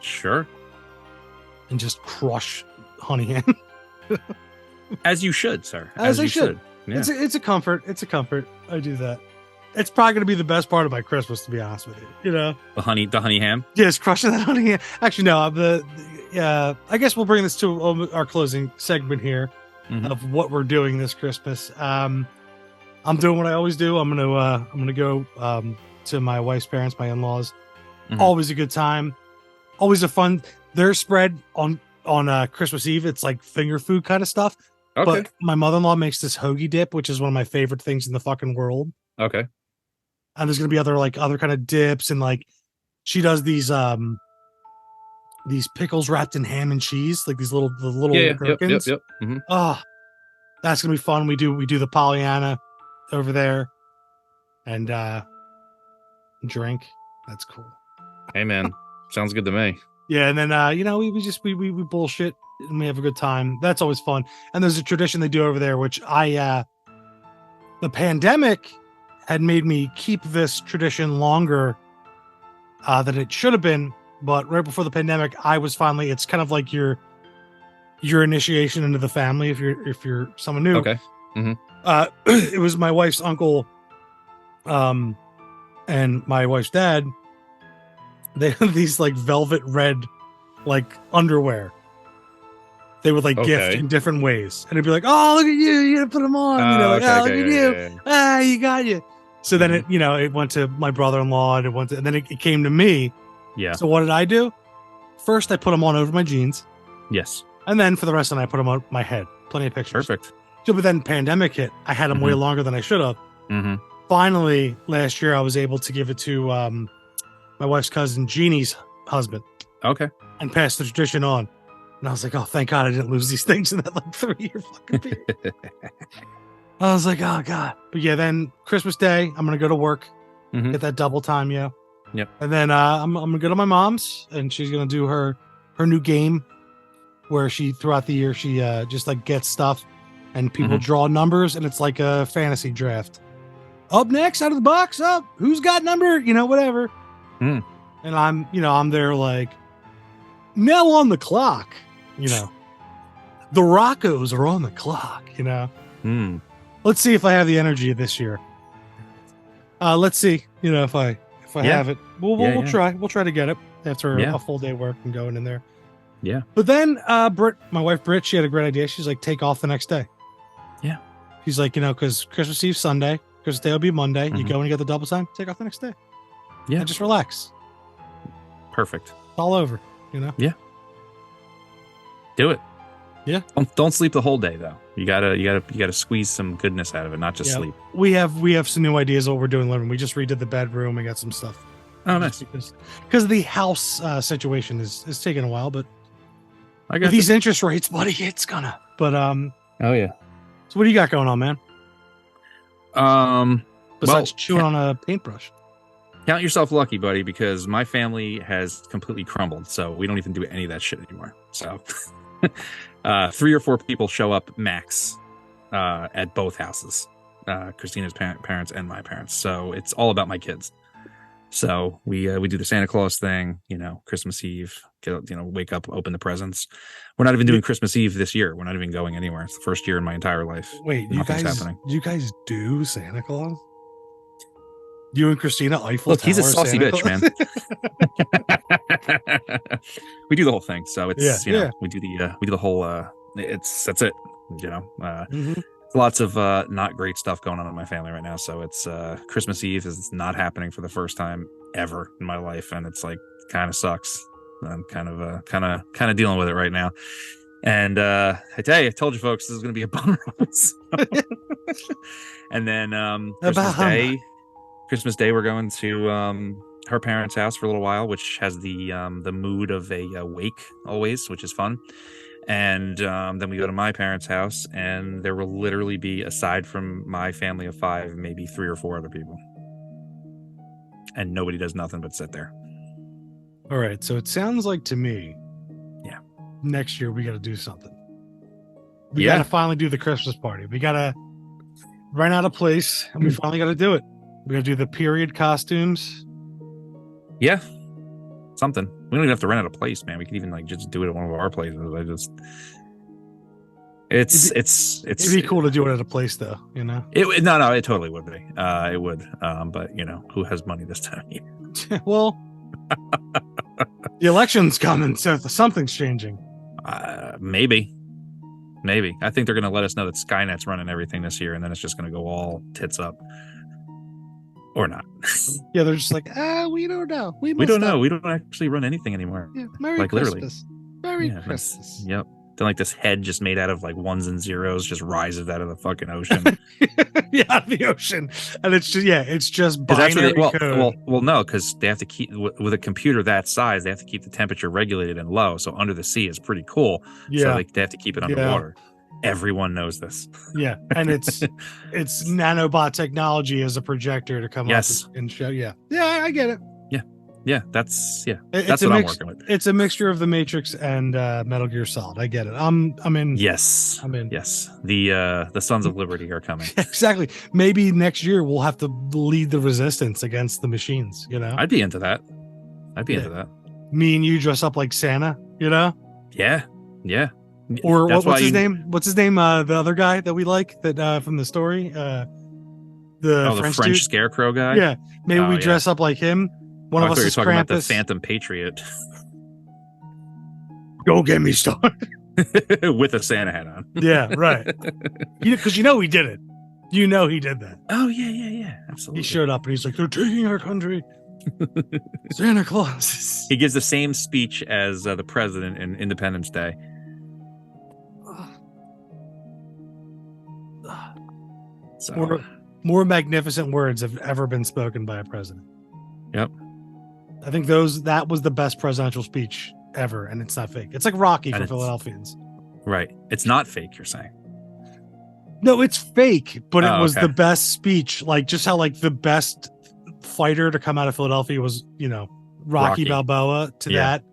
[SPEAKER 4] Sure.
[SPEAKER 3] And just crush honey ham.
[SPEAKER 4] As you should, sir.
[SPEAKER 3] As I should.
[SPEAKER 4] Yeah.
[SPEAKER 3] It's a comfort. It's a comfort. I do that. It's probably going to be the best part of my Christmas, to be honest with you.
[SPEAKER 4] The honey ham.
[SPEAKER 3] Yes, crushing that honey ham. Actually, no. I guess we'll bring this to our closing segment here of what we're doing this Christmas. I'm doing what I always do. I'm gonna go to my wife's parents, my in-laws. Always a good time. Always a fun. Their spread on Christmas Eve, it's like finger food kind of stuff.
[SPEAKER 4] Okay.
[SPEAKER 3] But my mother-in-law makes this hoagie dip, which is one of my favorite things in the fucking world.
[SPEAKER 4] Okay.
[SPEAKER 3] And there's gonna be other kind of dips, and like she does these pickles wrapped in ham and cheese, like these little gherkins.
[SPEAKER 4] Yep. Mm-hmm.
[SPEAKER 3] Oh, that's gonna be fun. We do the Pollyanna over there, and drink. That's cool.
[SPEAKER 4] Hey man, sounds good to me.
[SPEAKER 3] Yeah, and then we bullshit and we have a good time. That's always fun. And there's a tradition they do over there, which the pandemic had made me keep this tradition longer than it should have been. But right before the pandemic, I was finally, it's kind of like your initiation into the family if you're someone new.
[SPEAKER 4] Okay.
[SPEAKER 3] It was my wife's uncle and my wife's dad. They have these like velvet red like underwear. They would like gift in different ways, and it'd be like, "Oh, look at you! You gotta put them on." Look at you! Ah, you got you. So then it went to my brother-in-law, and then it came to me.
[SPEAKER 4] Yeah.
[SPEAKER 3] So what did I do? First, I put them on over my jeans.
[SPEAKER 4] Yes.
[SPEAKER 3] And then for the rest of the night, I put them on my head. Plenty of pictures.
[SPEAKER 4] Perfect.
[SPEAKER 3] So, but then pandemic hit. I had them way
[SPEAKER 4] Mhm.
[SPEAKER 3] longer than I should have.
[SPEAKER 4] Mm-hmm.
[SPEAKER 3] Finally, last year, I was able to give it to my wife's cousin, Jeannie's husband,
[SPEAKER 4] Okay.
[SPEAKER 3] and pass the tradition on. And I was like, oh, thank God I didn't lose these things in that like 3-year fucking period. I was like, oh God. But yeah, then Christmas Day, I'm gonna go to work,
[SPEAKER 4] Mhm.
[SPEAKER 3] get that double time, yeah.
[SPEAKER 4] Yep.
[SPEAKER 3] And then I'm gonna go to my mom's, and she's gonna do her new game, where she throughout the year she just like gets stuff, and people draw numbers, and it's like a fantasy draft. Up next, out of the box, up who's got number, whatever.
[SPEAKER 4] Mm.
[SPEAKER 3] And I'm there like, now on the clock, the Roccos are on the clock,
[SPEAKER 4] Mm.
[SPEAKER 3] Let's see if I have the energy this year. Let's see, if I
[SPEAKER 4] Yeah.
[SPEAKER 3] have it. We'll
[SPEAKER 4] Yeah, yeah.
[SPEAKER 3] try. We'll try to get it after
[SPEAKER 4] Yeah.
[SPEAKER 3] a full day work and going in there.
[SPEAKER 4] Yeah.
[SPEAKER 3] But then Britt, my wife Britt, she had a great idea. She's like, take off the next day.
[SPEAKER 4] Yeah.
[SPEAKER 3] She's like, because Christmas Eve Sunday, Christmas Day will be Monday. You
[SPEAKER 4] Mhm.
[SPEAKER 3] go and you get the double time, take off the next day.
[SPEAKER 4] Yeah.
[SPEAKER 3] And just relax.
[SPEAKER 4] Perfect.
[SPEAKER 3] It's all over,
[SPEAKER 4] Do it.
[SPEAKER 3] Yeah.
[SPEAKER 4] Don't sleep the whole day though. You gotta squeeze some goodness out of it, not just
[SPEAKER 3] Yeah.
[SPEAKER 4] sleep.
[SPEAKER 3] We have some new ideas of what we're doing living. We just redid the bedroom and got some stuff.
[SPEAKER 4] Oh, nice.
[SPEAKER 3] Because the house situation is taking a while, but
[SPEAKER 4] I
[SPEAKER 3] with
[SPEAKER 4] got
[SPEAKER 3] these interest rates, buddy, it's gonna. But
[SPEAKER 4] Oh yeah.
[SPEAKER 3] so what do you got going on, man? Besides
[SPEAKER 4] Well,
[SPEAKER 3] chewing on a paintbrush.
[SPEAKER 4] count yourself lucky, buddy, because my family has completely crumbled. So we don't even do any of that shit anymore. So 3 or 4 people show up max at both houses, Christina's parents and my parents. So it's all about my kids. So we do the Santa Claus thing, Christmas Eve, wake up, open the presents. We're not even doing Christmas Eve this year. We're not even going anywhere. It's the first year in my entire life.
[SPEAKER 3] Wait,
[SPEAKER 4] Nothing's happening.
[SPEAKER 3] you guys do Santa Claus? You and Christina Eiffel
[SPEAKER 4] Look, he's a
[SPEAKER 3] Tower
[SPEAKER 4] saucy
[SPEAKER 3] Santa
[SPEAKER 4] bitch,
[SPEAKER 3] Claus?
[SPEAKER 4] man. We do the whole thing. So it's,
[SPEAKER 3] Yeah.
[SPEAKER 4] we do the whole, that's it.
[SPEAKER 3] Mhm.
[SPEAKER 4] Lots of not great stuff going on in my family right now. So it's Christmas Eve is not happening for the first time ever in my life, and it's like kind of sucks. I'm kind of dealing with it right now. And I told you folks, this is going to be a bummer. And then Christmas Day, we're going to her parents' house for a little while, which has the mood of a wake always, which is fun. And then we go to my parents' house, and there will literally be, aside from my family of 5, maybe 3 or 4 other people. And nobody does nothing but sit there.
[SPEAKER 3] All right, so it sounds like to me,
[SPEAKER 4] Yeah.
[SPEAKER 3] next year we got to do something. We
[SPEAKER 4] Yeah.
[SPEAKER 3] got to finally do the Christmas party. We got to rent out a place, and we finally got to do it. We got to do the period costumes.
[SPEAKER 4] Yeah. Something. We don't even have to rent out a place, man. We could even just do it at one of our places.
[SPEAKER 3] It'd be cool to do it at a place, though.
[SPEAKER 4] No, it totally would be. It would. But who has money this time of year?
[SPEAKER 3] Well, the election's coming, so something's changing.
[SPEAKER 4] Maybe. I think they're going to let us know that Skynet's running everything this year, and then it's just going to go all tits up. Or not.
[SPEAKER 3] Yeah, they're just like, we don't know.
[SPEAKER 4] We don't know. We don't actually run anything anymore.
[SPEAKER 3] Yeah, Merry
[SPEAKER 4] Like, literally.
[SPEAKER 3] Christmas. Merry
[SPEAKER 4] Yeah,
[SPEAKER 3] Christmas.
[SPEAKER 4] Yep. Then this head just made out of ones and zeros just rises out of the fucking ocean.
[SPEAKER 3] Yeah, out of the ocean, and it's just
[SPEAKER 4] Because that's
[SPEAKER 3] binary
[SPEAKER 4] what
[SPEAKER 3] code.
[SPEAKER 4] well, no, because they have to keep with a computer that size, they have to keep the temperature regulated and low. So under the sea is pretty cool.
[SPEAKER 3] Yeah,
[SPEAKER 4] So they have to keep it
[SPEAKER 3] Yeah.
[SPEAKER 4] underwater. Everyone knows this.
[SPEAKER 3] yeah, and it's nanobot technology as a projector to come
[SPEAKER 4] Yes.
[SPEAKER 3] up and show. Yeah, I get it.
[SPEAKER 4] Yeah, that's
[SPEAKER 3] It's
[SPEAKER 4] that's
[SPEAKER 3] a
[SPEAKER 4] what I'm
[SPEAKER 3] mix-
[SPEAKER 4] working with.
[SPEAKER 3] It's a mixture of the Matrix and Metal Gear Solid. I get it. I'm in.
[SPEAKER 4] Yes.
[SPEAKER 3] I'm in.
[SPEAKER 4] Yes. The Sons of Liberty are coming.
[SPEAKER 3] Exactly. Maybe next year we'll have to lead the resistance against the machines.
[SPEAKER 4] I'd be into that. Into that.
[SPEAKER 3] Me and you dress up like Santa.
[SPEAKER 4] Yeah. Yeah.
[SPEAKER 3] Or
[SPEAKER 4] That's
[SPEAKER 3] what's
[SPEAKER 4] why
[SPEAKER 3] his name? What's his name? The other guy that we like that from the story. The
[SPEAKER 4] French
[SPEAKER 3] dude?
[SPEAKER 4] Scarecrow guy.
[SPEAKER 3] Yeah. Maybe
[SPEAKER 4] Oh,
[SPEAKER 3] we
[SPEAKER 4] yeah.
[SPEAKER 3] dress up like him. One
[SPEAKER 4] I
[SPEAKER 3] of
[SPEAKER 4] thought
[SPEAKER 3] us
[SPEAKER 4] you were
[SPEAKER 3] is
[SPEAKER 4] talking about the
[SPEAKER 3] Krampus.
[SPEAKER 4] Phantom Patriot
[SPEAKER 3] Don't get me started.
[SPEAKER 4] with a Santa hat on.
[SPEAKER 3] Yeah, right. Because he did it. He did that.
[SPEAKER 4] Oh yeah, absolutely.
[SPEAKER 3] He showed up and he's like, "They're taking our country." Santa Claus.
[SPEAKER 4] He gives the same speech as the president in Independence Day. So
[SPEAKER 3] More magnificent words have ever been spoken by a president.
[SPEAKER 4] Yep.
[SPEAKER 3] I think that was the best presidential speech ever, and it's not fake. It's like Rocky
[SPEAKER 4] And
[SPEAKER 3] for
[SPEAKER 4] it's-
[SPEAKER 3] Philadelphians.
[SPEAKER 4] right. It's not fake, you're saying.
[SPEAKER 3] No, it's fake, but it
[SPEAKER 4] Oh,
[SPEAKER 3] was
[SPEAKER 4] okay.
[SPEAKER 3] the best speech. Like just how like the best fighter to come out of Philadelphia was, Rocky
[SPEAKER 4] Rocky.
[SPEAKER 3] Balboa to
[SPEAKER 4] Yeah.
[SPEAKER 3] that.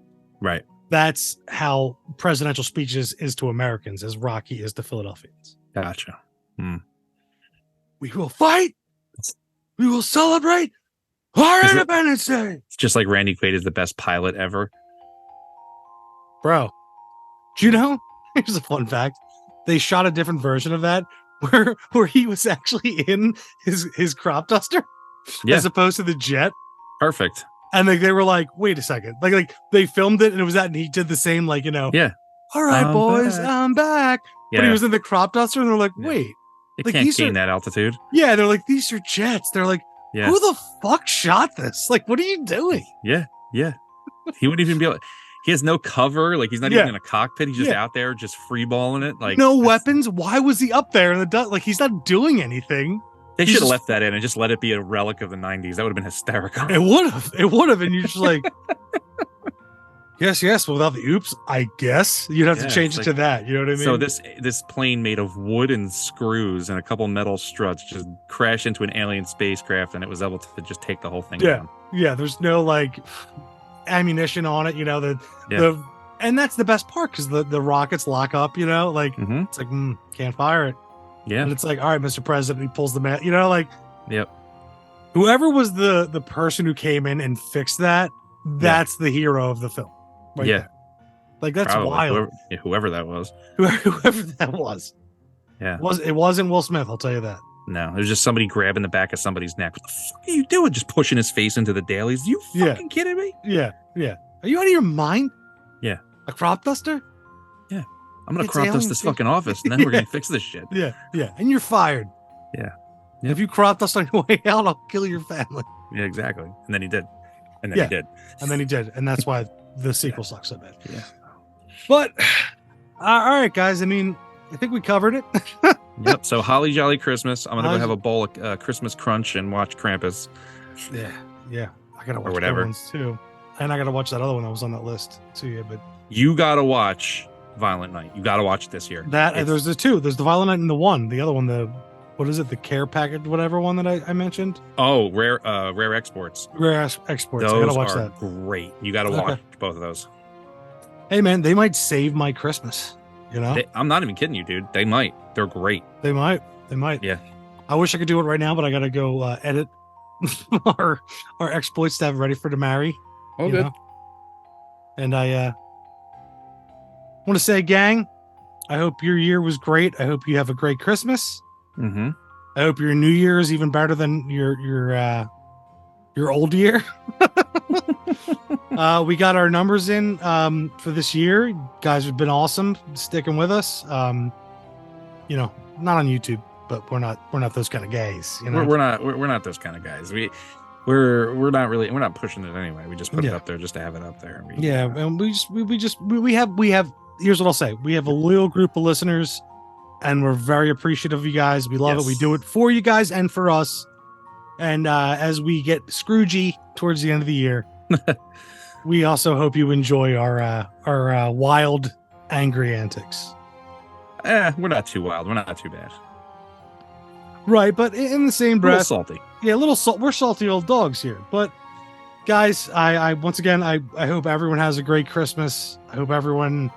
[SPEAKER 4] Right.
[SPEAKER 3] That's how presidential speeches is to Americans, as Rocky is to Philadelphians.
[SPEAKER 4] Gotcha.
[SPEAKER 3] We will fight. We will celebrate our
[SPEAKER 4] Is it-
[SPEAKER 3] Independence Day.
[SPEAKER 4] It's just like Randy Quaid is the best pilot ever.
[SPEAKER 3] Bro, do you know? Here's a fun fact. They shot a different version of that where he was actually in his crop duster
[SPEAKER 4] Yeah.
[SPEAKER 3] as opposed to the jet.
[SPEAKER 4] Perfect.
[SPEAKER 3] And they were like, wait a second. Like they filmed it and it was that and he did the same,
[SPEAKER 4] Yeah.
[SPEAKER 3] all right,
[SPEAKER 4] I'm
[SPEAKER 3] boys,
[SPEAKER 4] back."
[SPEAKER 3] I'm back.
[SPEAKER 4] Yeah.
[SPEAKER 3] But he was in the crop duster and they're like,
[SPEAKER 4] Yeah.
[SPEAKER 3] wait.
[SPEAKER 4] It
[SPEAKER 3] like,
[SPEAKER 4] can't
[SPEAKER 3] these
[SPEAKER 4] gain
[SPEAKER 3] are-
[SPEAKER 4] that altitude.
[SPEAKER 3] Yeah, they're like, these are jets. They're like,
[SPEAKER 4] Yeah.
[SPEAKER 3] who the fuck shot this? Like, what are you doing?
[SPEAKER 4] Yeah. Yeah. He wouldn't even be able. He has no cover. Like he's not
[SPEAKER 3] Yeah.
[SPEAKER 4] even in a cockpit. He's just
[SPEAKER 3] Yeah.
[SPEAKER 4] out there, just free balling it. Like
[SPEAKER 3] No
[SPEAKER 4] that's-
[SPEAKER 3] weapons. Why was he up there in the dust? Like, he's not doing anything.
[SPEAKER 4] They
[SPEAKER 3] he's
[SPEAKER 4] should have
[SPEAKER 3] just-
[SPEAKER 4] left that in and just let it be a relic of the '90s. That would have been hysterical.
[SPEAKER 3] It would have. It would have. And you're just like, yes. Well, without the oops, I guess you'd have
[SPEAKER 4] Yeah,
[SPEAKER 3] to change it
[SPEAKER 4] it's
[SPEAKER 3] to that. You know what I mean?
[SPEAKER 4] So this plane made of wood and screws and a couple metal struts just crashed into an alien spacecraft, and it was able to just take the whole thing
[SPEAKER 3] Yeah.
[SPEAKER 4] down.
[SPEAKER 3] Yeah, there's no like ammunition on it.
[SPEAKER 4] Yeah.
[SPEAKER 3] And that's the best part because the rockets lock up. Like
[SPEAKER 4] Mm-hmm.
[SPEAKER 3] it's like can't fire it.
[SPEAKER 4] Yeah.
[SPEAKER 3] And it's like, all right, Mr. President, he pulls the man. Like
[SPEAKER 4] Yep.
[SPEAKER 3] whoever was the person who came in and fixed that, that's the hero of the film. Right
[SPEAKER 4] Yeah.
[SPEAKER 3] there. Like that's
[SPEAKER 4] Probably.
[SPEAKER 3] wild.
[SPEAKER 4] Whoever that was.
[SPEAKER 3] Whoever that was.
[SPEAKER 4] Yeah.
[SPEAKER 3] It wasn't Will Smith, I'll tell you that.
[SPEAKER 4] No, it was just somebody grabbing the back of somebody's neck. What the fuck are you doing? Just pushing his face into the dailies? You
[SPEAKER 3] Yeah.
[SPEAKER 4] fucking kidding me?
[SPEAKER 3] Yeah. Are you out of your mind?
[SPEAKER 4] Yeah.
[SPEAKER 3] A crop duster?
[SPEAKER 4] I'm gonna
[SPEAKER 3] It's
[SPEAKER 4] crop dust
[SPEAKER 3] alien
[SPEAKER 4] this
[SPEAKER 3] shit.
[SPEAKER 4] fucking office, and then we're gonna fix this shit.
[SPEAKER 3] Yeah. And you're fired.
[SPEAKER 4] Yeah.
[SPEAKER 3] If you crop dust on your way out, I'll kill your family.
[SPEAKER 4] Yeah, exactly. And then he did. And then
[SPEAKER 3] Yeah.
[SPEAKER 4] he did.
[SPEAKER 3] And then he did. And that's why the sequel sucks so bad.
[SPEAKER 4] Yeah.
[SPEAKER 3] But all right, guys. I mean, I think we covered it.
[SPEAKER 4] Yep. So holly jolly Christmas. I'm gonna go
[SPEAKER 3] Holly-
[SPEAKER 4] have a bowl of Christmas crunch and watch Krampus.
[SPEAKER 3] Yeah. I gotta watch
[SPEAKER 4] whatever.
[SPEAKER 3] other ones too. And I gotta watch that other one that was on that list too. Yeah, but
[SPEAKER 4] You gotta watch Violent Night. You gotta watch it this year.
[SPEAKER 3] that
[SPEAKER 4] It's-
[SPEAKER 3] there's the two. There's the Violent Night and the one. The other one, what is it? The care package, whatever one that I mentioned.
[SPEAKER 4] rare exports.
[SPEAKER 3] Rare Exports. I
[SPEAKER 4] Those
[SPEAKER 3] gotta watch
[SPEAKER 4] are
[SPEAKER 3] that.
[SPEAKER 4] great. You gotta
[SPEAKER 3] Okay.
[SPEAKER 4] watch both of those.
[SPEAKER 3] Hey man, they might save my Christmas.
[SPEAKER 4] I'm not even kidding you, dude. They might. They're great.
[SPEAKER 3] They might.
[SPEAKER 4] Yeah.
[SPEAKER 3] I wish I could do it right now, but I gotta go edit our exploits to have ready for the marry.
[SPEAKER 4] Oh,
[SPEAKER 3] you know? And I want to say, gang, I hope your year was great. I hope you have a great Christmas.
[SPEAKER 4] Mm-hmm.
[SPEAKER 3] I hope your new year is even better than your old year. We got our numbers in for this year. You guys have been awesome sticking with us. Not on YouTube, but we're not those kind of guys.
[SPEAKER 4] We're not those kind of guys. We're not pushing it anyway. We just put it
[SPEAKER 3] Yeah.
[SPEAKER 4] up there just to have it up there.
[SPEAKER 3] Yeah, and we have. Here's what I'll say: we have a loyal group of listeners, and we're very appreciative of you guys. We love it. We
[SPEAKER 4] Yes.
[SPEAKER 3] do it for you guys and for us. And as we get Scroogey towards the end of the year, we also hope you enjoy our wild, angry antics.
[SPEAKER 4] We're not too wild. We're not too bad.
[SPEAKER 3] Right, but in the same
[SPEAKER 4] A little
[SPEAKER 3] breath,
[SPEAKER 4] salty.
[SPEAKER 3] yeah, a little salt. We're salty old dogs here, but guys, I once again, I hope everyone has a great Christmas. I hope everyone,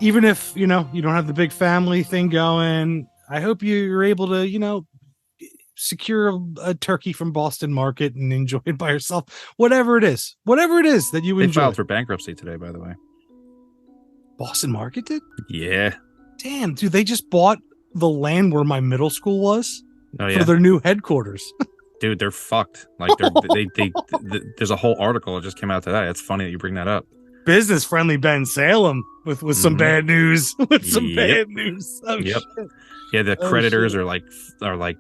[SPEAKER 3] even if you don't have the big family thing going, I hope you're able to secure a turkey from Boston Market and enjoy it by yourself. Whatever it is that you
[SPEAKER 4] They
[SPEAKER 3] enjoy.
[SPEAKER 4] filed for bankruptcy today, by the way.
[SPEAKER 3] Boston Market did.
[SPEAKER 4] Yeah.
[SPEAKER 3] Damn, dude, they just bought the land where my middle school was
[SPEAKER 4] Oh
[SPEAKER 3] for
[SPEAKER 4] yeah,
[SPEAKER 3] their new headquarters.
[SPEAKER 4] dude, they're fucked. Like there's a whole article that just came out today. It's funny that you bring that up.
[SPEAKER 3] Business friendly Ben Salem with some
[SPEAKER 4] Mhm.
[SPEAKER 3] bad news. With some
[SPEAKER 4] Yep.
[SPEAKER 3] bad news. Oh,
[SPEAKER 4] Yep.
[SPEAKER 3] shit.
[SPEAKER 4] Yeah, the
[SPEAKER 3] Oh,
[SPEAKER 4] creditors
[SPEAKER 3] shit.
[SPEAKER 4] are like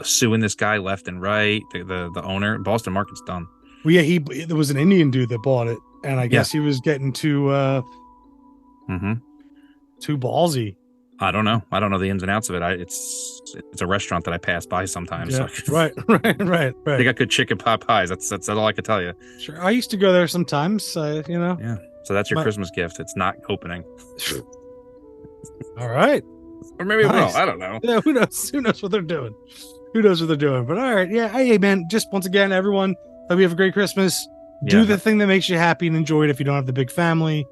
[SPEAKER 4] suing this guy left and right. The owner, Boston Market's done.
[SPEAKER 3] Well, yeah, there was an Indian dude that bought it, and I guess he was getting too
[SPEAKER 4] Mm-hmm.
[SPEAKER 3] ballsy.
[SPEAKER 4] I don't know. I don't know the ins and outs of it. It's a restaurant that I pass by sometimes.
[SPEAKER 3] Yeah.
[SPEAKER 4] So
[SPEAKER 3] Right.
[SPEAKER 4] they got good chicken pot pies. That's all I can tell you.
[SPEAKER 3] Sure. I used to go there sometimes. You know.
[SPEAKER 4] Yeah. So that's your
[SPEAKER 3] My-
[SPEAKER 4] Christmas gift. It's not opening,
[SPEAKER 3] All right.
[SPEAKER 4] or maybe it
[SPEAKER 3] Nice.
[SPEAKER 4] will. I don't know.
[SPEAKER 3] Yeah. Who knows? Who knows what they're doing? Who knows what they're doing? But all right. Yeah. Hey, man. Just once again, everyone, hope you have a great Christmas. Do
[SPEAKER 4] Yeah.
[SPEAKER 3] the thing that makes you happy and enjoy it. If you don't have the big family.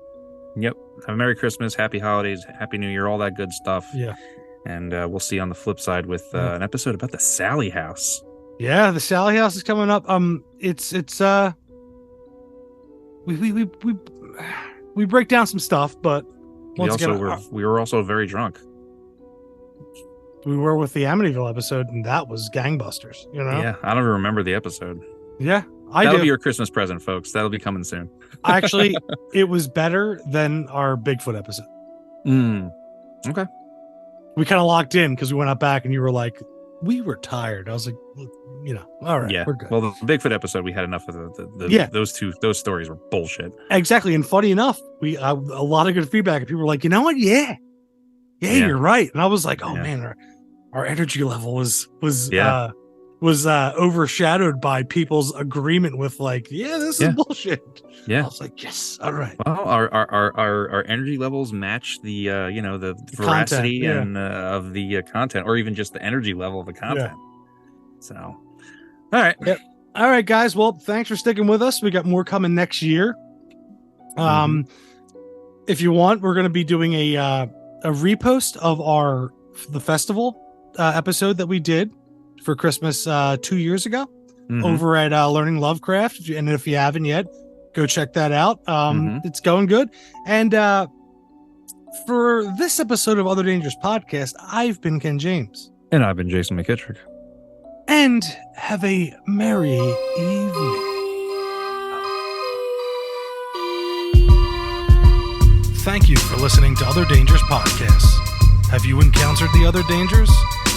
[SPEAKER 4] Yep. Have a Merry Christmas, Happy Holidays, Happy New Year, all that good stuff.
[SPEAKER 3] Yeah.
[SPEAKER 4] And we'll see you on the flip side with an episode about the Sally House.
[SPEAKER 3] Yeah. The Sally House is coming up. It's we break down some stuff, but once again,
[SPEAKER 4] We were also very drunk.
[SPEAKER 3] we were with the Amityville episode, and that was gangbusters. You know.
[SPEAKER 4] Yeah. I don't even remember the episode.
[SPEAKER 3] Yeah. I
[SPEAKER 4] That'll
[SPEAKER 3] do.
[SPEAKER 4] be your Christmas present, folks. That'll be coming soon.
[SPEAKER 3] Actually, it was better than our Bigfoot episode.
[SPEAKER 4] Okay.
[SPEAKER 3] We kind of locked in because we went out back and you were like, we were tired. I was like, you know, all right,
[SPEAKER 4] Yeah.
[SPEAKER 3] we're good.
[SPEAKER 4] Well, the Bigfoot episode, we had enough of
[SPEAKER 3] Yeah.
[SPEAKER 4] those stories were bullshit.
[SPEAKER 3] Exactly. And funny enough, we a lot of good feedback. And people were like, you know what? Yeah,
[SPEAKER 4] Yeah.
[SPEAKER 3] you're right. And I was like, oh
[SPEAKER 4] Yeah.
[SPEAKER 3] man, our energy level was
[SPEAKER 4] Yeah.
[SPEAKER 3] overshadowed by people's agreement with like, yeah, this is
[SPEAKER 4] Yeah.
[SPEAKER 3] bullshit. I
[SPEAKER 4] Yeah.
[SPEAKER 3] was like, yes, all right.
[SPEAKER 4] Well, our energy levels match the the veracity
[SPEAKER 3] yeah.
[SPEAKER 4] and of the content, or even just the energy level of the content. So, all right.
[SPEAKER 3] All right, guys. Well, thanks for sticking with us. We got more coming next year. If you want, we're going to be doing a repost of the festival episode that we did for Christmas 2 years ago
[SPEAKER 4] Mhm.
[SPEAKER 3] over at Learning Lovecraft. And if you haven't yet, go check that out. It's going good. And for this episode of Other Dangerous Podcast, I've been Ken James.
[SPEAKER 4] And I've been Jason McKittrick.
[SPEAKER 3] And have a merry evening. Thank you for listening to Other Dangerous Podcasts. Have you encountered the other dangers?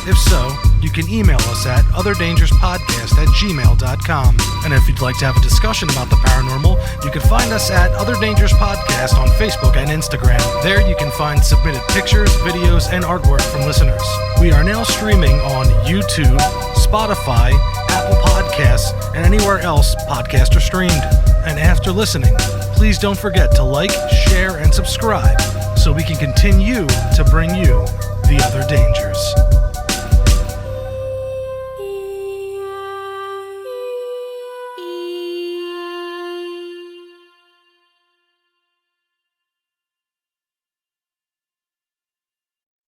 [SPEAKER 3] If so, you can email us at otherdangerouspodcast@gmail.com. And if you'd like to have a discussion about the paranormal, you can find us at Other Dangerous Podcast on Facebook and Instagram. There you can find submitted pictures, videos, and artwork from listeners. We are now streaming on YouTube, Spotify, Apple Podcasts, and anywhere else podcasts are streamed. And after listening, please don't forget to like, share, and subscribe so we can continue to bring you the other dangers.